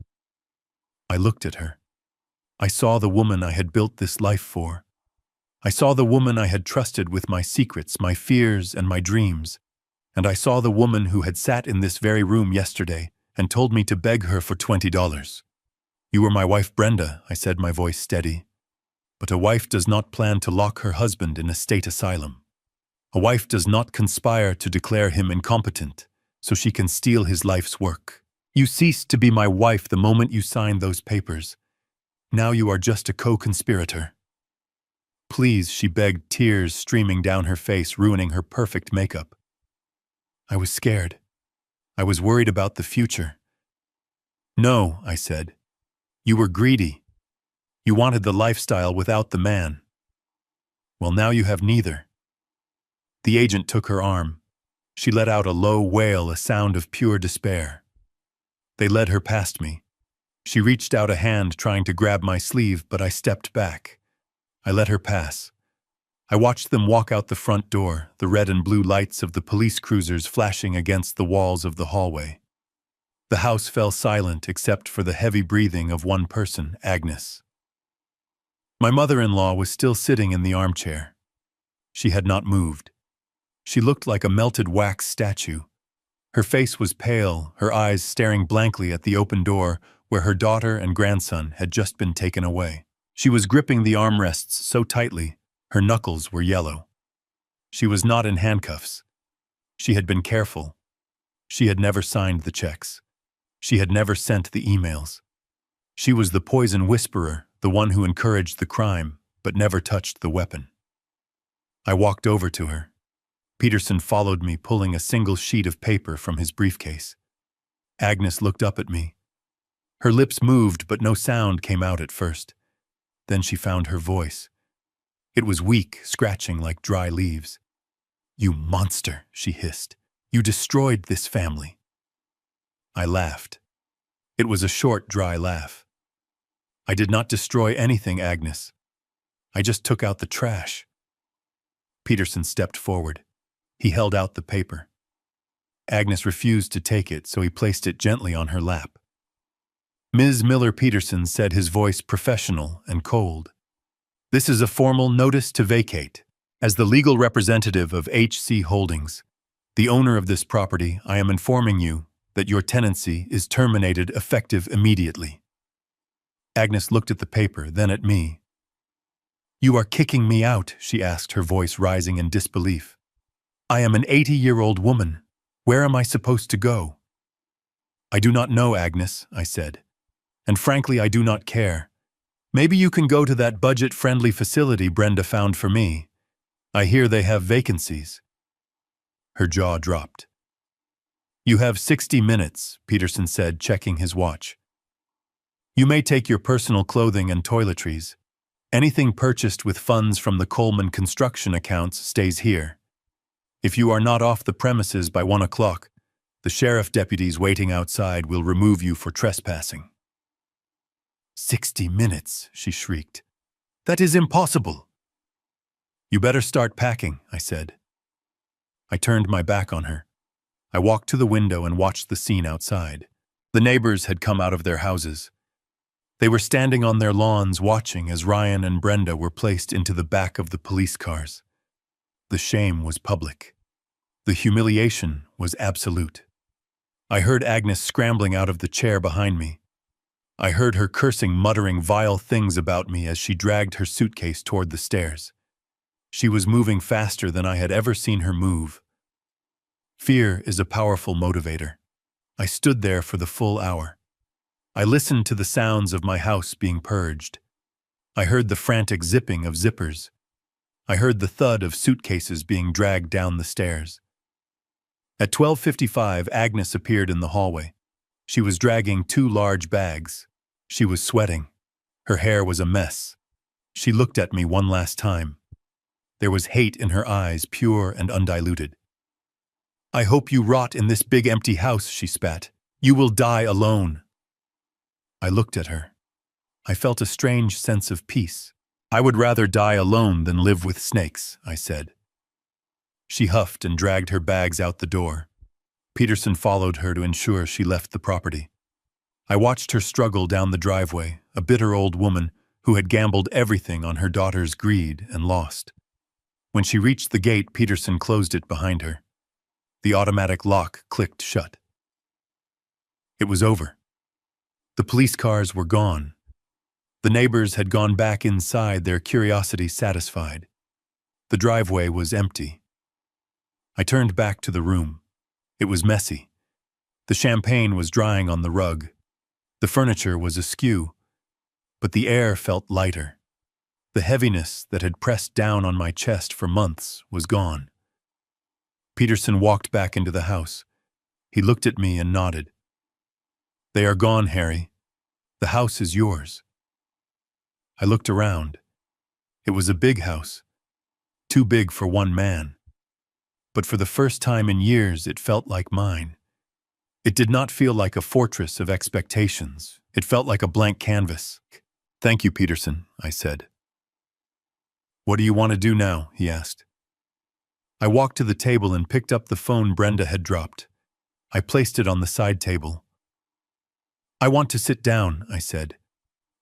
I looked at her. I saw the woman I had built this life for. I saw the woman I had trusted with my secrets, my fears, and my dreams. And I saw the woman who had sat in this very room yesterday and told me to beg her for $20. "You were my wife, Brenda," I said, my voice steady. "But a wife does not plan to lock her husband in a state asylum. A wife does not conspire to declare him incompetent so she can steal his life's work. You ceased to be my wife the moment you signed those papers. Now you are just a co-conspirator." "Please," she begged, tears streaming down her face, ruining her perfect makeup. I was scared. I was worried about the future. "No," I said. "You were greedy. You wanted the lifestyle without the man. Well, now you have neither." The agent took her arm. She let out a low wail, a sound of pure despair. They led her past me. She reached out a hand trying to grab my sleeve, but I stepped back. I let her pass. I watched them walk out the front door, the red and blue lights of the police cruisers flashing against the walls of the hallway. The house fell silent except for the heavy breathing of one person, Agnes. My mother-in-law was still sitting in the armchair. She had not moved. She looked like a melted wax statue. Her face was pale, her eyes staring blankly at the open door where her daughter and grandson had just been taken away. She was gripping the armrests so tightly, her knuckles were yellow. She was not in handcuffs. She had been careful. She had never signed the checks. She had never sent the emails. She was the poison whisperer, the one who encouraged the crime, but never touched the weapon. I walked over to her. Peterson followed me, pulling a single sheet of paper from his briefcase. Agnes looked up at me. Her lips moved, but no sound came out at first. Then she found her voice. It was weak, scratching like dry leaves. "You monster," she hissed. "You destroyed this family." I laughed. It was a short, dry laugh. "I did not destroy anything, Agnes. I just took out the trash." Peterson stepped forward. He held out the paper. Agnes refused to take it, so he placed it gently on her lap. "Ms. Miller," Peterson said, his voice professional and cold. "This is a formal notice to vacate. As the legal representative of HC Holdings, the owner of this property, I am informing you that your tenancy is terminated effective immediately." Agnes looked at the paper, then at me. "You are kicking me out?" she asked, her voice rising in disbelief. "I am an 80-year-old woman. Where am I supposed to go?" "I do not know, Agnes," I said. "And frankly, I do not care. Maybe you can go to that budget-friendly facility Brenda found for me. I hear they have vacancies." Her jaw dropped. "You have 60 minutes, Peterson said, checking his watch. "You may take your personal clothing and toiletries. Anything purchased with funds from the Coleman construction accounts stays here. If you are not off the premises by 1 o'clock, the sheriff deputies waiting outside will remove you for trespassing." 60 minutes, she shrieked. "That is impossible." "You better start packing," I said. I turned my back on her. I walked to the window and watched the scene outside. The neighbors had come out of their houses. They were standing on their lawns watching as Ryan and Brenda were placed into the back of the police cars. The shame was public. The humiliation was absolute. I heard Agnes scrambling out of the chair behind me. I heard her cursing, muttering vile things about me as she dragged her suitcase toward the stairs. She was moving faster than I had ever seen her move. Fear is a powerful motivator. I stood there for the full hour. I listened to the sounds of my house being purged. I heard the frantic zipping of zippers. I heard the thud of suitcases being dragged down the stairs. At 12:55, Agnes appeared in the hallway. She was dragging 2 large bags. She was sweating. Her hair was a mess. She looked at me one last time. There was hate in her eyes, pure and undiluted. "I hope you rot in this big empty house," she spat. "You will die alone." I looked at her. I felt a strange sense of peace. "I would rather die alone than live with snakes," I said. She huffed and dragged her bags out the door. Peterson followed her to ensure she left the property. I watched her struggle down the driveway, a bitter old woman who had gambled everything on her daughter's greed and lost. When she reached the gate, Peterson closed it behind her. The automatic lock clicked shut. It was over. The police cars were gone. The neighbors had gone back inside, their curiosity satisfied. The driveway was empty. I turned back to the room. It was messy. The champagne was drying on the rug. The furniture was askew, but the air felt lighter. The heaviness that had pressed down on my chest for months was gone. Peterson walked back into the house. He looked at me and nodded. "They are gone, Harry. The house is yours." I looked around. It was a big house, too big for one man. But for the first time in years, it felt like mine. It did not feel like a fortress of expectations. It felt like a blank canvas. "Thank you, Peterson," I said. "What do you want to do now?" he asked. I walked to the table and picked up the phone Brenda had dropped. I placed it on the side table. "I want to sit down," I said.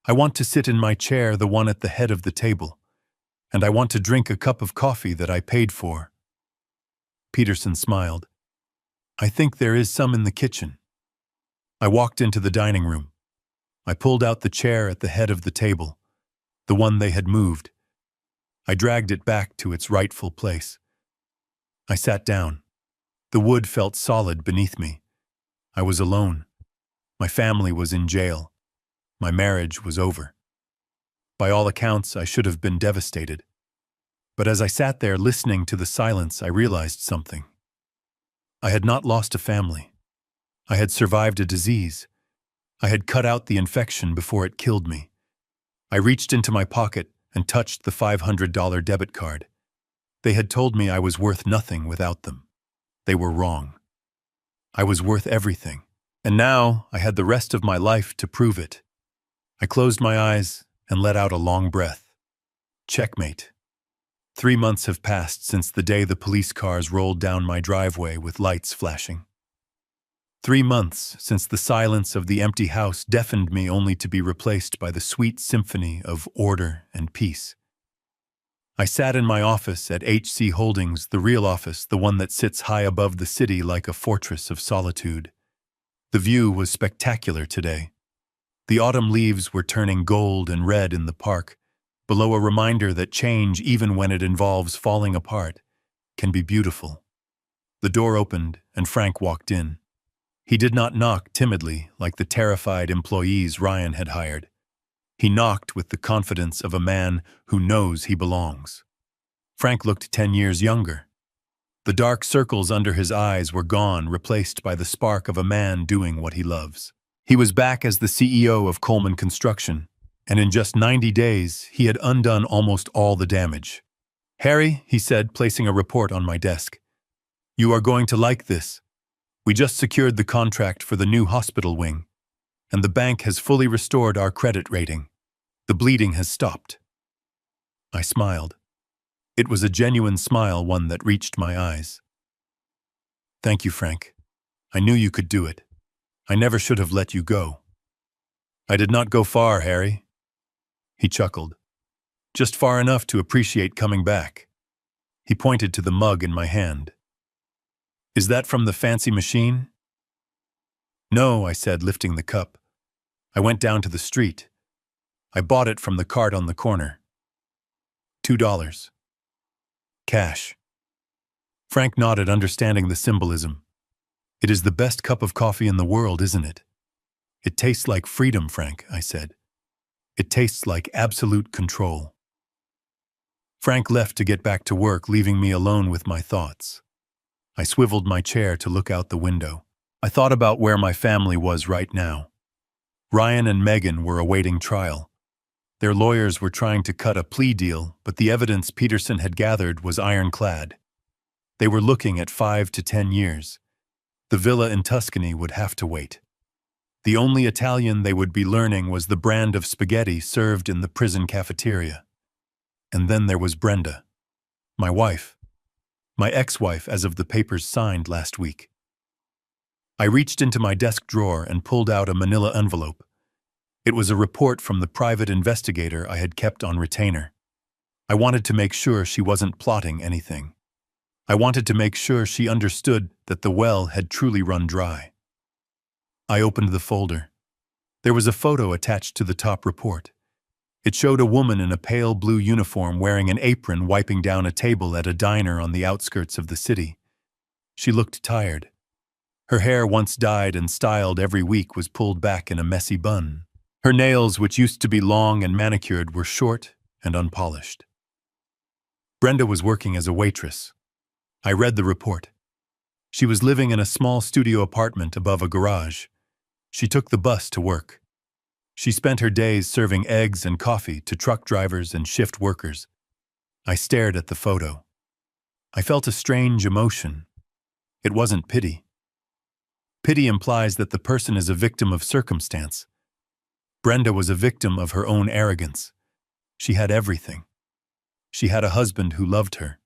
"I want to sit in my chair, the one at the head of the table. And I want to drink a cup of coffee that I paid for." Peterson smiled. "I think there is some in the kitchen." I walked into the dining room. I pulled out the chair at the head of the table, the one they had moved. I dragged it back to its rightful place. I sat down. The wood felt solid beneath me. I was alone. My family was in jail. My marriage was over. By all accounts, I should have been devastated. But as I sat there listening to the silence, I realized something. I had not lost a family. I had survived a disease. I had cut out the infection before it killed me. I reached into my pocket and touched the $500 debit card. They had told me I was worth nothing without them. They were wrong. I was worth everything. And now I had the rest of my life to prove it. I closed my eyes and let out a long breath. Checkmate. 3 months have passed since the day the police cars rolled down my driveway with lights flashing. 3 months since the silence of the empty house deafened me only to be replaced by the sweet symphony of order and peace. I sat in my office at HC Holdings, the real office, the one that sits high above the city like a fortress of solitude. The view was spectacular today. The autumn leaves were turning gold and red in the park, below a reminder that change, even when it involves falling apart, can be beautiful. The door opened and Frank walked in. He did not knock timidly like the terrified employees Ryan had hired. He knocked with the confidence of a man who knows he belongs. Frank looked 10 years younger. The dark circles under his eyes were gone, replaced by the spark of a man doing what he loves. He was back as the CEO of Coleman Construction, and in just 90 days, he had undone almost all the damage. "Harry," he said, placing a report on my desk, "you are going to like this. We just secured the contract for the new hospital wing, and the bank has fully restored our credit rating. The bleeding has stopped." I smiled. It was a genuine smile, one that reached my eyes. "Thank you, Frank. I knew you could do it. I never should have let you go." I did not go far, Harry. He chuckled. Just far enough to appreciate coming back. He pointed to the mug in my hand. Is that from the fancy machine? No, I said, lifting the cup. I went down to the street. I bought it from the cart on the corner. $2. Cash. Frank nodded, understanding the symbolism. It is the best cup of coffee in the world, isn't it? It tastes like freedom, Frank, I said. It tastes like absolute control. Frank left to get back to work, leaving me alone with my thoughts. I swiveled my chair to look out the window. I thought about where my family was right now. Ryan and Megan were awaiting trial. Their lawyers were trying to cut a plea deal, but the evidence Peterson had gathered was ironclad. They were looking at 5 to 10 years. The villa in Tuscany would have to wait. The only Italian they would be learning was the brand of spaghetti served in the prison cafeteria. And then there was Brenda, my wife, my ex-wife as of the papers signed last week. I reached into my desk drawer and pulled out a manila envelope. It was a report from the private investigator I had kept on retainer. I wanted to make sure she wasn't plotting anything. I wanted to make sure she understood that the well had truly run dry. I opened the folder. There was a photo attached to the top report. It showed a woman in a pale blue uniform wearing an apron wiping down a table at a diner on the outskirts of the city. She looked tired. Her hair, once dyed and styled every week, was pulled back in a messy bun. Her nails, which used to be long and manicured, were short and unpolished. Brenda was working as a waitress. I read the report. She was living in a small studio apartment above a garage. She took the bus to work. She spent her days serving eggs and coffee to truck drivers and shift workers. I stared at the photo. I felt a strange emotion. It wasn't pity. Pity implies that the person is a victim of circumstance. Brenda was a victim of her own arrogance. She had everything. She had a husband who loved her.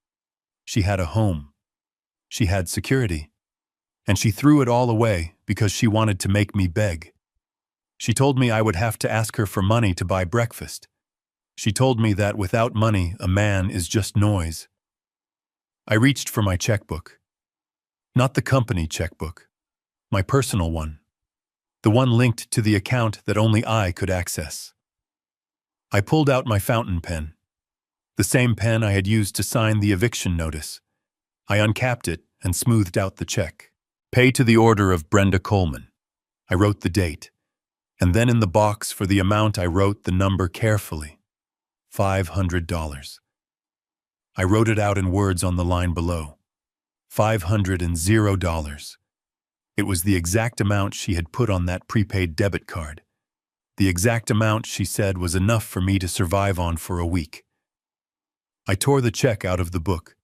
She had a home. She had security. And she threw it all away because she wanted to make me beg. She told me I would have to ask her for money to buy breakfast. She told me that without money, a man is just noise. I reached for my checkbook. Not the company checkbook. My personal one. The one linked to the account that only I could access. I pulled out my fountain pen. The same pen I had used to sign the eviction notice. I uncapped it and smoothed out the check. Pay to the order of Brenda Coleman. I wrote the date. And then in the box for the amount I wrote the number carefully. $500. I wrote it out in words on the line below. $500. It was the exact amount she had put on that prepaid debit card. The exact amount she said was enough for me to survive on for a week. I tore the check out of the book.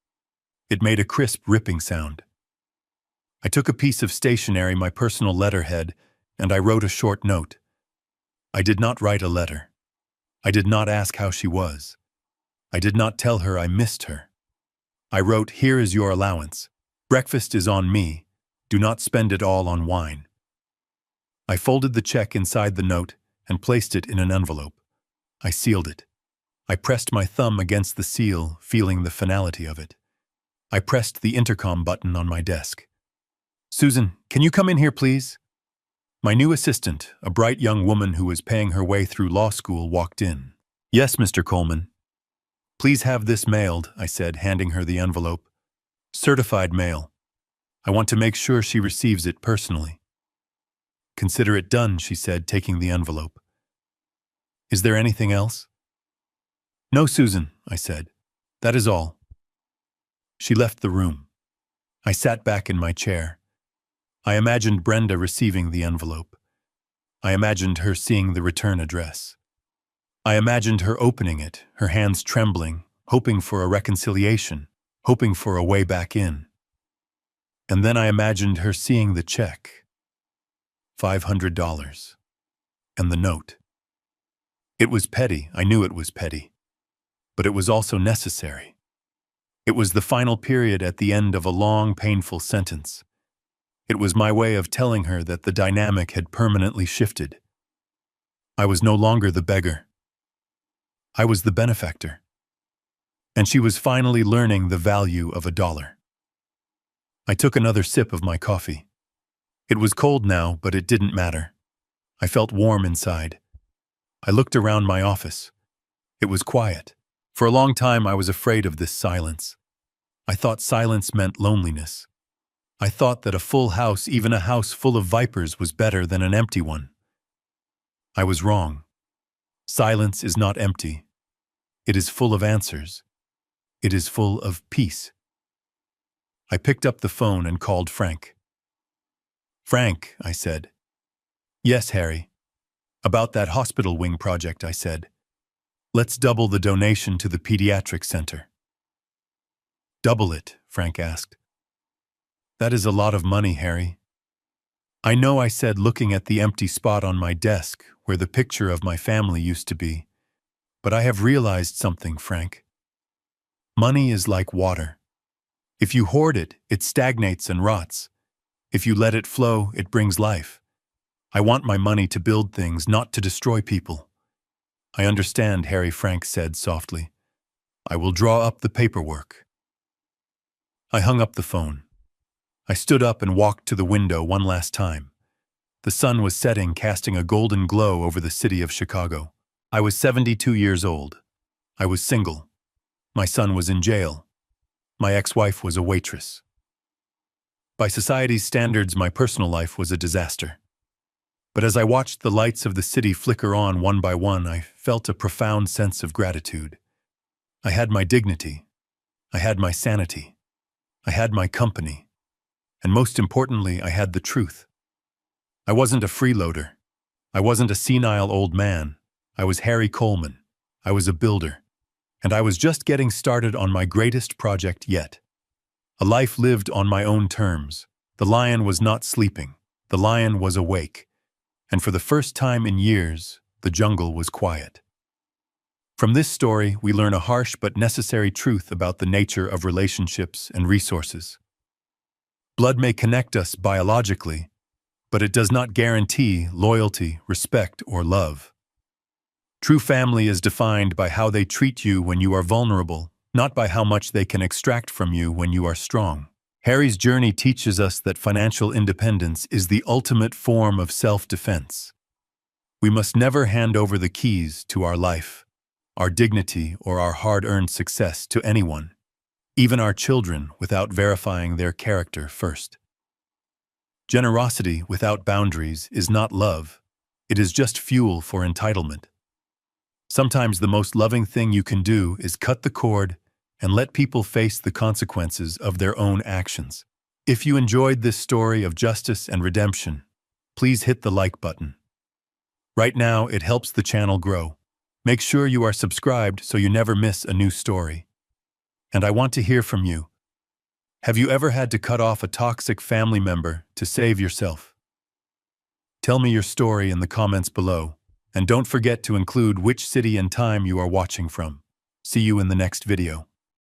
It made a crisp, ripping sound. I took a piece of stationery, my personal letterhead, and I wrote a short note. I did not write a letter. I did not ask how she was. I did not tell her I missed her. I wrote, "Here is your allowance. Breakfast is on me. Do not spend it all on wine." I folded the check inside the note and placed it in an envelope. I sealed it. I pressed my thumb against the seal, feeling the finality of it. I pressed the intercom button on my desk. "Susan, can you come in here, please?" My new assistant, a bright young woman who was paying her way through law school, walked in. "Yes, Mr. Coleman." "Please have this mailed," I said, handing her the envelope. "Certified mail. I want to make sure she receives it personally." "Consider it done," she said, taking the envelope. "Is there anything else?" "No, Susan," I said. "That is all." She left the room. I sat back in my chair. I imagined Brenda receiving the envelope. I imagined her seeing the return address. I imagined her opening it, her hands trembling, hoping for a reconciliation, hoping for a way back in. And then I imagined her seeing the check. $500. And the note. It was petty, I knew it was petty. But it was also necessary. It was the final period at the end of a long, painful sentence. It was my way of telling her that the dynamic had permanently shifted. I was no longer the beggar. I was the benefactor. And she was finally learning the value of $1. I took another sip of my coffee. It was cold now, but it didn't matter. I felt warm inside. I looked around my office. It was quiet. For a long time, I was afraid of this silence. I thought silence meant loneliness. I thought that a full house, even a house full of vipers, was better than an empty one. I was wrong. Silence is not empty. It is full of answers. It is full of peace. I picked up the phone and called Frank. "Frank," I said. "Yes, Harry." "About that hospital wing project," I said. "Let's double the donation to the pediatric center." "Double it?" Frank asked. "That is a lot of money, Harry." "I know," I said, looking at the empty spot on my desk where the picture of my family used to be. "But I have realized something, Frank. Money is like water. If you hoard it, it stagnates and rots. If you let it flow, it brings life. I want my money to build things, not to destroy people." "I understand, Harry," Frank said softly. "I will draw up the paperwork." I hung up the phone. I stood up and walked to the window one last time. The sun was setting, casting a golden glow over the city of Chicago. I was 72 years old. I was single. My son was in jail. My ex-wife was a waitress. By society's standards, my personal life was a disaster. But as I watched the lights of the city flicker on one by one, I felt a profound sense of gratitude. I had my dignity. I had my sanity. I had my company. And most importantly, I had the truth. I wasn't a freeloader. I wasn't a senile old man. I was Harry Coleman. I was a builder. And I was just getting started on my greatest project yet. A life lived on my own terms. The lion was not sleeping. The lion was awake. And for the first time in years, the jungle was quiet. From this story, we learn a harsh but necessary truth about the nature of relationships and resources. Blood may connect us biologically, but it does not guarantee loyalty, respect, or love. True family is defined by how they treat you when you are vulnerable, not by how much they can extract from you when you are strong. Harry's journey teaches us that financial independence is the ultimate form of self-defense. We must never hand over the keys to our life, our dignity, or our hard-earned success to anyone, even our children, without verifying their character first. Generosity without boundaries is not love. It is just fuel for entitlement. Sometimes the most loving thing you can do is cut the cord and let people face the consequences of their own actions. If you enjoyed this story of justice and redemption, please hit the like button. Right now, it helps the channel grow. Make sure you are subscribed so you never miss a new story. And I want to hear from you. Have you ever had to cut off a toxic family member to save yourself? Tell me your story in the comments below, and don't forget to include which city and time you are watching from. See you in the next video.